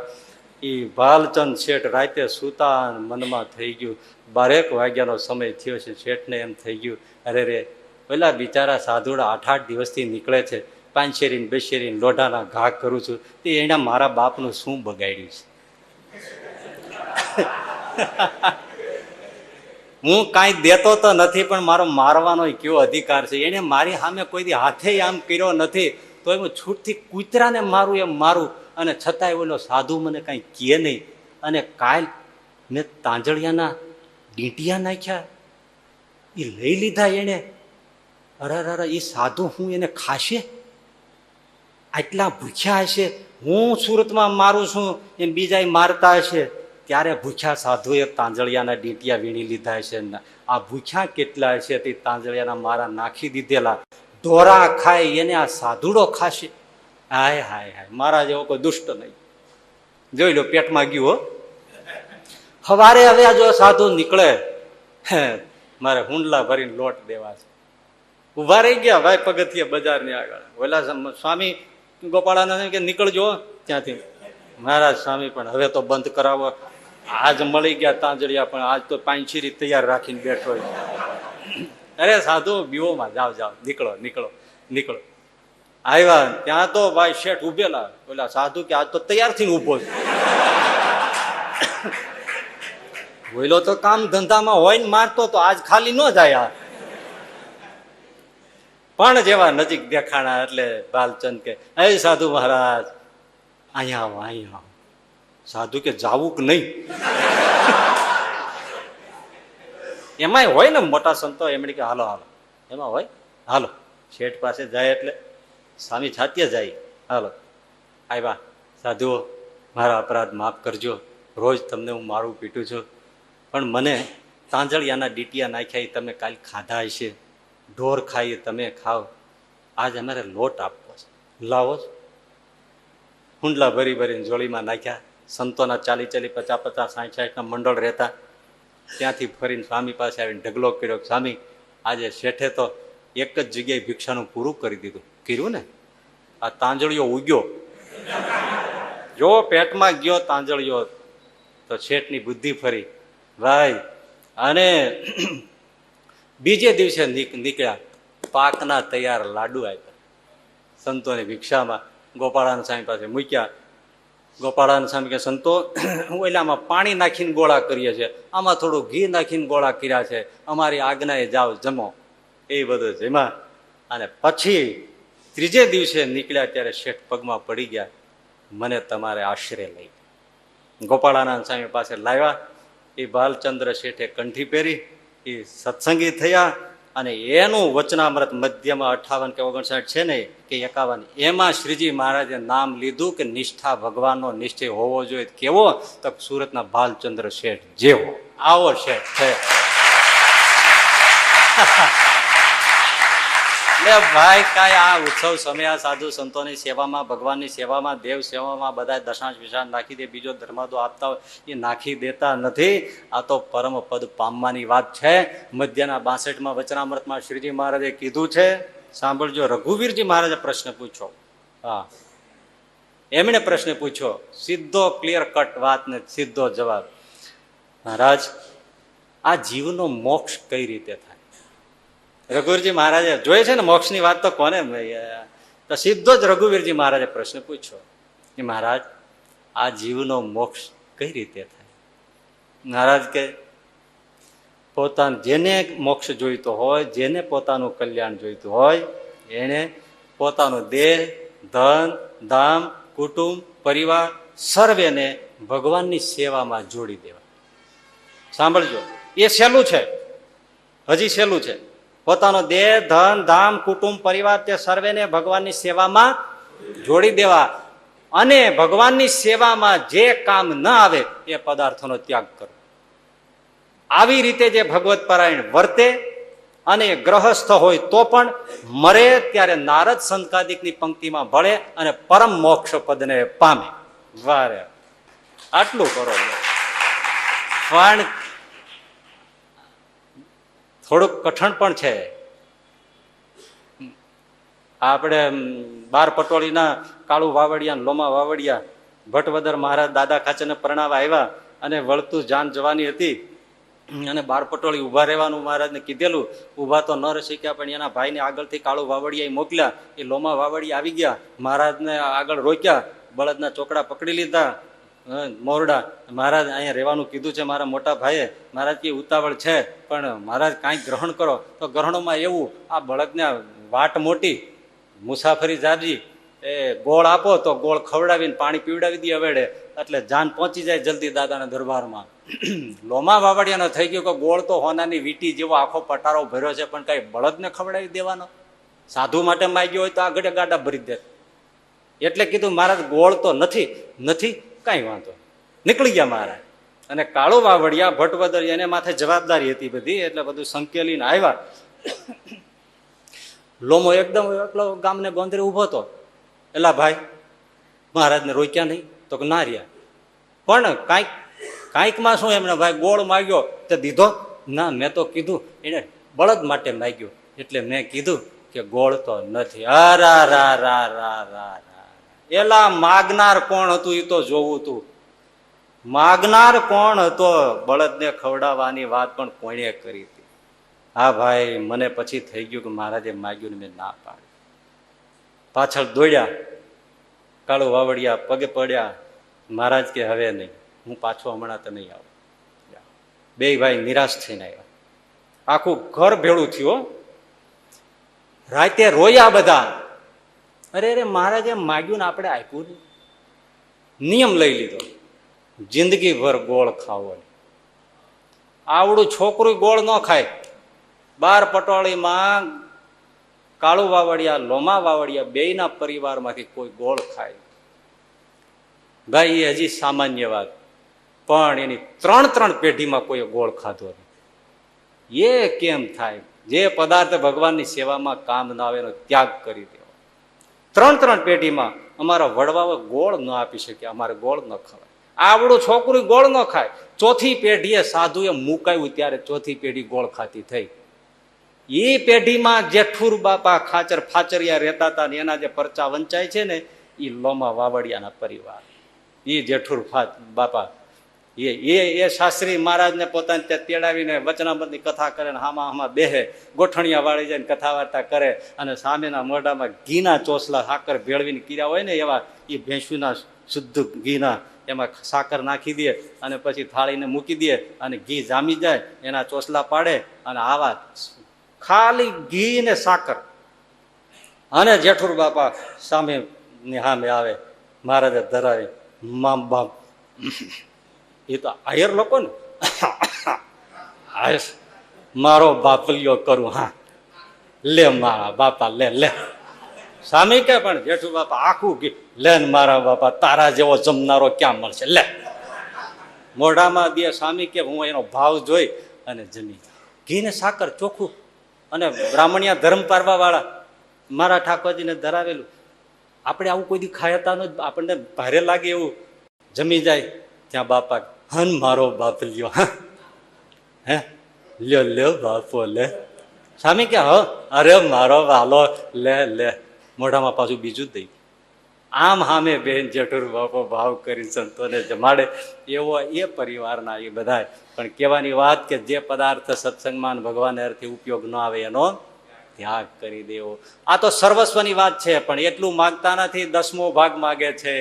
એ ભાલચંદ શેઠ રાતે સુતા મનમાં થઈ ગયું, 12 વાગ્યાનો સમય થયો છે. શેઠને એમ થઈ ગયું, અરે રે પેલા બિચારા સાધુડા 8-8 દિવસથી નીકળે છે, પાંચેરીને બેશેરીને લોઢાના ઘા કરું છું, તે એના મારા બાપનું શું બગાડ્યું છે? હું કાંઈ દેતો તો નથી, પણ મારો મારવાનો કયો અધિકાર છે? એને મારી સામે કોઈ દી હાથે આમ કર્યો નથી, તો હું છૂટથી કૂતરાને મારું એમ મારું, અને છતાંય ઓલો સાધુ મને કાંઈ કહે નહીં. અને કાલ મેં તાંજળિયાના ડીંટિયા નાખ્યા, એ લઈ લીધા એને. અરે એ સાધુ હું એને ખાશે? આટલા ભૂખ્યા હશે, હું સુરતમાં મારું છું એમ બીજા મારતા હશે, ત્યારે ભૂખ્યા સાધુએ તાંજળિયાના ડીંટિયા વીણી લીધા હશે. આ ભૂખ્યા કેટલા હશે તે તાંજળિયાના મારા નાખી દીધેલા, ઢોરા ખાય એને આ સાધુડો ખાશે? હાય હાય હાય, મારા જેવો કોઈ દુષ્ટ નહીં. જોઈ લો પેટમાં ગયું હો. સવારે હવે આ જો સાધુ નીકળે, મારે હુંડલા ભરીને લોટ દેવા છે. ઉભા રહી ગયા ભાઈ પગથિયે બજારની આગળ. ઓલા સ્વામી ગોપાળાનંદ કે નીકળજો ત્યાંથી. મહારાજ સ્વામી પણ હવે તો બંધ કરાવો, આજ મળી ગયા તાંજળિયા, પણ આજ તો પાંચીરી તૈયાર રાખીને બેઠો. અરે સાધુ બીઓમાં જાઓ જાઓ, નીકળો નીકળો નીકળો. આવ્યા ત્યાં તો ભાઈ શેઠ ઉભેલા. ઓલા સાધુ કે આજ તો તૈયાર થઈને ઉભો છે. બોલો તો કામ ધંધામાં હોય ને મારતો તો આજ ખાલી ન જાય. પણ જેવા નજીક દેખાણા એટલે બાલચંદ કે હે સાધુ મહારાજ અહીંયા આવો અહીંયા આવો. સાધુ કે જાવું કે નહીં? એમાંય હોય ને મોટા સંતો, એમણે કે હાલો હાલો, એમાં હોય હાલો. શેઠ પાસે જાય એટલે સ્વામી છાતીએ જાય, હાલો. આવ્યા સાધુઓ, મારા અપરાધ માફ કરજો, રોજ તમને હું મારું પીટું છું, પણ મને તાંજળિયાના ડીટિયા નાખ્યા એ તમે કાલ ખાધા હશે, ઢોર ખાઈએ તમે ખાઓ, આજ અમારે લોટ આપવો છે, લાવો છો. હુંડલા ભરી ભરીને જોડીમાં નાખ્યા. સંતોના 40-40, 50-50, 60-60 મંડળ રહેતા. ત્યાંથી ફરીને સ્વામી પાસે આવીને ઢગલો કર્યો, સ્વામી આજે શેઠે તો એક જ જગ્યાએ ભિક્ષાનું પૂરું કરી દીધું. કર્યું ને? આ તાંજળિયો ઉગ્યો, જો પેટમાં ગયો તાંજળિયો તો શેઠની બુદ્ધિ ફરી ભાઈ. અને બીજે દિવસે નીકળ્યા, પાકના તૈયાર લાડુ આપ્યા સંતોની ભિક્ષામાં. ગોપાળાનંદ સ્વામી પાસે મૂક્યા. ગોપાળાનંદ સ્વામી કે સંતો ઓલામાં પાણી નાખીને ગોળા કરીએ છીએ, આમાં થોડું ઘી નાખીને ગોળા કર્યા છે, અમારી આજ્ઞાએ જાઓ જમો. એ બધું જમ્યા. અને પછી ત્રીજે દિવસે નીકળ્યા ત્યારે શેઠ પગમાં પડી ગયા, મને તમારે આશરે લઈ. ગોપાળાનંદ સ્વામી પાસે લાવ્યા. એ બાલચંદ્ર શેઠે કંઠી પહેરી, એ સત્સંગી થયા. અને એનું વચનામૃત મધ્યમાં 58 કે 59 છે ને કે 51, એમાં શ્રીજી મહારાજે નામ લીધું કે નિષ્ઠા ભગવાનનો નિશ્ચય હોવો જોઈએ. કેવો? તો સુરતના બાલચંદ્ર શેઠ જેવો, આવો શેઠ છે. ભાઈ કાંઈ આ ઉત્સવ સમય આ સાધુ સંતોની સેવામાં, ભગવાનની સેવામાં, દેવ સેવામાં બધા દશાંશ વિશાંશ નાખી દે, બીજો ધર્માદો આપતા હોય એ નાખી દેતા નથી. આ તો પરમ પદ પામવાની વાત છે. મધ્યના 62માં વચનામૃતમાં શ્રીજી મહારાજે કીધું છે, સાંભળજો. રઘુવીરજી મહારાજે પ્રશ્ન પૂછ્યો. હા, એમણે પ્રશ્ન પૂછ્યો, સીધો ક્લિયર કટ વાત ને સીધો જવાબ. મહારાજ આ જીવનો મોક્ષ કઈ રીતે થાય? રઘુવીરજી મહારાજે જોઈએ છે ને મોક્ષની વાત તો કોને, તો સીધો જ રઘુવીરજી મહારાજે પ્રશ્ન પૂછ્યો કે મહારાજ આ જીવનો મોક્ષ કઈ રીતે થાય? મહારાજ કે પોતાનું જેને મોક્ષ જોઈતો હોય, જેને પોતાનું કલ્યાણ જોઈતું હોય, એને પોતાનું દેહ, ધન, ધામ, કુટુંબ, પરિવાર સર્વેને ભગવાનની સેવામાં જોડી દેવા. સાંભળજો, એ સહેલું છે, હજી સહેલું છે. પોતાનો દેહ, ધન, ધામ, કુટુંબ, પરિવાર તે સર્વેને ભગવાનની સેવામાં જોડી દેવા. અને ભગવાનની સેવામાં જે કામ ન આવે એ પદાર્થોનો ત્યાગ કરો. આવી રીતે જે ભગવત પરાયણ વર્તે અને ગ્રહસ્થ હોય તો પણ મરે ત્યારે નારદ સંકાદિકની પંક્તિમાં ભળે અને પરમ મોક્ષ પદને પામે. વારે આટલું કરો. પણ થોડુંક કઠણ પણ છે. આપણે બાર પટોળીના કાળુ વાવડિયા, લોમા વાવડિયા ભટ્ટવદર મહારાજ દાદા ખાચરને પરણાવા આવ્યા અને વળતું જાન જવાની હતી અને બાર પટોળી ઉભા રહેવાનું મહારાજને કીધેલું. ઉભા તો ન રહી શક્યા, પણ એના ભાઈને આગળથી કાળુ વાવડિયા મોકલ્યા. એ લોમા વાવડિયા આવી ગયા, મહારાજને આગળ રોક્યા, બળદના ચોકડા પકડી લીધા, મોરડા. મહારાજ અહીંયા રહેવાનું કીધું છે મારા મોટા ભાઈએ. મહારાજ કે ઉતાવળ છે પણ મહારાજ કાંઈક ગ્રહણ કરો. તો ગ્રહણોમાં એવું, આ બળદને વાટ મોટી, મુસાફરી જાજી, એ ગોળ આપો તો ગોળ ખવડાવીને પાણી પીવડાવી દે અવેડે, એટલે જાન પહોંચી જાય જલ્દી દાદાના દરબારમાં. લોમા વાવડિયાનો થઈ ગયો કે ગોળ તો હોનાની વીટી જેવો આખો પટારો ભર્યો છે, પણ કઈ બળદને ખવડાવી દેવાનો? સાધુ માટે માગ્યો હોય તો આ ગળે ગાડા ભરી દે. એટલે કીધું મહારાજ ગોળ તો નથી, કઈ વાંધો. નીકળી ગયા મહારાજ. અને કાળુ વાવડિયા ભટ્ટવદર એને માથે જવાબદારી હતી બધી, એટલે બધું સંકેલીને આવ્યા. લોમો એકદમ એકલો ગામને ગોંદરે ઉભો હતો. એલા ભાઈ, મહારાજને રોક્યા નહીં? તો ના રહ્યા. પણ કાંઈકમાં શું એમને ભાઈ ગોળ માગ્યો તે દીધો ના? મેં તો કીધું એને બળદ માટે માગ્યો, એટલે મેં કીધું કે ગોળ તો નથી. અરા રા રા રા રા રા. એલા માગનાર કોણ હતું એ તો જોવું તું. માગનાર કોણ હતો? બળદને ખવડાવવાની વાત પણ કોણે કરી હતી? હા ભાઈ, મને પછી થઈ ગયું કે મહારાજે માગ્યું ને મેં ના પાડી. પાછળ દોડ્યા, કાળુ વાવડિયા પગે પડ્યા. મહારાજ કે હવે નહીં, હું પાછો હમણાં તો નહીં આવું. બે ભાઈ નિરાશ થઈને આવ્યા. આખું ઘર ભેળું થયું. રાતે રોયા બધા. અરે મહારાજે માગ્યું ને આપણે આપ્યું નહીં. નિયમ લઈ લીધો, જિંદગીભર ગોળ ખાવો. આવડું છોકરું ગોળ ન ખાય. બાર પટોળીમાં કાળુ વાવડિયા, લોમા વાવડિયા બેયના પરિવારમાંથી કોઈ ગોળ ખાય. ભાઈ એ હજી સામાન્ય વાત, પણ એની ત્રણ પેઢીમાં કોઈ ગોળ ખાધો નહીં. એ કેમ થાય? જે પદાર્થ ભગવાનની સેવામાં કામ ના આવે એનો ત્યાગ કરી દેવો. ત્રણ પેઢીમાં અમારા વડવાઓ ગોળ ન આપી શક્યા, અમારે ગોળ ન ખવાય. આવડું છોકરું ગોળ ન ખાય. ચોથી પેઢીએ સાધુએ મુકાયું ત્યારે ચોથી પેઢી ગોળ ખાતી થઈ. એ પેઢીમાં જેઠુર બાપા ખાચર ફાચરિયા રહેતા હતા ને એના જે પરચા વંચાય છે ને, એ લોમા વાવડિયાના પરિવાર. એ જેઠુર બાપા એ શાસ્ત્રી મહારાજને પોતાને ત્યાં તેડાવીને વચનામૃતની કથા કરે ને હામાં બેહે, ગોઠણિયા વાળી જાય કથા વાર્તા કરે, અને સામેના મોઢામાં ઘીના ચોસલા સાકર ભેળવીને કીધા હોય ને એવા એ ભેંસુના શુદ્ધ ઘીના એમાં સાકર નાખી દે અને પછી થાળીને મૂકી દે અને ઘી જામી જાય, એના ચોસલા પાડે અને આવા ખાલી ઘી ને સાકર. અને જેઠુર બાપા સામે આવે, મહારાજે ધરાવે. મામ બાપ એ તો આયર લોકો ને, મારો બાપલિયો કરું. હા લે મારા બાપા લે. સામે કે પણ જેઠુ બાપા આખું ઘી લે ને મારા બાપા, તારા જેવો જમનારો ક્યાં મળશે, લે. મોઢામાં દે. સામી કે હું એનો ભાવ જોઈ અને જમી. ઘી ને સાકર ચોખ્ખું. અને બ્રાહ્મણિયા ધર્મ પારવા વાળા મારા ઠાકોરજીને ધરાવેલું. આપણે આવું કોઈ દી ખાયતા ન, આપણને ભારે લાગે એવું. જમી જાય ત્યાં બાપા, હન મારો બાપ લ્યો. હે લ્યો બાપો લે. સામી કે હ અરે મારો વાલો લે. મોઢામાં પાછું બીજું દઈ. આમ હામે બેન જેઠુર બાપો ભાવ કરી સંતોને જમાડે. એવો એ પરિવારના એ બધા. પણ કહેવાની વાત કે જે પદાર્થ સત્સંગમાં ભગવાન અર્થે ઉપયોગ ન આવે એનો ત્યાગ કરી દેવો. આ તો સર્વસ્વની વાત છે, પણ એટલું માગતા નથી. 10મો ભાગ માગે છે.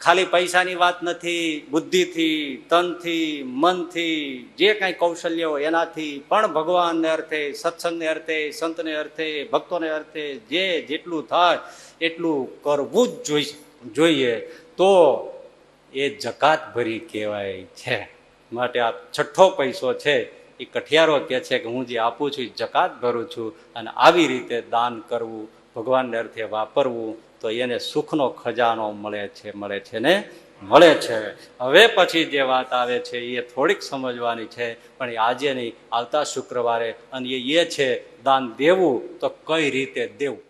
ખાલી પૈસાની વાત નથી. બુદ્ધિથી, તનથી, મનથી, જે કઈ કૌશલ્ય હોય એનાથી પણ ભગવાનને અર્થે, સત્સંગને અર્થે, સંતને અર્થે, ભક્તોને અર્થે જે જેટલું થાય એટલું કરવું જ જોઈએ. તો એ જકાત ભરી કહેવાય છે. માટે આ છઠ્ઠો પૈસો છે એ કઠિયારો કહે છે કે હું જે આપું છું એ જકાત ભરું છું. અને આવી રીતે દાન કરવું, ભગવાનને અર્થે વાપરવું, તો એને સુખનો ખજાનો મળે છે ને મળે છે. હવે પછી જે વાત આવે છે એ થોડીક સમજવાની છે, પણ એ આજે નહીં, આવતા શુક્રવારે. અને એ છે દાન દેવું તો કઈ રીતે દેવું.